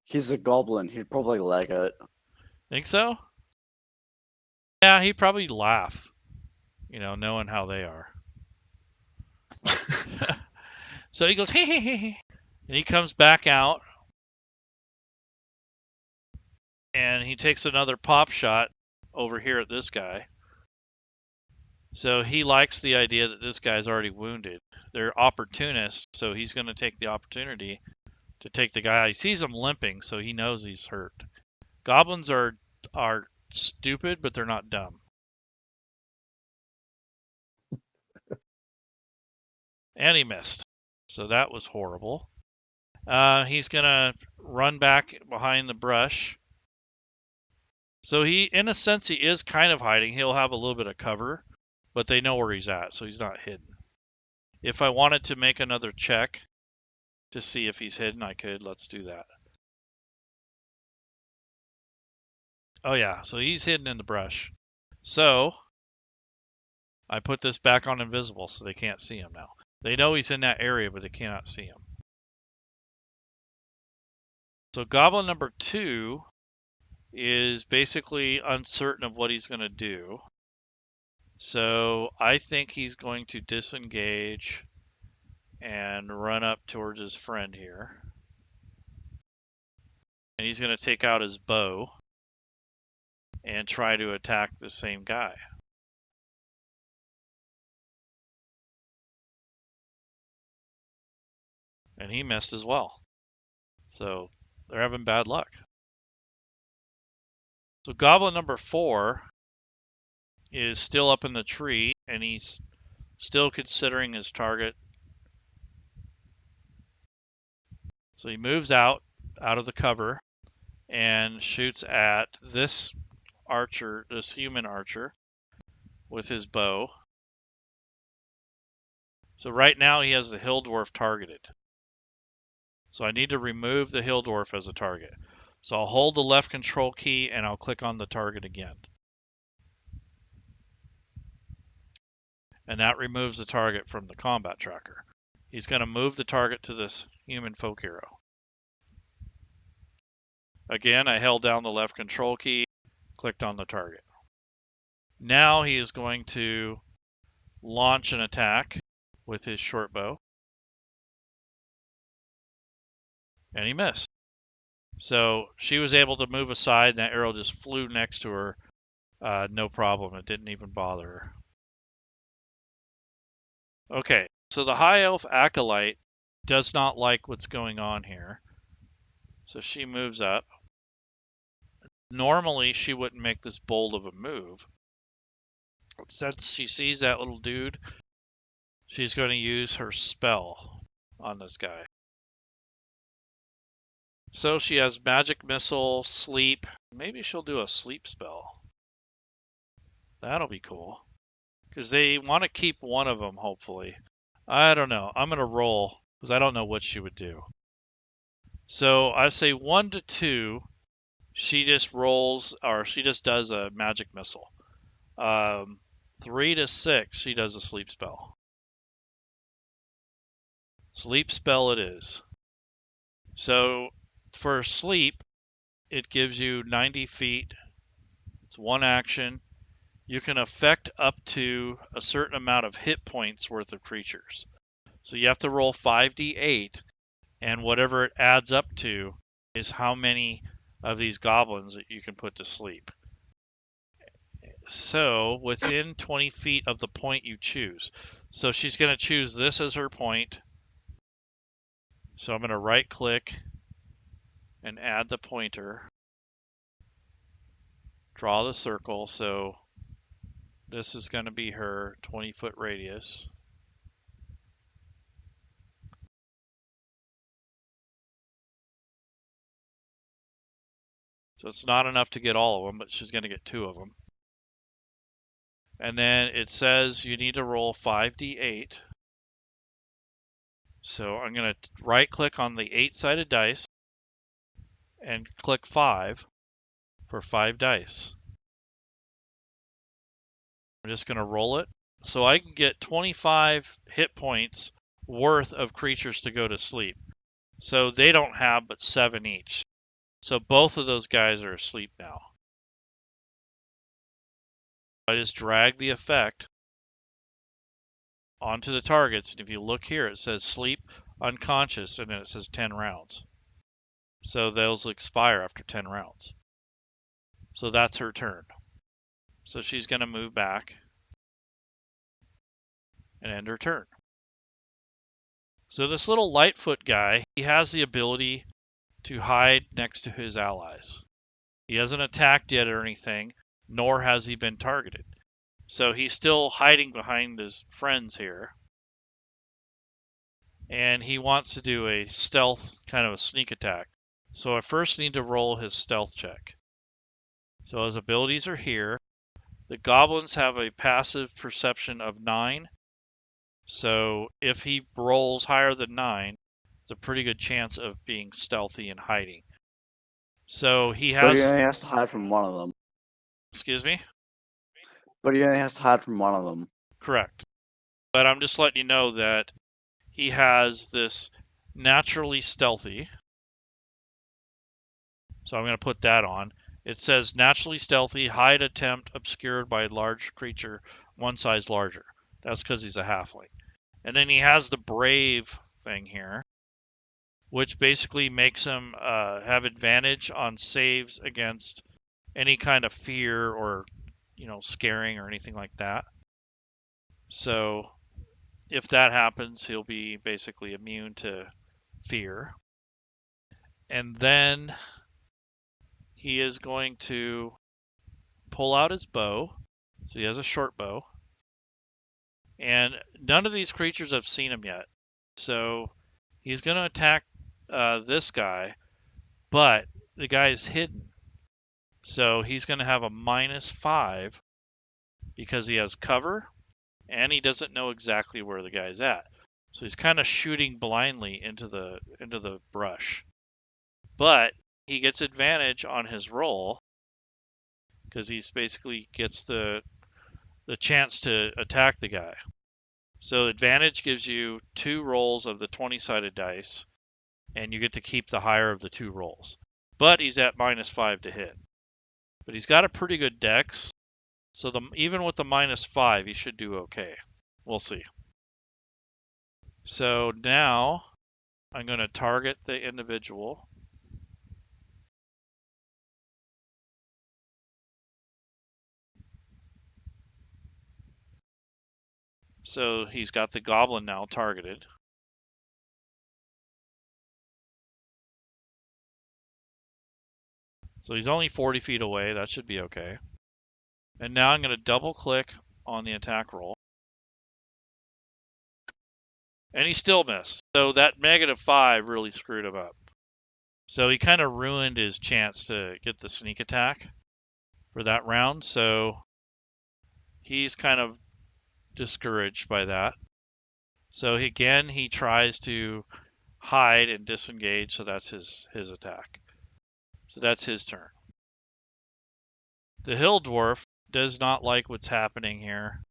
He's a goblin. He'd probably like it. Think so? Yeah, he'd probably laugh, knowing how they are. So he goes, hey, hey, hey, hey. And he comes back out. And he takes another pop shot over here at this guy. So he likes the idea that this guy's already wounded. They're opportunists, so he's going to take the opportunity to take the guy. He sees him limping, so he knows he's hurt. Goblins are stupid, but they're not dumb. And he missed. So that was horrible. He's going to run back behind the brush. So in a sense, he is kind of hiding. He'll have a little bit of cover, but they know where he's at, so he's not hidden. If I wanted to make another check to see if he's hidden, I could. Let's do that. Oh yeah, so he's hidden in the brush. So I put this back on invisible so they can't see him now. They know he's in that area, but they cannot see him. So Goblin number 2 is basically uncertain of what he's going to do. So I think he's going to disengage and run up towards his friend here. And he's going to take out his bow and try to attack the same guy. And he missed as well. So they're having bad luck. So Goblin number 4 is still up in the tree, and he's still considering his target. So he moves out of the cover and shoots at this archer, this human archer, with his bow. So right now he has the hill dwarf targeted. So I need to remove the hill dwarf as a target. So I'll hold the left control key and I'll click on the target again. And that removes the target from the combat tracker. He's going to move the target to this human folk hero. Again, I held down the left control key, clicked on the target. Now he is going to launch an attack with his short bow. And he missed. So she was able to move aside, and that arrow just flew next to her. No problem. It didn't even bother her. Okay, so the High Elf Acolyte does not like what's going on here. So she moves up. Normally, she wouldn't make this bold of a move. Since she sees that little dude, she's going to use her spell on this guy. So she has Magic Missile, Sleep. Maybe she'll do a Sleep spell. That'll be cool. Because they want to keep one of them, hopefully. I don't know. I'm going to roll, because I don't know what she would do. So I say 1 to 2, she just rolls, or she just does a Magic Missile. 3 to 6, she does a Sleep spell. Sleep spell it is. So for Sleep, it gives you 90 feet. It's one action. You can affect up to a certain amount of hit points worth of creatures. So you have to roll 5d8, and whatever it adds up to is how many of these goblins that you can put to sleep. So within 20 feet of the point you choose. So she's going to choose this as her point. So I'm going to right click and add the pointer. Draw the circle. So this is going to be her 20-foot radius. So it's not enough to get all of them, but she's going to get 2 of them. And then it says you need to roll 5d8. So I'm going to right click on the 8-sided dice and click 5 for 5 dice. I'm just going to roll it. So I can get 25 hit points worth of creatures to go to sleep. So they don't have but 7 each. So both of those guys are asleep now. I just drag the effect onto the targets, and if you look here, it says sleep, unconscious, and then it says 10 rounds. So those expire after 10 rounds. So that's her turn. So she's going to move back and end her turn. So this little Lightfoot guy, he has the ability to hide next to his allies. He hasn't attacked yet or anything, nor has he been targeted. So he's still hiding behind his friends here. And he wants to do a stealth, kind of a sneak attack. So I first need to roll his stealth check. So his abilities are here. The goblins have a passive perception of 9. So if he rolls higher than 9, it's a pretty good chance of being stealthy and hiding. So he But he has... only has to hide from one of them. Excuse me? But he only has to hide from one of them. Correct. But I'm just letting you know that he has this naturally stealthy. So I'm going to put that on. It says naturally stealthy, hide attempt obscured by a large creature, 1 size larger. That's because he's a halfling. And then he has the brave thing here, which basically makes him have advantage on saves against any kind of fear or, scaring or anything like that. So if that happens, he'll be basically immune to fear. And then he is going to pull out his bow. So he has a short bow. And none of these creatures have seen him yet. So he's going to attack this guy, but the guy is hidden. So he's going to have a -5 because he has cover and he doesn't know exactly where the guy's at. So he's kind of shooting blindly into the brush. But he gets advantage on his roll because he's basically gets the chance to attack the guy. So advantage gives you 2 rolls of the 20-sided dice, and you get to keep the higher of the 2 rolls. But he's at -5 to hit. But he's got a pretty good dex, so even with the -5, he should do okay. We'll see. So now I'm going to target the individual. So he's got the goblin now targeted. So he's only 40 feet away. That should be okay. And now I'm going to double click on the attack roll. And he still missed. So that -5 really screwed him up. So he kind of ruined his chance to get the sneak attack for that round. So he's kind of discouraged by that. So again, he tries to hide and disengage. So that's his attack. So that's his turn. The hill dwarf does not like what's happening here.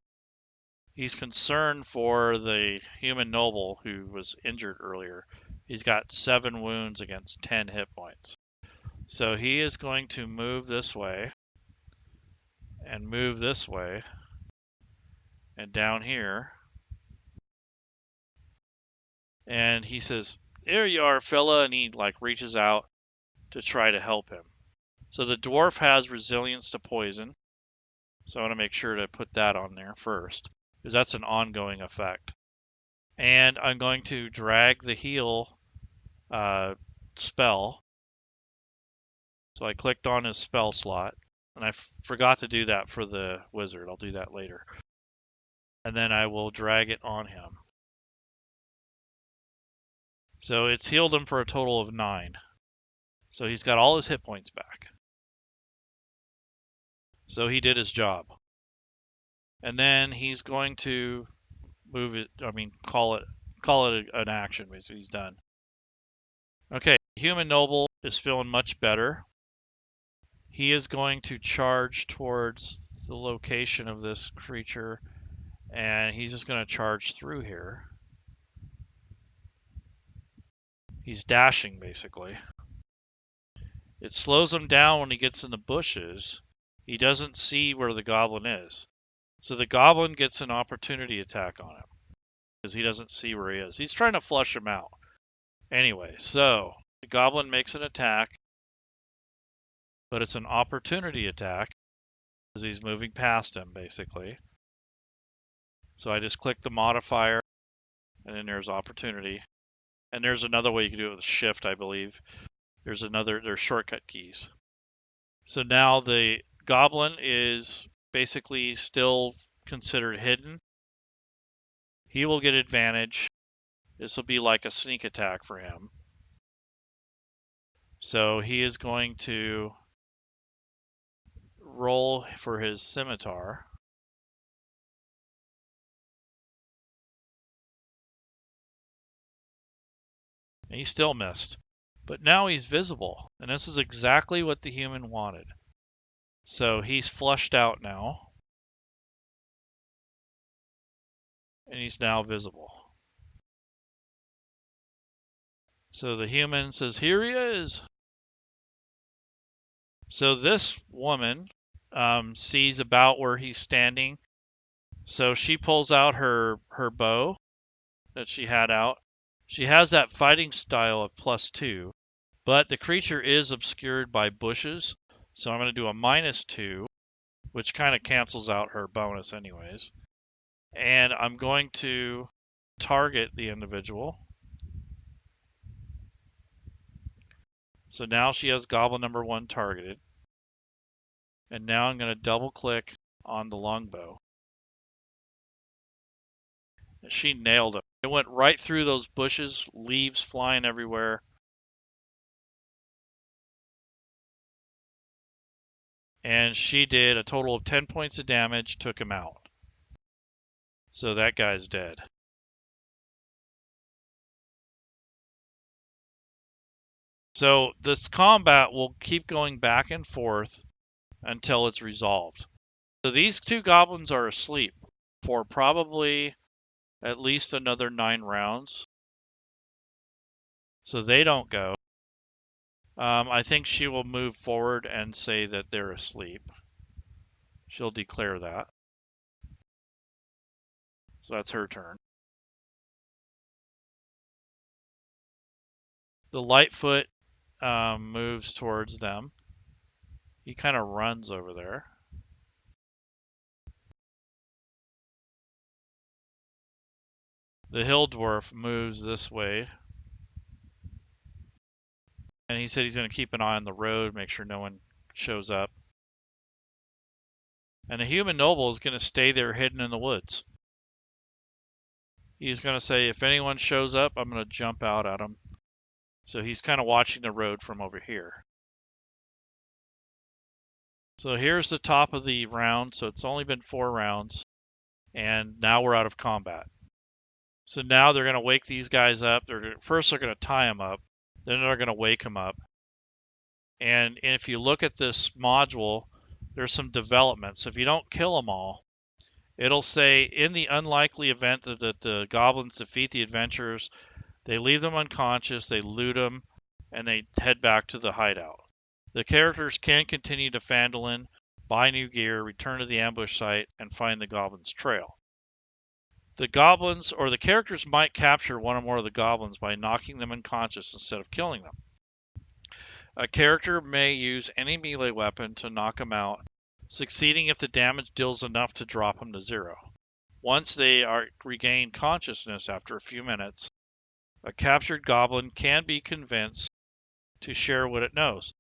He's concerned for the human noble who was injured earlier. He's got 7 wounds against 10 hit points. So he is going to move this way and move this way and down here. And he says, "There you are, fella," and he reaches out to try to help him. So the dwarf has resilience to poison. So I want to make sure to put that on there first, because that's an ongoing effect. And I'm going to drag the heal spell. So I clicked on his spell slot, and I forgot to do that for the wizard. I'll do that later. And then I will drag it on him. So it's healed him for a total of 9. So he's got all his hit points back. So he did his job. And then he's going to move it, call it an action, basically. He's done. Okay, Human Noble is feeling much better. He is going to charge towards the location of this creature, and he's just going to charge through here. He's dashing, basically. It slows him down when he gets in the bushes. He doesn't see where the goblin is. So the goblin gets an opportunity attack on him because he doesn't see where he is. He's trying to flush him out. Anyway, so the goblin makes an attack, but it's an opportunity attack because he's moving past him, basically. So I just click the modifier, and then there's opportunity. And there's another way you can do it with shift, I believe. There's shortcut keys. So now the goblin is basically still considered hidden. He will get advantage. This will be like a sneak attack for him. So he is going to roll for his scimitar. And he still missed. But now he's visible. And this is exactly what the human wanted. So he's flushed out now. And he's now visible. So the human says, "Here he is." So this woman sees about where he's standing. So she pulls out her bow that she had out. She has that fighting style of +2, but the creature is obscured by bushes. So I'm going to do a -2, which kind of cancels out her bonus anyways. And I'm going to target the individual. So now she has goblin number 1 targeted. And now I'm going to double click on the longbow. And she nailed him. It went right through those bushes, leaves flying everywhere. And she did a total of 10 points of damage, took him out. So that guy's dead. So this combat will keep going back and forth until it's resolved. So these 2 goblins are asleep for probably at least another 9 rounds. So they don't go. I think she will move forward and say that they're asleep. She'll declare that. So that's her turn. The Lightfoot moves towards them. He kind of runs over there. The Hill Dwarf moves this way. And he said he's going to keep an eye on the road, make sure no one shows up. And the Human Noble is going to stay there hidden in the woods. He's going to say, if anyone shows up, I'm going to jump out at him. So he's kind of watching the road from over here. So here's the top of the round. So it's only been 4 rounds. And now we're out of combat. So now they're going to wake these guys up. First they're going to tie them up. Then they're going to wake them up. And if you look at this module, there's some development. So if you don't kill them all, it'll say, in the unlikely event that the goblins defeat the adventurers, they leave them unconscious, they loot them, and they head back to the hideout. The characters can continue to Phandalin, buy new gear, return to the ambush site, and find the goblins' trail. The goblins, or the characters, might capture one or more of the goblins by knocking them unconscious instead of killing them. A character may use any melee weapon to knock him out, succeeding if the damage deals enough to drop him to 0. Once they regain consciousness after a few minutes, a captured goblin can be convinced to share what it knows.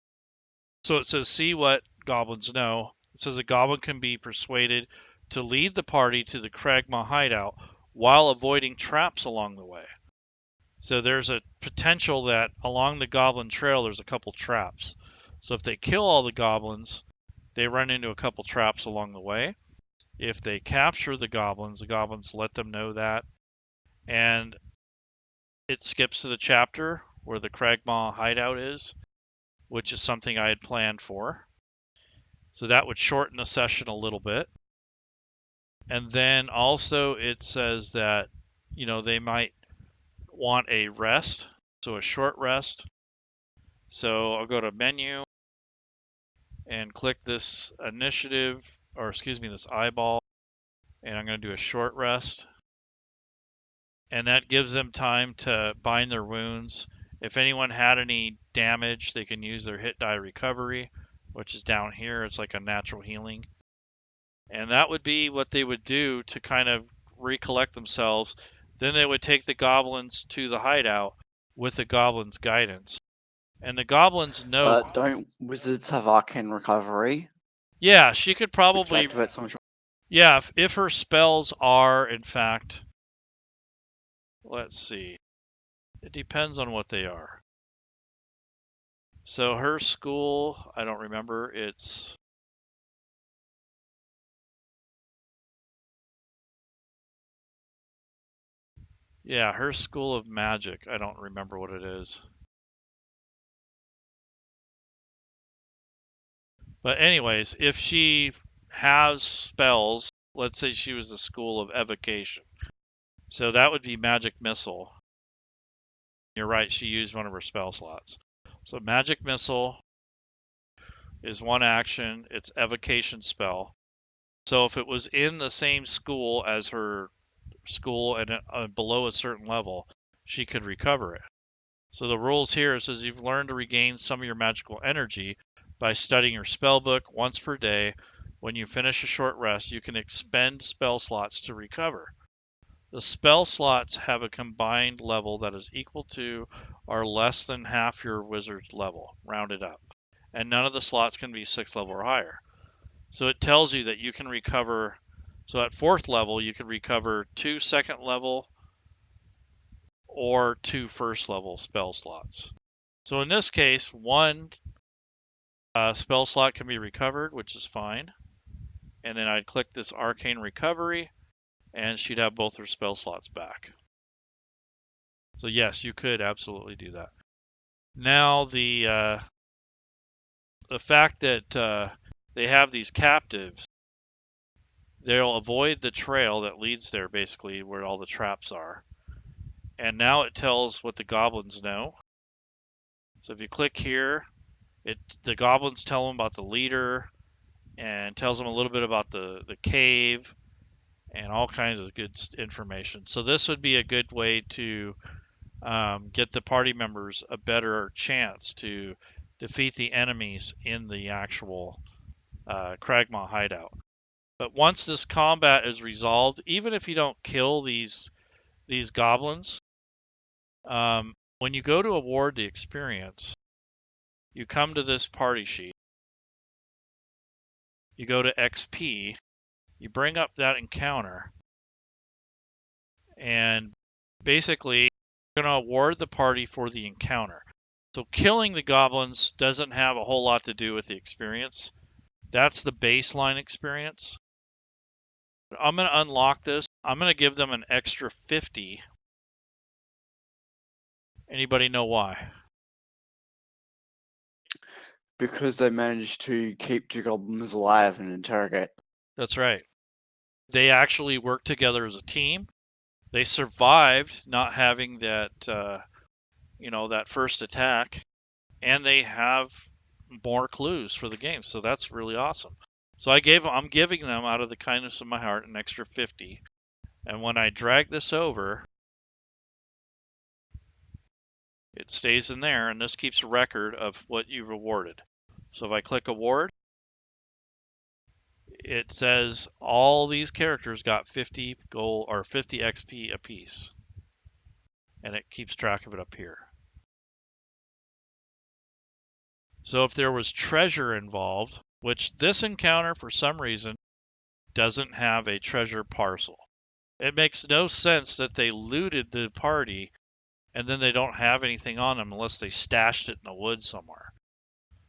So it says, see what goblins know. It says a goblin can be persuaded to lead the party to the Kragma hideout while avoiding traps along the way. So there's a potential that along the goblin trail there's a couple traps. So if they kill all the goblins, they run into a couple traps along the way. If they capture the goblins let them know that. And it skips to the chapter where the Kragma hideout is, which is something I had planned for. So that would shorten the session a little bit. And then also it says that, they might want a rest, so a short rest. So I'll go to menu and click this initiative, this eyeball, and I'm going to do a short rest. And that gives them time to bind their wounds. If anyone had any damage, they can use their hit die recovery, which is down here. It's like a natural healing. And that would be what they would do to kind of recollect themselves. Then they would take the goblins to the hideout with the goblins' guidance. And the goblins know. Don't wizards have arcane recovery? Yeah, she could probably. Which activates on. Yeah, if her spells are, in fact. Let's see. It depends on what they are. So her school, I don't remember. It's. Yeah, her school of magic. I don't remember what it is. But anyways, if she has spells, let's say she was the school of evocation. So that would be magic missile. You're right, she used one of her spell slots. So magic missile is one action. It's evocation spell. So if it was in the same school as her school and below a certain level, she could recover it. So the rules here says you've learned to regain some of your magical energy by studying your spell book once per day. When you finish a short rest, you can expend spell slots to recover. The spell slots have a combined level that is equal to or less than half your wizard's level, rounded up. And none of the slots can be 6th level or higher. So it tells you that you can recover. So at 4th level, you can recover 2 2nd level or 2 1st level spell slots. So in this case, 1 spell slot can be recovered, which is fine. And then I'd click this arcane recovery, and she'd have both her spell slots back. So yes, you could absolutely do that. Now the fact that they have these captives, they'll avoid the trail that leads there, basically where all the traps are. And now it tells what the goblins know. So if you click here, the goblins tell them about the leader and tells them a little bit about the cave and all kinds of good information. So this would be a good way to get the party members a better chance to defeat the enemies in the actual Kragma hideout. But once this combat is resolved, even if you don't kill these goblins, when you go to award the experience, you come to this party sheet, you go to XP, you bring up that encounter, and basically you're going to award the party for the encounter. So killing the goblins doesn't have a whole lot to do with the experience. That's the baseline experience. I'm going to unlock this. I'm going to give them an extra 50. Anybody know why? Because they managed to keep 2 goblins alive and interrogate. That's right. They actually worked together as a team. They survived not having that, that first attack, and they have more clues for the game. So that's really awesome. So I'm giving them out of the kindness of my heart an extra 50. And when I drag this over, It stays in there, and this keeps a record of what you've awarded. So if I click award, it says all these characters got 50 gold or 50 XP apiece, and it keeps track of it up here. So if there was treasure involved, which this encounter for some reason doesn't have a treasure parcel. It makes no sense that they looted the party and then they don't have anything on them unless they stashed it in the woods somewhere.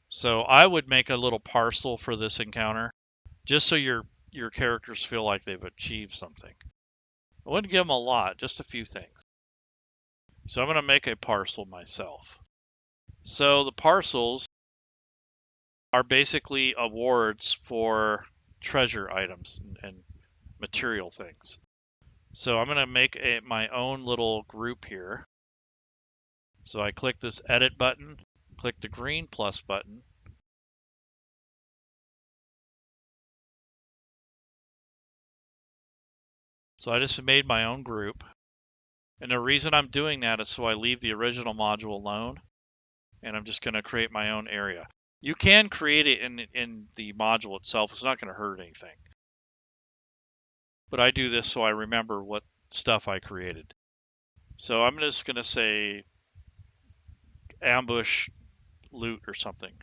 So I would make a little parcel for this encounter just so your characters feel like they've achieved something. I wouldn't give them a lot, just a few things. So I'm going to make a parcel myself. So the parcels are basically awards for treasure items and material things. So I'm going to make my own little group here. So I click this edit button, click the green plus button. So I just made my own group. And the reason I'm doing that is so I leave the original module alone. And I'm just going to create my own area. You can create it in the module itself. It's not going to hurt anything. But I do this so I remember what stuff I created. So I'm just going to say ambush loot or something.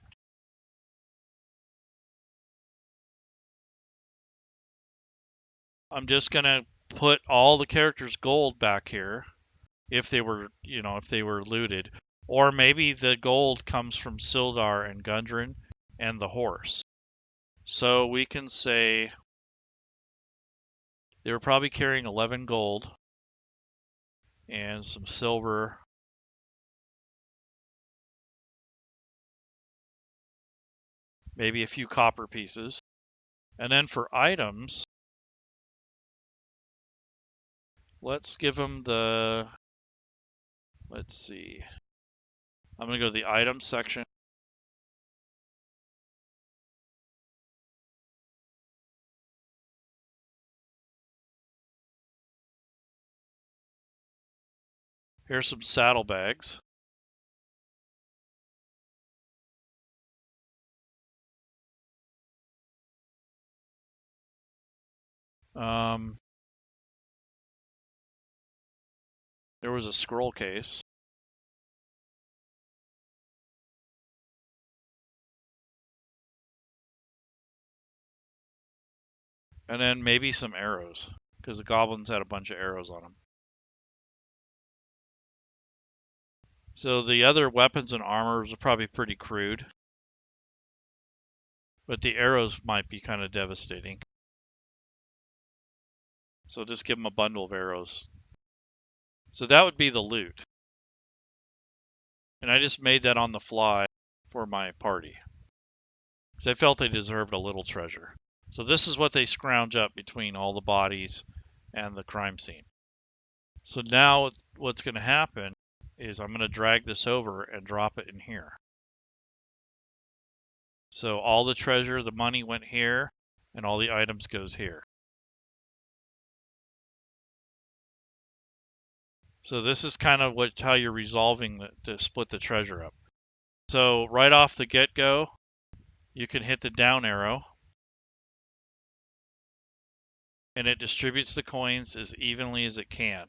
I'm just going to put all the characters' gold back here if they were, if they were looted. Or maybe the gold comes from Sildar and Gundren and the horse. So we can say they were probably carrying 11 gold and some silver. Maybe a few copper pieces. And then for items, let's give them let's see. I'm going to go to the items section. Here's some saddlebags. There was a scroll case. And then maybe some arrows, because the goblins had a bunch of arrows on them. So the other weapons and armors are probably pretty crude. But the arrows might be kind of devastating. So just give them a bundle of arrows. So that would be the loot. And I just made that on the fly for my party. Because I felt they deserved a little treasure. So this is what they scrounge up between all the bodies and the crime scene. So now what's going to happen is I'm going to drag this over and drop it in here. So all the treasure, the money went here, and all the items goes here. So this is kind of how you're resolving to split the treasure up. So right off the get-go, you can hit the down arrow, and it distributes the coins as evenly as it can.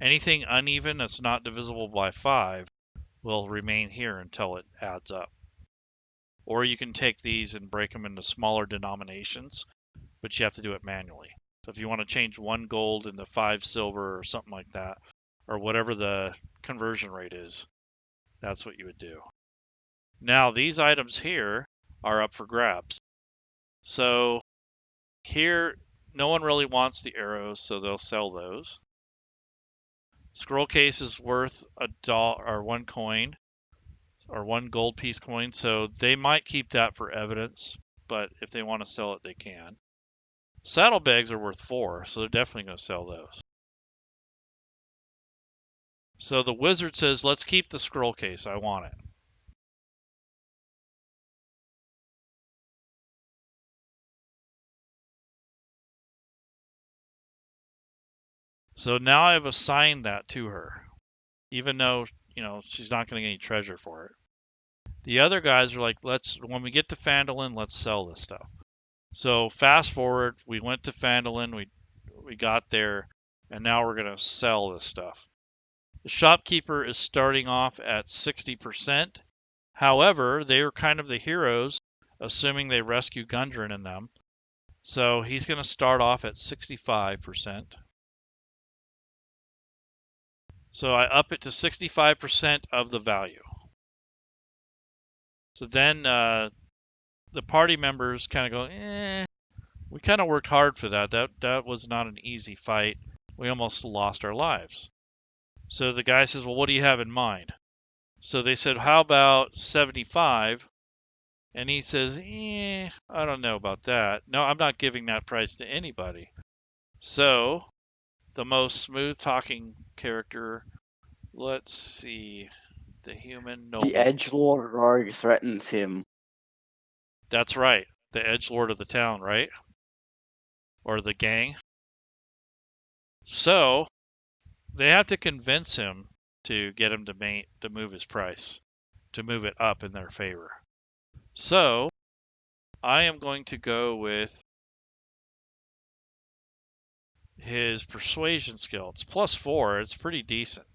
Anything uneven that's not divisible by 5 will remain here until it adds up. Or you can take these and break them into smaller denominations, but you have to do it manually. So if you want to change 1 gold into 5 silver or something like that, or whatever the conversion rate is, that's what you would do. Now these items here are up for grabs. So here, no one really wants the arrows, so they'll sell those. Scroll case is worth $1 or 1 coin or 1 gold piece coin, so they might keep that for evidence, but if they want to sell it, they can. Saddlebags are worth 4, so they're definitely going to sell those. So the wizard says, let's keep the scroll case. I want it. So now I've assigned that to her. even though, she's not going to get any treasure for it. The other guys are like, when we get to Phandalin, let's sell this stuff. So fast forward, we went to Phandalin, we got there, and now we're going to sell this stuff. The shopkeeper is starting off at 60%. However, they are kind of the heroes, assuming they rescue Gundren in them. So he's going to start off at 65%. So I up it to 65% of the value. So then the party members kind of go, we kind of worked hard for that. That was not an easy fight. We almost lost our lives. So the guy says, well, what do you have in mind? So they said, how about 75? And he says, I don't know about that. No, I'm not giving that price to anybody. So the most smooth talking character, let's see, the human noble. The edgelord rogue threatens him. That's right. The edgelord of the town, right? Or the gang. So they have to convince him to get him to move his price, to move it up in their favor. So I am going to go with his persuasion skill. It's +4. It's pretty decent.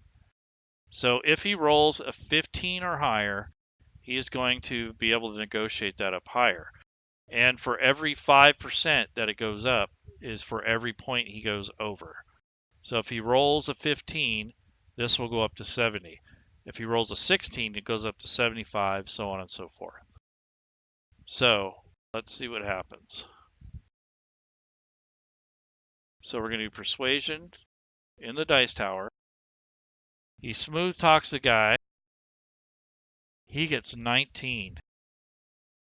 So if he rolls a 15 or higher, he is going to be able to negotiate that up higher. And for every 5% that it goes up is for every point he goes over. So if he rolls a 15, this will go up to 70. If he rolls a 16, it goes up to 75, so on and so forth. So let's see what happens. So we're going to do persuasion in the dice tower. He smooth talks the guy. He gets 19.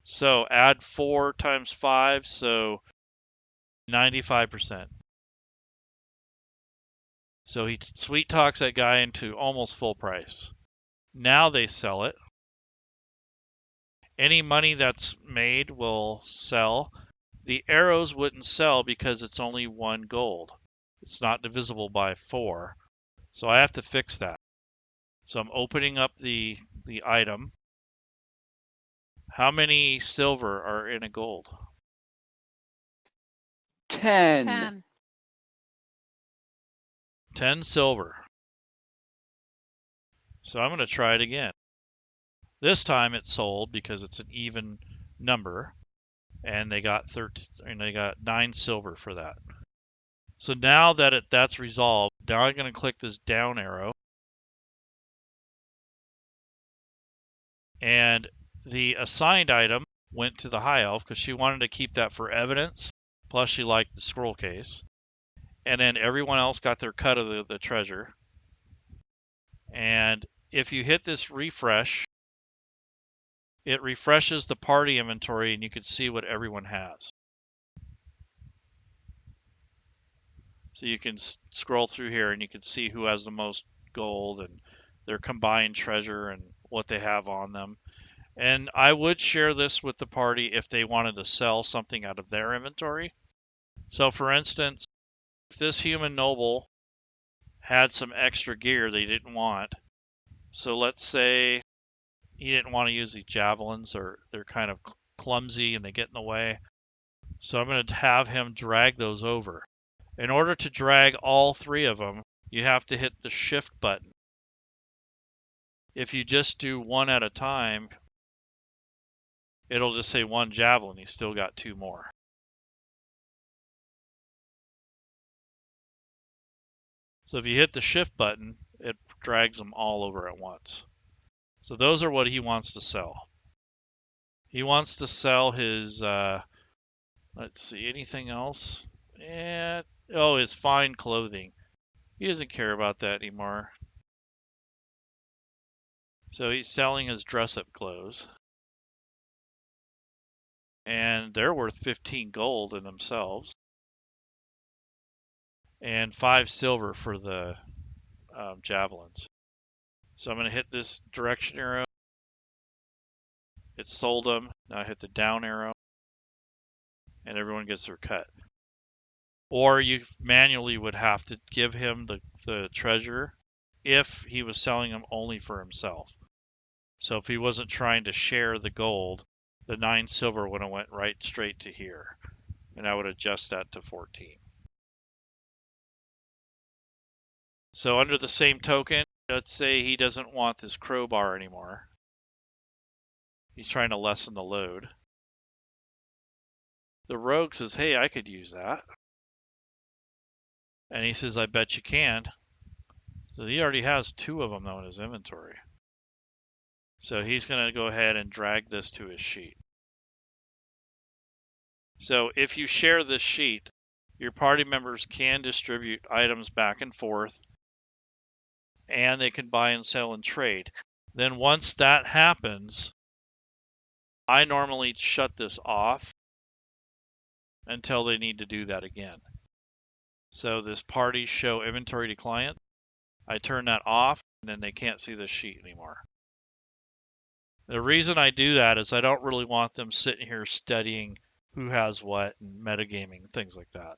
So add 4 times 5, so 95%. So he sweet talks that guy into almost full price. Now they sell it. Any money that's made will sell. The arrows wouldn't sell because it's only 1 gold. It's not divisible by 4. So I have to fix that. So I'm opening up the item. How many silver are in a gold? 10. 10. 10 silver. So I'm going to try it again. This time it's sold because it's an even number, and they got 9 silver for that. So now that that's resolved, now I'm going to click this down arrow, and the assigned item went to the high elf because she wanted to keep that for evidence. Plus, she liked the scroll case. And then everyone else got their cut of the treasure. And if you hit this refresh, it refreshes the party inventory and you can see what everyone has. So you can scroll through here and you can see who has the most gold and their combined treasure and what they have on them. And I would share this with the party if they wanted to sell something out of their inventory. So for instance, if this human noble had some extra gear they didn't want, so let's say he didn't want to use these javelins, or they're kind of clumsy and they get in the way. So I'm going to have him drag those over. In order to drag all 3 of them, you have to hit the shift button. If you just do one at a time, it'll just say 1 javelin. You still got 2 more. So if you hit the shift button, it drags them all over at once. So those are what he wants to sell. He wants to sell his, let's see, anything else? His fine clothing. He doesn't care about that anymore. So he's selling his dress-up clothes. And they're worth 15 gold in themselves. And 5 silver for the javelins. So I'm going to hit this direction arrow. It sold them. Now I hit the down arrow. And everyone gets their cut. Or you manually would have to give him the treasure if he was selling them only for himself. So if he wasn't trying to share the gold, the 9 silver would have went right straight to here. And I would adjust that to 14. So under the same token, let's say he doesn't want this crowbar anymore. He's trying to lessen the load. The rogue says, hey, I could use that. And he says, I bet you can. So he already has 2 of them, though, in his inventory. So he's going to go ahead and drag this to his sheet. So if you share this sheet, your party members can distribute items back and forth, and they can buy and sell and trade. Then once that happens, I normally shut this off until they need to do that again. So this party show inventory to client, I turn that off, and then they can't see the sheet anymore. The reason I do that is I don't really want them sitting here studying who has what and metagaming, things like that.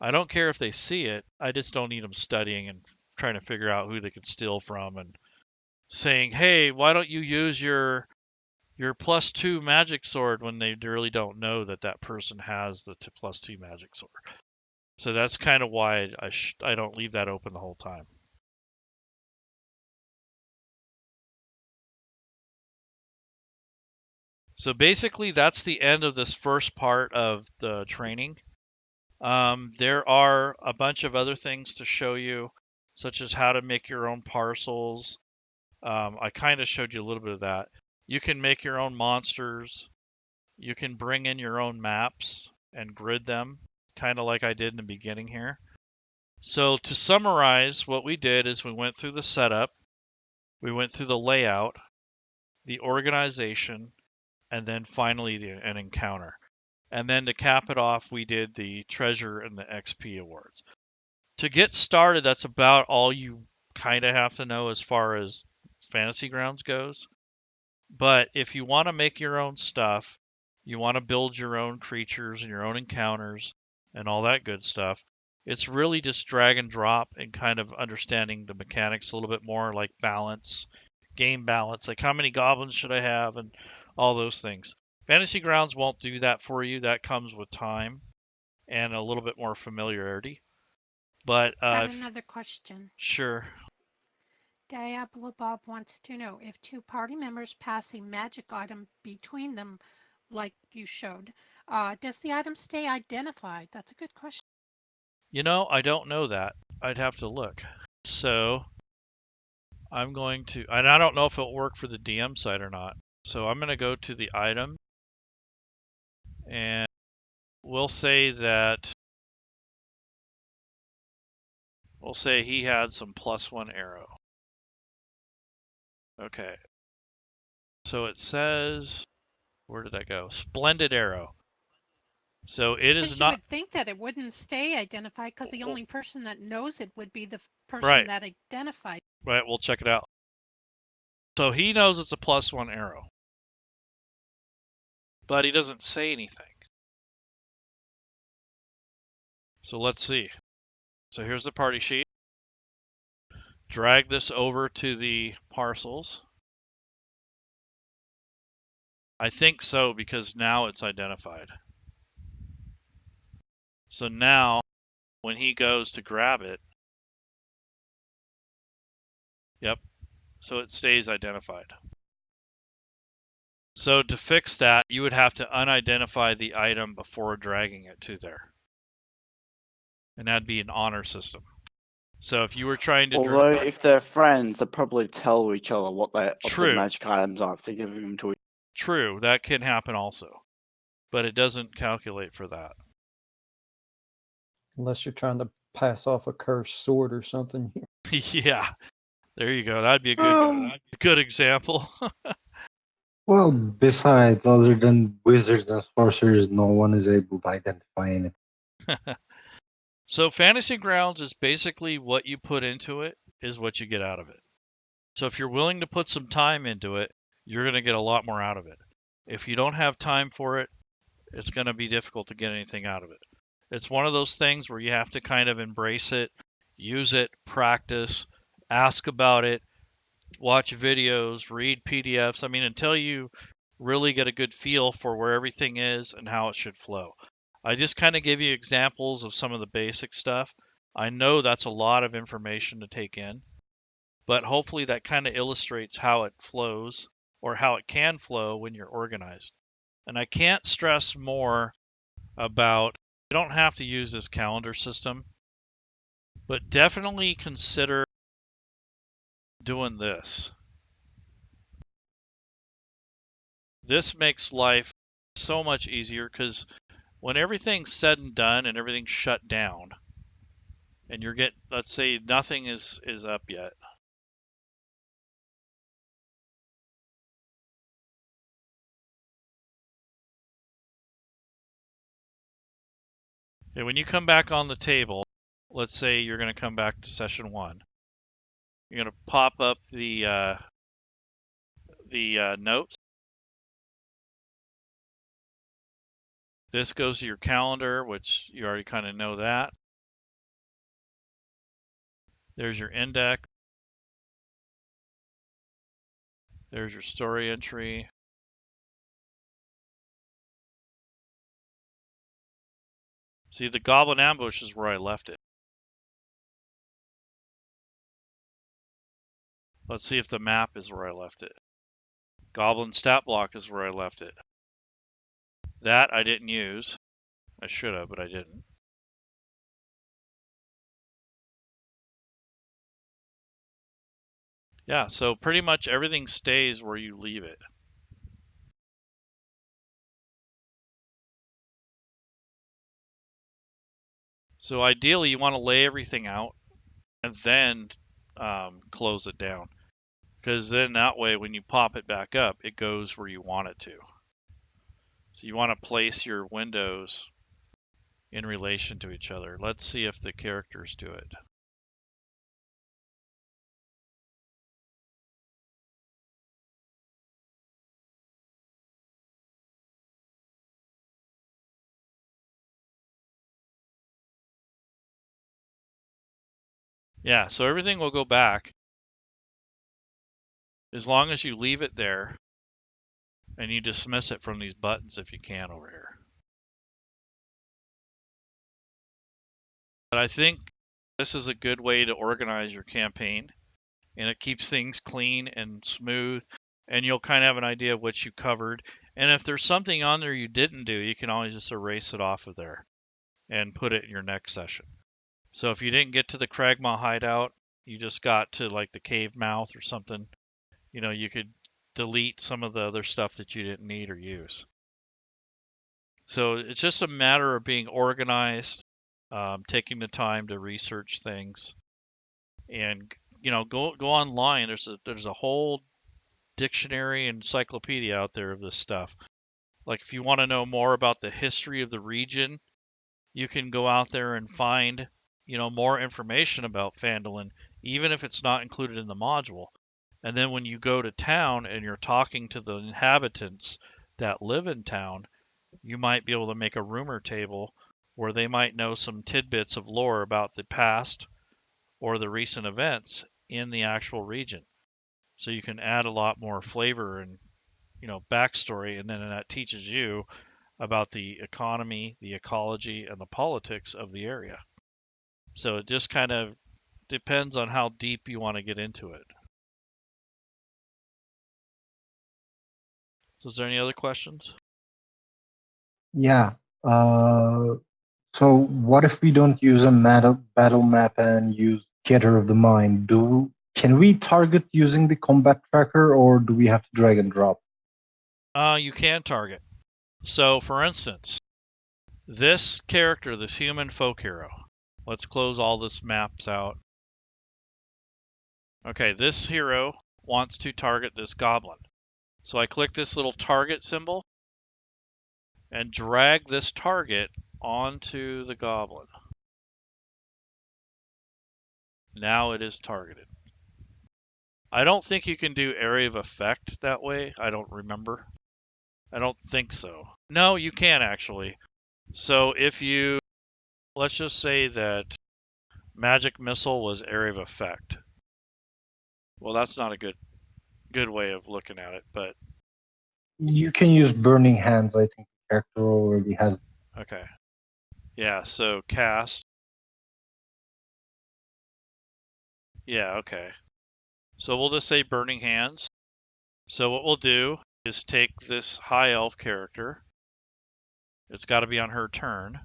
I don't care if they see it, I just don't need them studying and trying to figure out who they can steal from and saying, hey, why don't you use your +2 magic sword when they really don't know that that person has the +2 magic sword. So that's kind of why I don't leave that open the whole time. So basically, that's the end of this first part of the training. There are a bunch of other things to show you, such as how to make your own parcels. I kind of showed you a little bit of that. You can make your own monsters. You can bring in your own maps and grid them, kind of like I did in the beginning here. So to summarize, what we did is we went through the setup, we went through the layout, the organization, and then finally an encounter. And then to cap it off, we did the treasure and the XP awards. To get started, that's about all you kind of have to know as far as Fantasy Grounds goes. But if you want to make your own stuff, you want to build your own creatures and your own encounters and all that good stuff, it's really just drag and drop and kind of understanding the mechanics a little bit more, like balance, game balance, like how many goblins should I have and all those things. Fantasy Grounds won't do that for you. That comes with time and a little bit more familiarity. But Got another question. Sure. Diablo Bob wants to know if 2 party members pass a magic item between them, like you showed, does the item stay identified? That's a good question. You know, I don't know that. I'd have to look. So I'm going to, and I don't know if it'll work for the DM side or not. So I'm going to go to the item, and we'll say he had some +1 arrow. Okay. So it says, where did that go? Splendid arrow. So it is not. You would think that it wouldn't stay identified because the only person that knows it would be the person Right. that identified. Right, we'll check it out. So he knows it's a +1 arrow, but he doesn't say anything. So let's see. So here's the party sheet. Drag this over to the parcels. I think so, because now it's identified. So now when he goes to grab it, yep, so it stays identified. So to fix that, you would have to unidentify the item before dragging it to there. And that'd be an honor system. So if you were trying to... Although if they're friends, they'll probably tell each other what the magic items are if they give them to each other. True, that can happen also. But it doesn't calculate for that. Unless you're trying to pass off a cursed sword or something. Yeah, there you go. That'd be a good example. Well, besides, other than wizards and sorcerers, no one is able to identify anything. So Fantasy Grounds is basically what you put into it is what you get out of it. So if you're willing to put some time into it, you're going to get a lot more out of it. If you don't have time for it, it's going to be difficult to get anything out of it. It's one of those things where you have to kind of embrace it use it, practice, ask about it, watch videos, read PDFs. I mean, until you really get a good feel for where everything is and how it should flow. I just kind of give you examples of some of the basic stuff. I know that's a lot of information to take in, but hopefully that kind of illustrates how it flows or how it can flow when you're organized. And I can't stress more about you don't have to use this calendar system, but definitely consider doing this. This makes life so much easier because when everything's said and done and everything's shut down, and you're getting, let's say nothing is up yet. Okay, when you come back on the table, let's say you're going to come back to session 1. You're going to pop up the notes. This goes to your calendar, which you already kind of know that. There's your index. There's your story entry. See, the goblin ambush is where I left it. Let's see if the map is where I left it. Goblin stat block is where I left it. That I didn't use. I should have, but I didn't. Yeah, so pretty much everything stays where you leave it. So ideally, you want to lay everything out and then close it down. Because then that way, when you pop it back up, it goes where you want it to. So you want to place your windows in relation to each other. Let's see if the characters do it. Yeah, so everything will go back as long as you leave it there and you dismiss it from these buttons if you can over here. But I think this is a good way to organize your campaign, and it keeps things clean and smooth, and you'll kind of have an idea of what you covered. And if there's something on there you didn't do, you can always just erase it off of there and put it in your next session. So if you didn't get to the Kragmaw hideout, you just got to like the cave mouth or something, you know, you could delete some of the other stuff that you didn't need or use. So it's just a matter of being organized, taking the time to research things, and you know, go online. There's a whole dictionary and encyclopedia out there of this stuff. Like if you want to know more about the history of the region, you can go out there and find, you know, more information about Phandalin, even if it's not included in the module. And then when you go to town and you're talking to the inhabitants that live in town, you might be able to make a rumor table where they might know some tidbits of lore about the past or the recent events in the actual region. So you can add a lot more flavor and, you know, backstory, and then that teaches you about the economy, the ecology, and the politics of the area. So it just kind of depends on how deep you want to get into it. So is there any other questions? Yeah. So what if we don't use a battle map and use Theater of the Mind? Can we target using the combat tracker, or do we have to drag and drop? You can target. So for instance, this character, this human folk hero, let's close all this maps out. Okay, this hero wants to target this goblin. So I click this little target symbol and drag this target onto the goblin. Now it is targeted. I don't think you can do area of effect that way. I don't remember. I don't think so. No, you can actually. So if you, let's just say that Magic missile was area of effect. Well, that's not a good way of looking at it, but You can use burning hands. I think the character already has. okay. Yeah, so cast. Yeah, okay. So we'll just say burning hands. So what we'll do is take this high elf character. It's got to be on her turn.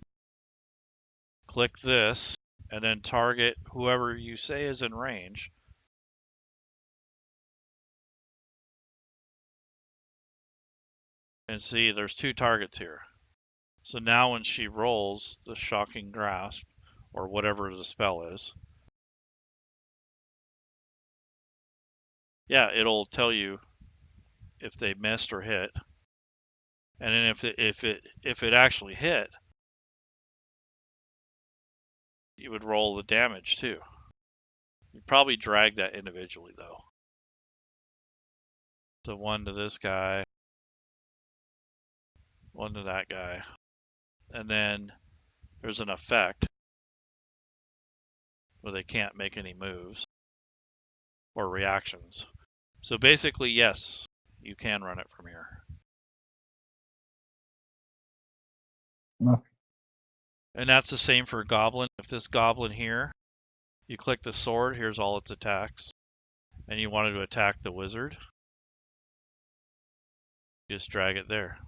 Click this, and then target whoever you say is in range. And see, there's 2 targets here. So now when she rolls the Shocking Grasp, or whatever the spell is, yeah, it'll tell you if they missed or hit. And then if it actually hit, you would roll the damage too. You'd probably drag that individually though. So 1 to this guy, 1 to that guy. And then there's an effect where they can't make any moves or reactions. So basically, yes, you can run it from here. No. And that's the same for Goblin. If this Goblin here, you click the sword, here's all its attacks, and you wanted to attack the Wizard, just drag it there.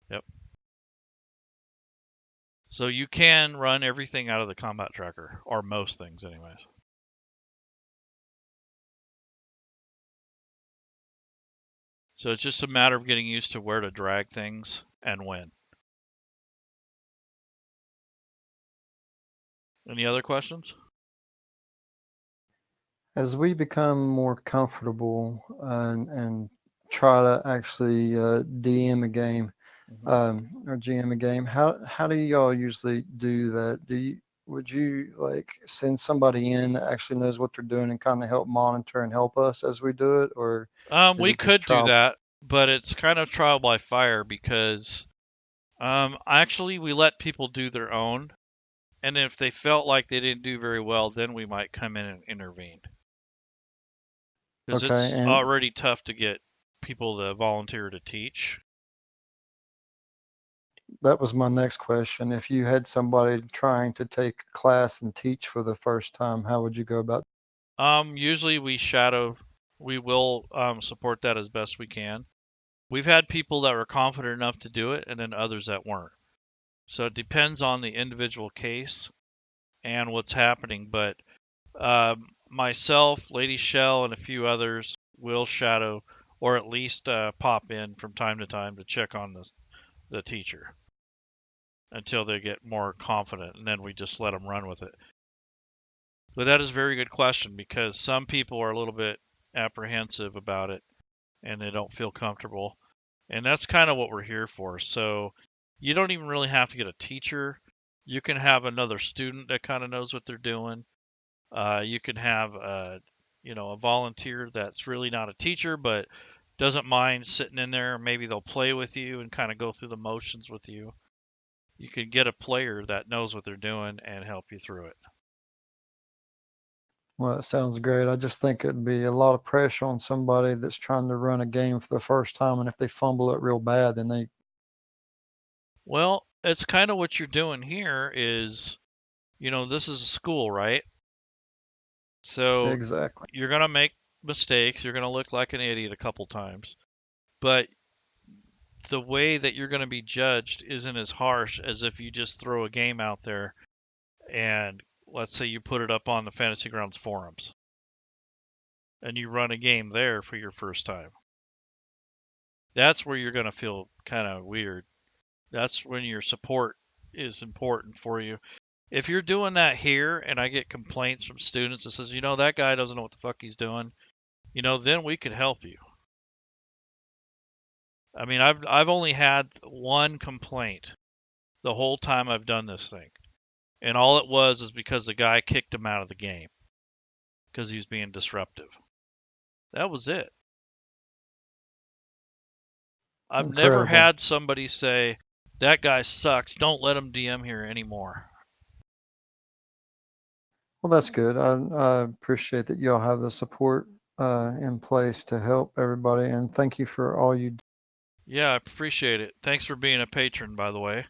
Yep. So you can run everything out of the combat tracker, or most things anyways. So it's just a matter of getting used to where to drag things and when. Any other questions? As we become more comfortable and try to actually DM a game or GM a game, how do y'all usually do that? Would you like send somebody in that actually knows what they're doing and kind of help monitor and help us as we do it, or is We it just could do trial? that, but it's kind of trial by fire because actually we let people do their own, and if they felt like they didn't do very well, then we might come in and intervene. Because Okay, it's and already tough to get people to volunteer to teach. that was my next question. If you had somebody trying to take a class and teach for the first time, how would you go about? Usually we will support that as best we can. We've had people that were confident enough to do it, and then others that weren't. So it depends on the individual case and what's happening. But myself, Lady Shell, and a few others will shadow or at least pop in from time to time to check on the teacher until they get more confident, and then we just let them run with it. But that is a very good question because some people are a little bit apprehensive about it and they don't feel comfortable. And that's kind of what we're here for. So you don't even really have to get a teacher. You can have another student that kind of knows what they're doing. You can have a volunteer that's really not a teacher but doesn't mind sitting in there. Maybe they'll play with you and kind of go through the motions with you. You can get a player that knows what they're doing and help you through it. Well, that sounds great. I just think it'd be a lot of pressure on somebody that's trying to run a game for the first time, and if they fumble it real bad, then they. Well, it's kind of what you're doing here is, this is a school, right? So Exactly. you're going to make mistakes. You're going to look like an idiot a couple times. But the way that you're going to be judged isn't as harsh as if you just throw a game out there and let's say you put it up on the Fantasy Grounds forums and you run a game there for your first time. That's where you're going to feel kind of weird. That's when your support is important for you. If you're doing that here and I get complaints from students that says, that guy doesn't know what the fuck he's doing, then we could help you. I mean, I've only had one complaint the whole time I've done this thing. And all it was is because the guy kicked him out of the game because he was being disruptive. That was it. I've never Incredible. had somebody say, That guy sucks. Don't let him DM here anymore. Well, that's good. I appreciate that y'all have the support in place to help everybody, and thank you for all you do. Yeah, I appreciate it. Thanks for being a patron, by the way.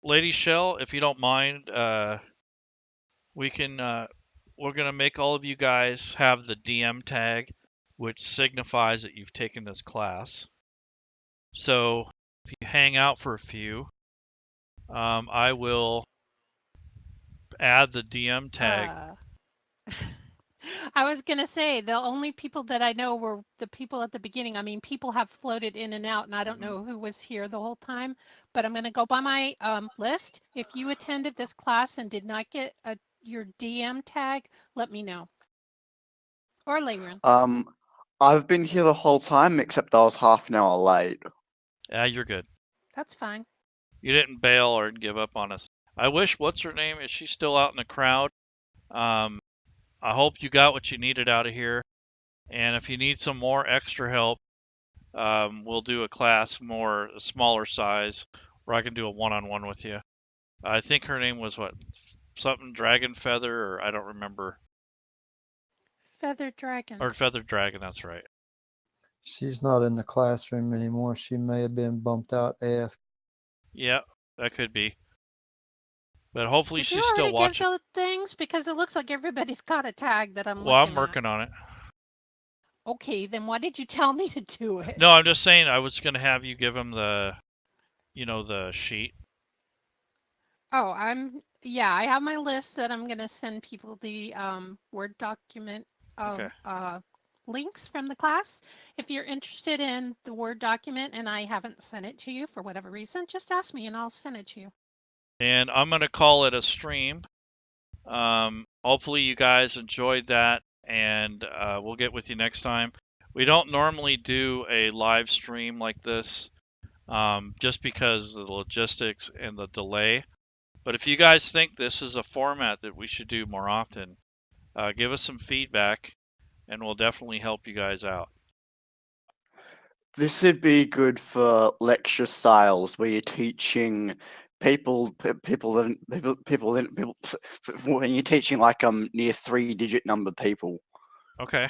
Lady Shell, if you don't mind, we can. We're gonna make all of you guys have the DM tag, which signifies that you've taken this class. So if you hang out for a few, I will add the DM tag. I was going to say the only people that I know were the people at the beginning. I mean, people have floated in and out, and I don't know who was here the whole time, but I'm going to go by my list. If you attended this class and did not get your DM tag, let me know. Or Laerun. I've been here the whole time, except I was half an hour late. Yeah, you're good. That's fine. You didn't bail or give up on us. I wish, what's her name? Is she still out in the crowd? I hope you got what you needed out of here. And if you need some more extra help, we'll do a class a smaller size, where I can do a one-on-one with you. I think her name was what? Something Dragon Feather, or I don't remember. Feather Dragon. Or Feather Dragon, that's right. She's not in the classroom anymore. She may have been bumped out AF. Yeah, that could be. But hopefully Did she's you still already watching. give the things? Because it looks like everybody's got a tag that I'm Well, looking I'm working on it. Okay, then why did you tell me to do it? No, I'm just saying I was going to have you give him the sheet. Oh, I have my list that I'm gonna send people the Word document of Okay. Links from the class. If you're interested in the Word document and I haven't sent it to you for whatever reason, just ask me and I'll send it to you. And I'm going to call it a stream. Hopefully you guys enjoyed that, and we'll get with you next time. We don't normally do a live stream like this, just because of the logistics and the delay. But if you guys think this is a format that we should do more often, give us some feedback, and we'll definitely help you guys out. This would be good for lecture styles where you're teaching people when you're teaching like near 3-digit number people. Okay.